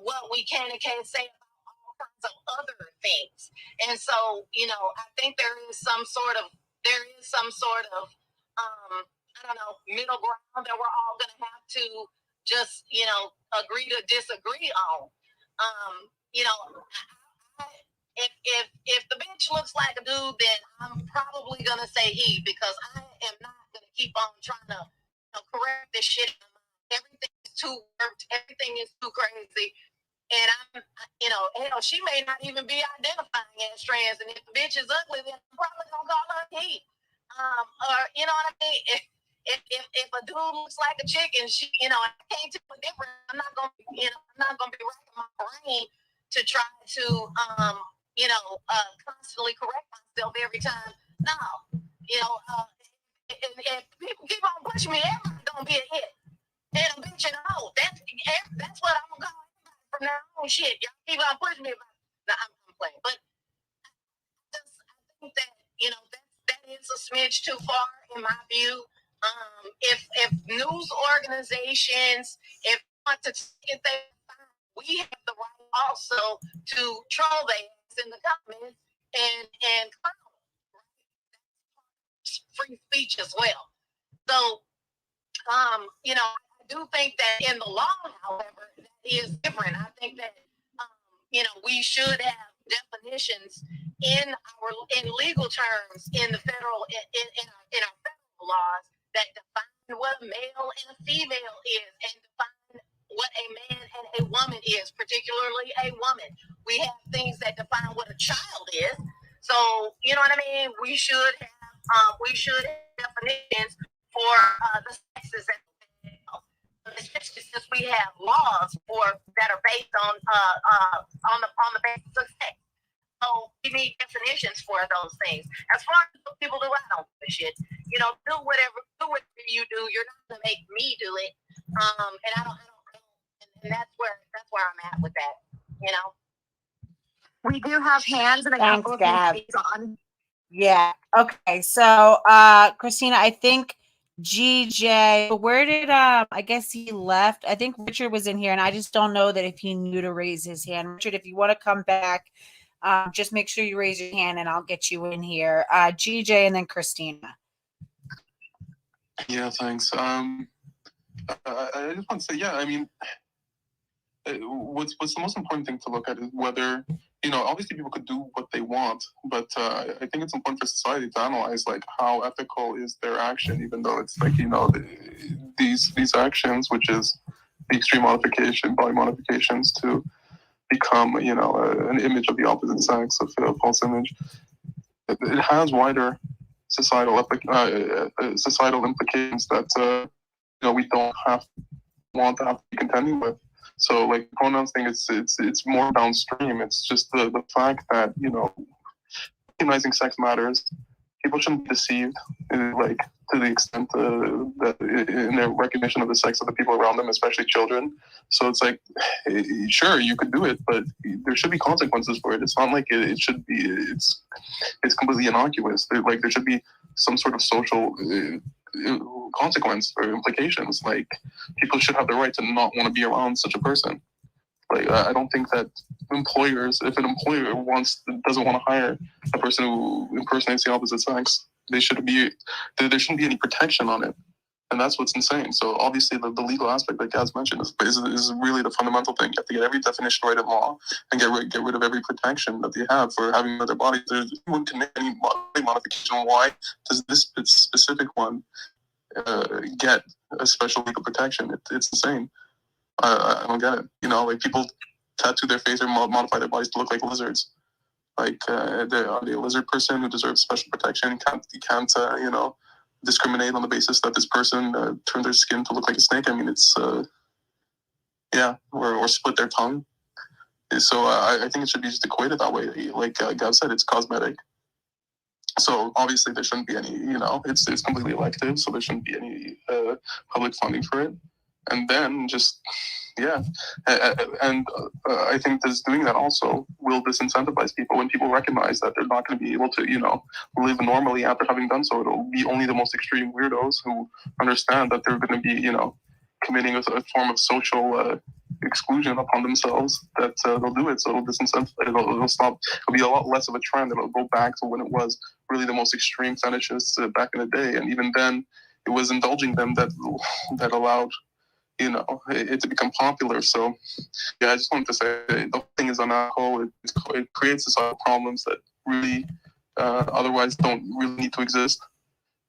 [SPEAKER 8] what we can and can't say about all kinds of other things. And so I think there is some sort of middle ground that we're all going to have to just, agree to disagree on. If the bitch looks like a dude, then I'm probably going to say he, because I am not going to keep on trying to correct this shit. Everything is too worked. Everything is too crazy. And hell, she may not even be identifying as trans. And if the bitch is ugly, then I'm probably going to call her he. Or, you know what I mean? If a dude looks like a chick and she, I can't tell the difference, I'm not gonna be racking my brain to try to, constantly correct myself every time. No, if people keep on pushing me, everybody's gonna be a hit. And a bitch and a hoe. That's what I'm gonna go from now on. Shit, y'all keep on pushing me about. Nah, I'm playing, but I think that that is a smidge too far in my view. If news organizations, if want to take it, we have the right also to troll their ass in the comments and clown them. Free speech as well. So, I do think that in the law, however, that is different. I think that we should have definitions in legal terms in the federal in our federal laws that define what a male and a female is, and define what a man and a woman is, particularly a woman. We have things that define what a child is. So, you know what I mean? We should have definitions for the sexes, especially since we have laws that are based on the basis of sex. So we need definitions for those things. As far as people do, I don't give a shit. Do whatever you do. You're not gonna make me do it. And I don't. And that's where I'm at with that.
[SPEAKER 6] We do have hands and a couple of things on.
[SPEAKER 5] Yeah. Okay. So, Christina, I think GJ, where did I guess he left. I think Richard was in here, and I just don't know that if he knew to raise his hand. Richard, if you want to come back, just make sure you raise your hand and I'll get you in here. GJ and then Christina.
[SPEAKER 9] Yeah, thanks. I just want to say, yeah, I mean, what's the most important thing to look at is whether, obviously people could do what they want, but I think it's important for society to analyze, like, how ethical is their action, even though it's like, these actions, which is the extreme body modifications to become, an image of the opposite sex, a false image. It has wider societal implications that we don't want to have to be contending with. So, like, the pronouns thing, it's more downstream. It's just the fact that recognizing sex matters. People shouldn't be deceived, to the extent that in their recognition of the sex of the people around them, especially children. So it's like, sure, you could do it, but there should be consequences for it. It's not like it should be. It's completely innocuous. There should be some sort of social consequence or implications. Like, people should have the right to not want to be around such a person. Like, I don't think that employers, if an employer doesn't want to hire a person who impersonates the opposite sex, there shouldn't be any protection on it. And that's what's insane. So obviously the legal aspect that Gaz mentioned is really the fundamental thing. You have to get every definition right in law and get rid of every protection that they have for having their bodies. Anyone can make any body modification. Why does this specific one get a special legal protection? It's insane. I don't get it. You know, like, people tattoo their face or modify their bodies to look like lizards. Like, are they a lizard person who deserves special protection? You can't discriminate on the basis that this person turned their skin to look like a snake. I mean, it's or split their tongue. So I think it should be just equated that way. Like Gav said, it's cosmetic. So obviously there shouldn't be any, it's completely elective, so there shouldn't be any public funding for it. And then just, I think this doing that also will disincentivize people when people recognize that they're not going to be able to, live normally after having done so. It'll be only the most extreme weirdos who understand that they're going to be, committing a form of social exclusion upon themselves, that they'll do it. So it'll disincentivize, it'll stop. It'll be a lot less of a trend. It'll go back to when it was really the most extreme fetishists back in the day. And even then, it was indulging them that allowed it to become popular. So I just wanted to say the whole thing is unethical. It creates this other problems that really otherwise don't really need to exist.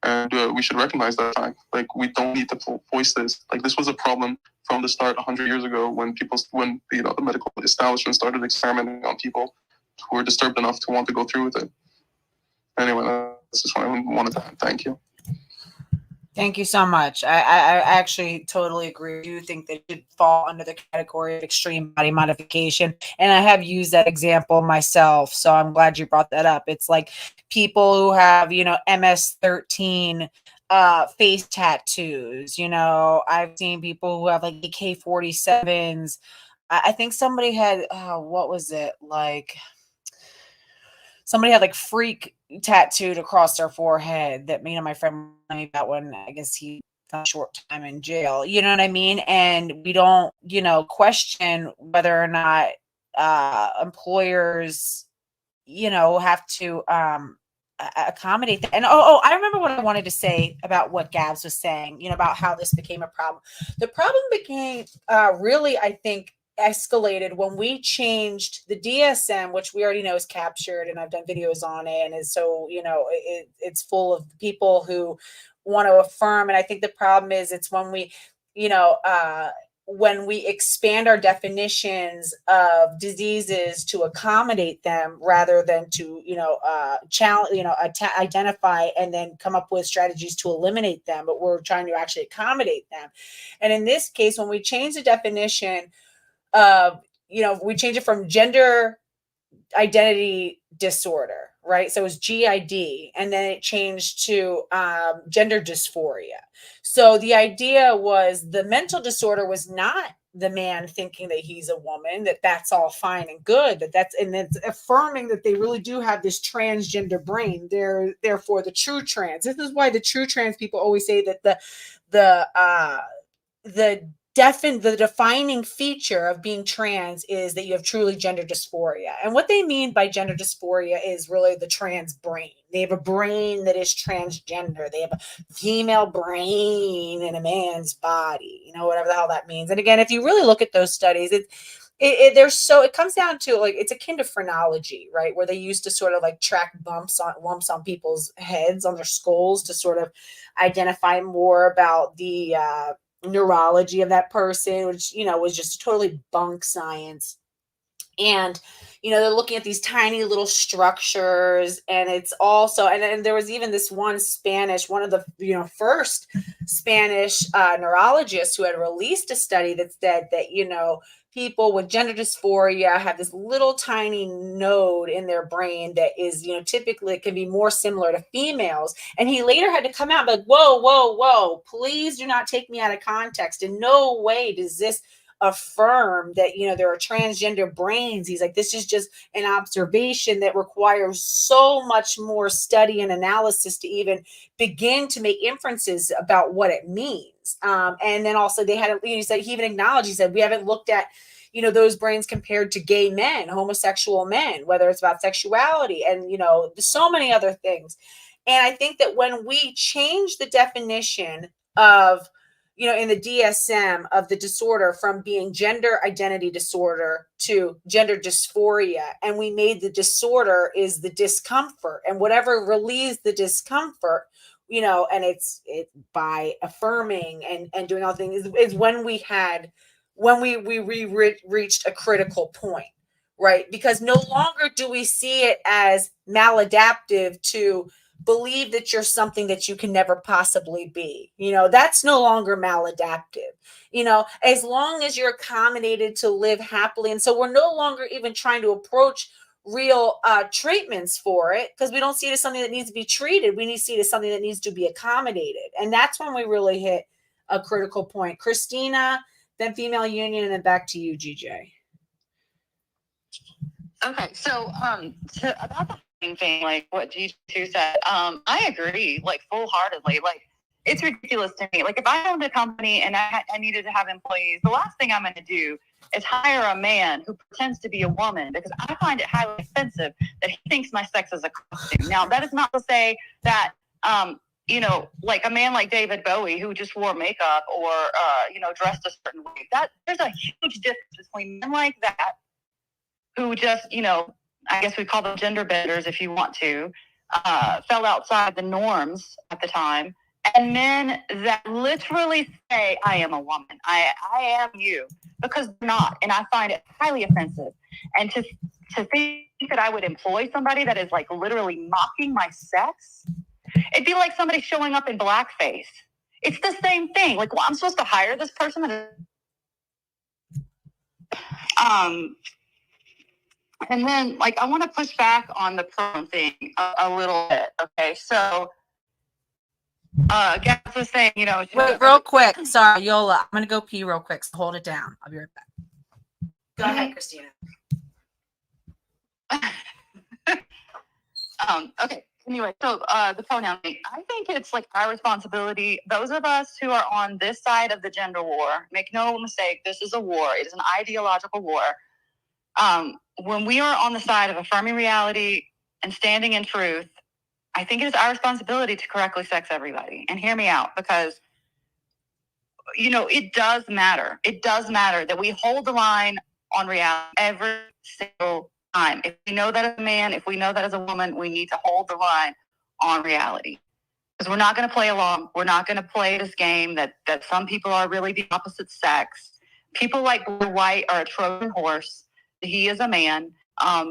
[SPEAKER 9] And we should recognize that fact. Like, we don't need to voice this. Like, this was a problem from the start 100 years ago when the medical establishment started experimenting on people who were disturbed enough to want to go through with it. Anyway, that's just what I wanted to add. Thank you.
[SPEAKER 5] Thank you so much. I actually totally agree. I do think that it should fall under the category of extreme body modification. And I have used that example myself, so I'm glad you brought that up. It's like people who have, MS-13 face tattoos. I've seen people who have like AK-47s. I think somebody had, what was it? Like, somebody had like freak tattooed across their forehead that my friend told me about when I guess he got a short time in jail. You know what I mean? And we don't, question whether or not employers, have to accommodate that. And I remember what I wanted to say about what Gabs was saying, about how this became a problem. The problem became really, I think, escalated when we changed the DSM, which we already know is captured, and I've done videos on it, and is so it's full of people who want to affirm. And I think the problem is it's when we when we expand our definitions of diseases to accommodate them rather than to identify and then come up with strategies to eliminate them, but we're trying to actually accommodate them. And in this case, when we change the definition we change it from gender identity disorder, right? So it was GID, and then it changed to gender dysphoria. So the idea was the mental disorder was not the man thinking that he's a woman, that's all fine and good, and it's affirming that they really do have this transgender brain. They're therefore the true trans. This is why the true trans people always say that the defining feature of being trans is that you have truly gender dysphoria. And what they mean by gender dysphoria is really the trans brain. They have a brain that is transgender. They have a female brain in a man's body, whatever the hell that means. And again, if you really look at those studies, it comes down to, like, it's akin to phrenology, right? Where they used to sort of like track lumps on people's heads, on their skulls, to sort of identify more about the neurology of that person, which was just totally bunk science. And they're looking at these tiny little structures, and it's also and there was even this one of the first Spanish neurologists who had released a study that said that people with gender dysphoria have this little tiny node in their brain that is, typically it can be more similar to females. And he later had to come out and be like, whoa, please do not take me out of context. In no way does this affirm that, you know, there are transgender brains. He's like, this is just an observation that requires so much more study and analysis to even begin to make inferences about what it means. And then also they had, he said, he even acknowledged, he said, we haven't looked at, you know, those brains compared to gay men, homosexual men, whether it's about sexuality and, you know, so many other things. And I think that when we change the definition of, you know, in the DSM of the disorder from being gender identity disorder to gender dysphoria, and we made the disorder is the discomfort, and whatever relieves the discomfort, you know, and it's by affirming and doing all things is when we reached a critical point, right? Because no longer do we see it as maladaptive to believe that you're something that you can never possibly be. You know, that's no longer maladaptive, you know, as long as you're accommodated to live happily. And so we're no longer even trying to approach real treatments for it, because we don't see it as something that needs to be treated. We need to see it as something that needs to be accommodated. And that's when we really hit a critical point. Christina, then Female Union, and then back to you, GJ.
[SPEAKER 4] Okay, so about the thing, like what G2 said, I agree, like full-heartedly. Like, it's ridiculous to me. Like, if I owned a company and I needed to have employees, the last thing I'm going to do is hire a man who pretends to be a woman, because I find it highly offensive that he thinks my sex is a costume. Now, that is not to say that you know, like a man like David Bowie who just wore makeup or you know, dressed a certain way. That there's a huge difference between men like that who just, you know, I guess we call them gender benders if you want to, fell outside the norms at the time, and men that literally say, I am a woman, I am you, because they're not. And I find it highly offensive. And to think that I would employ somebody that is like literally mocking my sex, it'd be like somebody showing up in blackface. It's the same thing. Like, well, I'm supposed to hire this person. And then, like, I want to push back on the pronoun thing a little bit. Okay, so, Gaz was saying, you know,
[SPEAKER 5] Wait, real quick. Sorry, Yola. I'm gonna go pee real quick. So hold it down. I'll be right back. Go ahead, Christina.
[SPEAKER 4] Okay. Anyway, so the pronoun thing. I think it's like our responsibility. Those of us who are on this side of the gender war, make no mistake, this is a war. It is an ideological war. When we are on the side of affirming reality and standing in truth, I think it is our responsibility to correctly sex everybody. And hear me out, because, you know, it does matter. It does matter that we hold the line on reality every single time. If we know that as a man, if we know that as a woman, we need to hold the line on reality. Because we're not going to play along. We're not going to play this game that some people are really the opposite sex. People like Blue White are a Trojan horse. He is a man.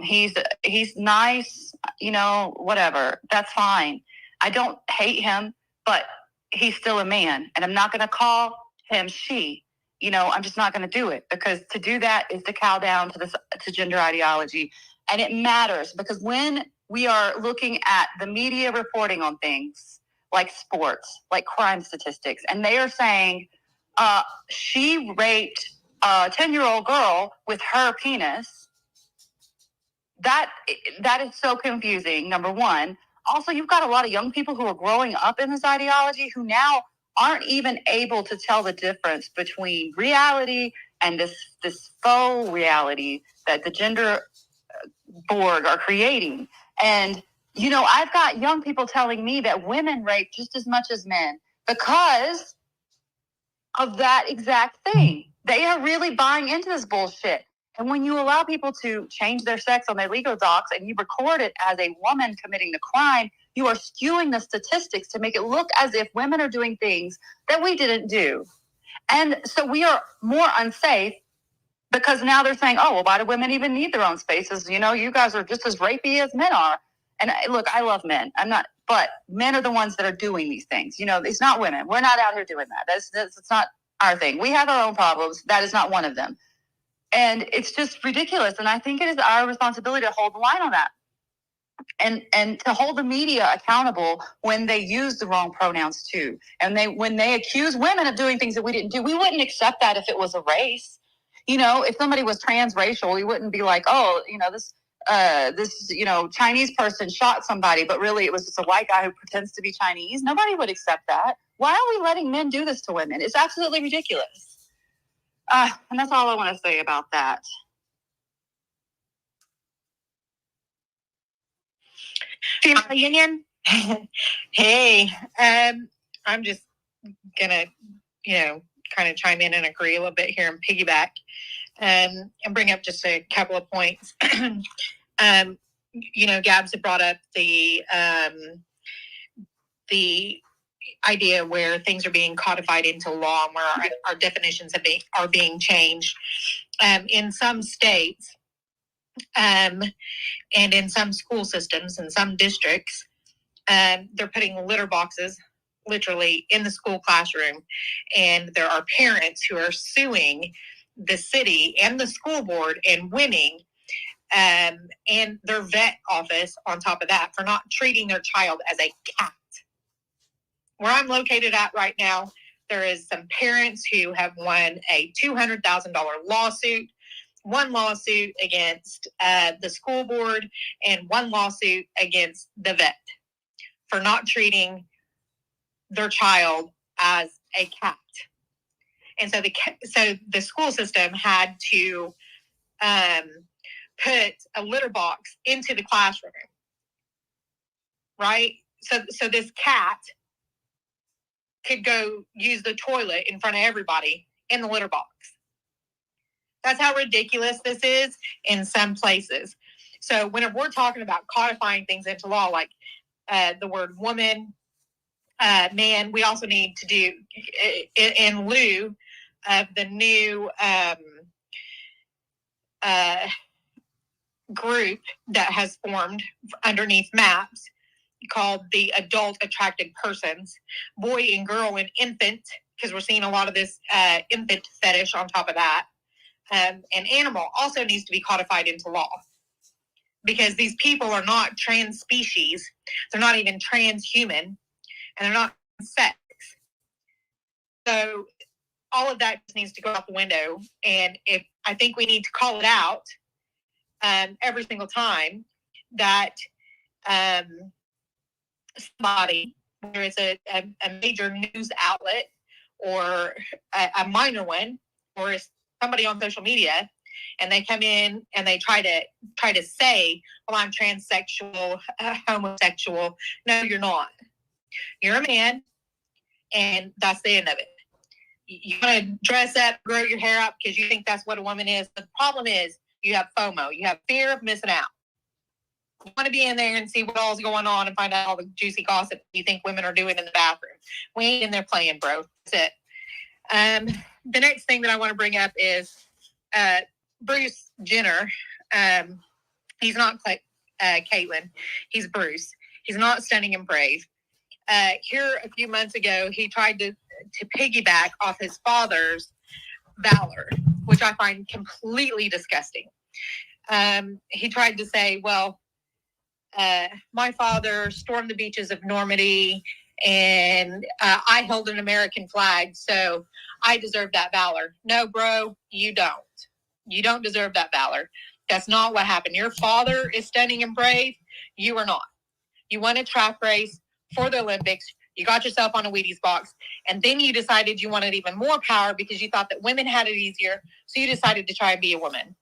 [SPEAKER 4] He's nice, you know, whatever. That's fine. I don't hate him, but he's still a man. And I'm not going to call him she. You know, I'm just not going to do it, because to do that is to cow down to gender ideology. And it matters, because when we are looking at the media reporting on things like sports, like crime statistics, and they are saying she raped a 10-year-old girl with her penis, that is so confusing, number one. Also, you've got a lot of young people who are growing up in this ideology who now aren't even able to tell the difference between reality and this faux reality that the gender board are creating. And, you know, I've got young people telling me that women rape just as much as men because of that exact thing. They are really buying into this bullshit. And when you allow people to change their sex on their legal docs and you record it as a woman committing the crime, you are skewing the statistics to make it look as if women are doing things that we didn't do. And so we are more unsafe, because now they're saying, oh, well, why do women even need their own spaces? You know, you guys are just as rapey as men are. And look, I love men. But men are the ones that are doing these things. You know, it's not women. We're not out here doing that. That's not our thing. We have our own problems. That is not one of them. And it's just ridiculous. And I think it is our responsibility to hold the line on that. And to hold the media accountable when they use the wrong pronouns too. And when they accuse women of doing things that we didn't do. We wouldn't accept that if it was a race. You know, if somebody was transracial, we wouldn't be like, oh, you know, this Chinese person shot somebody, but really it was just a white guy who pretends to be Chinese. Nobody would accept that. Why are we letting men do this to women? It's absolutely ridiculous. And that's all I want to say about that.
[SPEAKER 3] Female Union. Hey, I'm just gonna, kind of chime in and agree a little bit here and piggyback, and bring up just a couple of points. Gabs had brought up the idea where things are being codified into law and where our definitions are being changed. In some states, and in some school systems, in some districts, they're putting litter boxes literally in the school classroom, and there are parents who are suing the city and the school board and winning, and their vet office on top of that for not treating their child as a cat. Where I'm located at right now, there is some parents who have won a $200,000 lawsuit, one lawsuit against the school board and one lawsuit against the vet for not treating their child as a cat. And so the school system had to put a litter box into the classroom, right? So this cat could go use the toilet in front of everybody in the litter box. That's how ridiculous this is in some places. So whenever we're talking about codifying things into law, like the word woman, man, we also need to do, in lieu of the new group that has formed underneath MAPS called the Adult Attracted Persons, boy and girl and infant, because we're seeing a lot of this infant fetish on top of that. And animal also needs to be codified into law, because these people are not trans species. They're not even transhuman, and they're not sex. So all of that just needs to go out the window. And I think we need to call it out every single time that somebody, whether it's a major news outlet or a minor one, or somebody on social media, and they come in and they try to say, well, I'm transsexual, homosexual. No, you're not. You're a man, and that's the end of it. You want to dress up, grow your hair up because you think that's what a woman is. But the problem is you have FOMO. You have fear of missing out. You want to be in there and see what all's going on and find out all the juicy gossip you think women are doing in the bathroom. We ain't in there playing, bro. That's it. The next thing that I want to bring up is Bruce Jenner. He's not Caitlyn. He's Bruce. He's not Stunning and Brave. Here a few months ago, he tried to piggyback off his father's valor, which I find completely disgusting. He tried to say, well, my father stormed the beaches of Normandy, and I held an American flag, so I deserve that valor. No, bro, you don't. You don't deserve that valor. That's not what happened. Your father is Stunning and Brave. You are not. You won a track race for the Olympics. You got yourself on a Wheaties box, and then you decided you wanted even more power because you thought that women had it easier, so you decided to try and be a woman.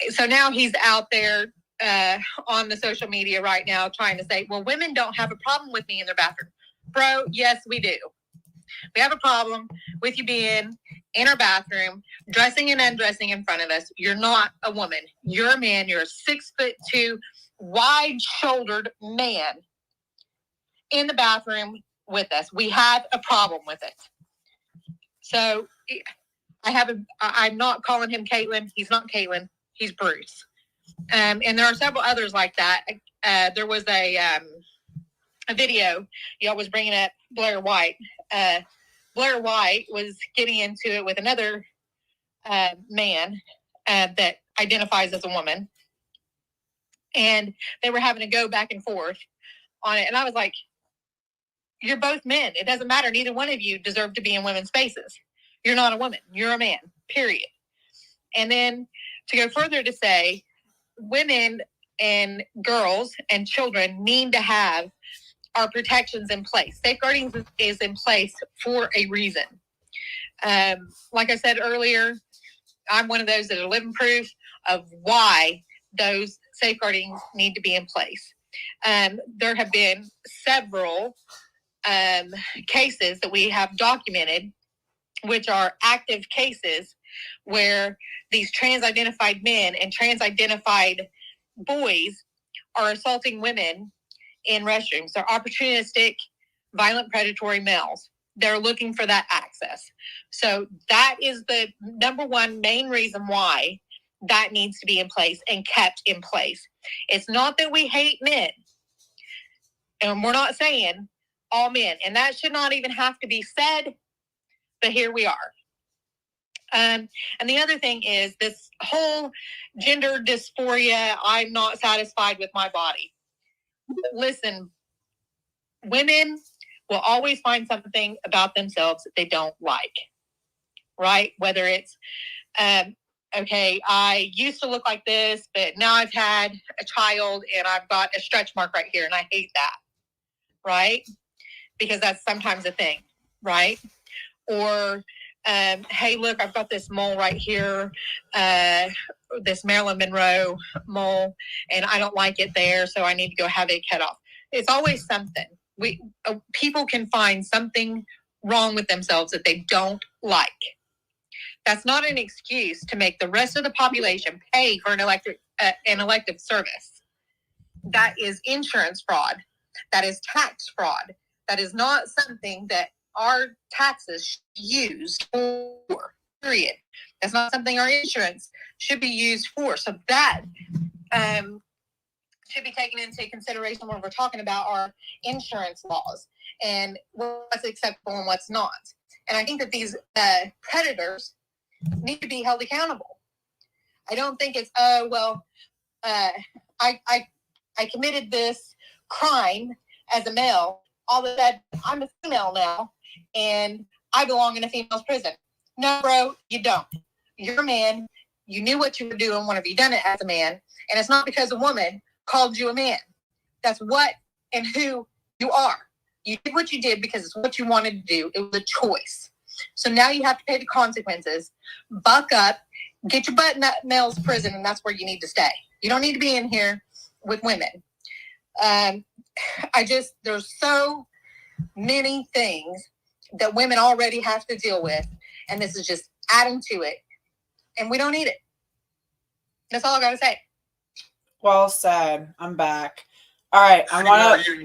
[SPEAKER 3] So now he's out there on the social media right now trying to say, well, women don't have a problem with me in their bathroom. Bro, yes, we do. We have a problem with you being in our bathroom, dressing and undressing in front of us. You're not a woman. You're a man. You're a 6'2", wide-shouldered man in the bathroom with us. We have a problem with it. So I'm not calling him Caitlyn. He's not Caitlyn. He's Bruce. And there are several others like that. There was a video. Y'all was bringing up Blair White. Blair White was getting into it with another man that identifies as a woman. And they were having to go back and forth on it. And I was like, you're both men. It doesn't matter. Neither one of you deserve to be in women's spaces. You're not a woman. You're a man, period. And then to go further to say, women and girls and children need to have our protections in place. Safeguarding is in place for a reason. Like I said earlier, I'm one of those that are living proof of why those safeguarding need to be in place. There have been several cases that we have documented, which are active cases where these trans-identified men and trans-identified boys are assaulting women in restrooms. They're opportunistic, violent, predatory males. They're looking for that access. So that is the number one main reason why that needs to be in place and kept in place. It's not that we hate men, and we're not saying all men, and that should not even have to be said, but here we are. And the other thing is this whole gender dysphoria, I'm not satisfied with my body. Listen, women will always find something about themselves that they don't like, right? Whether it's, okay, I used to look like this, but now I've had a child and I've got a stretch mark right here and I hate that, right? Because that's sometimes a thing, right? Or, hey, look, I've got this mole right here, this Marilyn Monroe mole, and I don't like it there, so I need to go have it cut off. It's always something. People can find something wrong with themselves that they don't like. That's not an excuse to make the rest of the population pay for an elective service. That is insurance fraud. That is tax fraud. That is not something that our taxes should be used for, period. That's not something our insurance should be used for. So that should be taken into consideration when we're talking about our insurance laws and what's acceptable and what's not. And I think that these predators need to be held accountable. I don't think it's, I committed this crime as a male. All of a sudden, I'm a female now, and I belong in a female's prison. No, bro, you don't. You're a man. You knew what you were doing whenever you done it as a man, and it's not because a woman called you a man. That's what and who you are. You did what you did because it's what you wanted to do. It was a choice. So now you have to pay the consequences. Buck up, get your butt in that male's prison, and that's where you need to stay. You don't need to be in here with women. There's so many things that women already have to deal with, and this is just adding to it, and we don't need it. That's all I gotta say.
[SPEAKER 5] Well said. I'm back. All right. I want to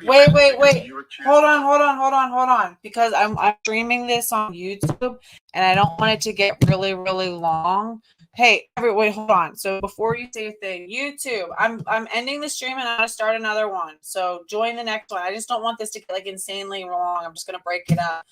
[SPEAKER 5] wait. Hold on. Because I'm streaming this on YouTube, and I don't want it to get really, really long. Hey, wait, hold on. So before you say a thing, YouTube, I'm ending the stream and I'm gonna start another one. So join the next one. I just don't want this to get like insanely long. I'm just gonna break it up.